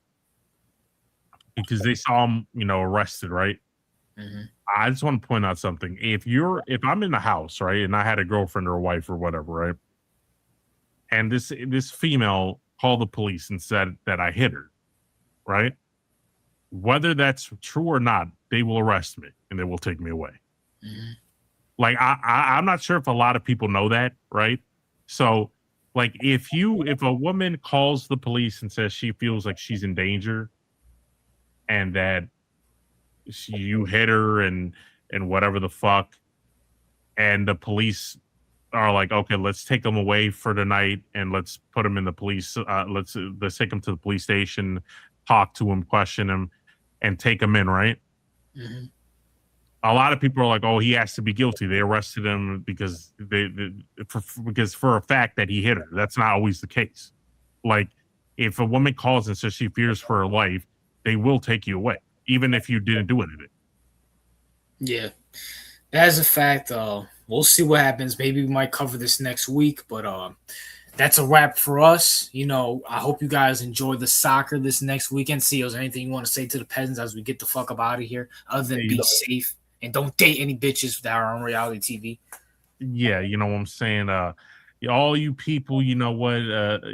because they saw him, arrested, right? I just want to point out something. If I'm in the house, right, and I had a girlfriend or a wife or whatever, right, and this female called the police and said that I hit her, right? Whether that's true or not, they will arrest me and they will take me away. Like I'm not sure if a lot of people know that, right? So, like if a woman calls the police and says she feels like she's in danger, and that you hit her and whatever the fuck, and the police are like, okay, let's take them away for the night and let's put them in the police. Let's take them to the police station, talk to him, question him, and take him in, right? A lot of people are like, oh, he has to be guilty. They arrested him because for a fact that he hit her. That's not always the case. Like if a woman calls and says she fears for her life, they will take you away, even if you didn't do anything. Yeah, that's a fact. We'll see what happens. Maybe we might cover this next week, but that's a wrap for us. I hope you guys enjoy the soccer this next weekend. See, is there anything you want to say to the peasants as we get the fuck up out of here, other than be safe and don't date any bitches that are on reality TV? Yeah, you know what I'm saying? All you people, you know what?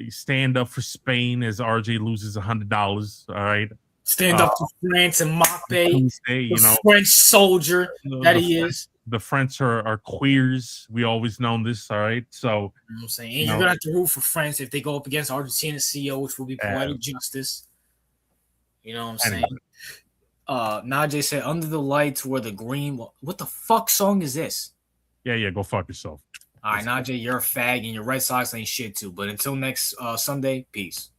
Stand up for Spain as RJ loses $100. All right. Stand up to France and Mbappe, the French soldier that he is. The French are queers. We always known this, all right? So, you know what I'm saying? And you're going to have to root for France if they go up against Argentina CEO, which will be poetic justice. You know what I'm saying? Najee said, under the lights where the green... What the fuck song is this? Yeah, go fuck yourself. All right, Najee, you're a fag, and your Red Sox ain't shit too. But until next Sunday, peace.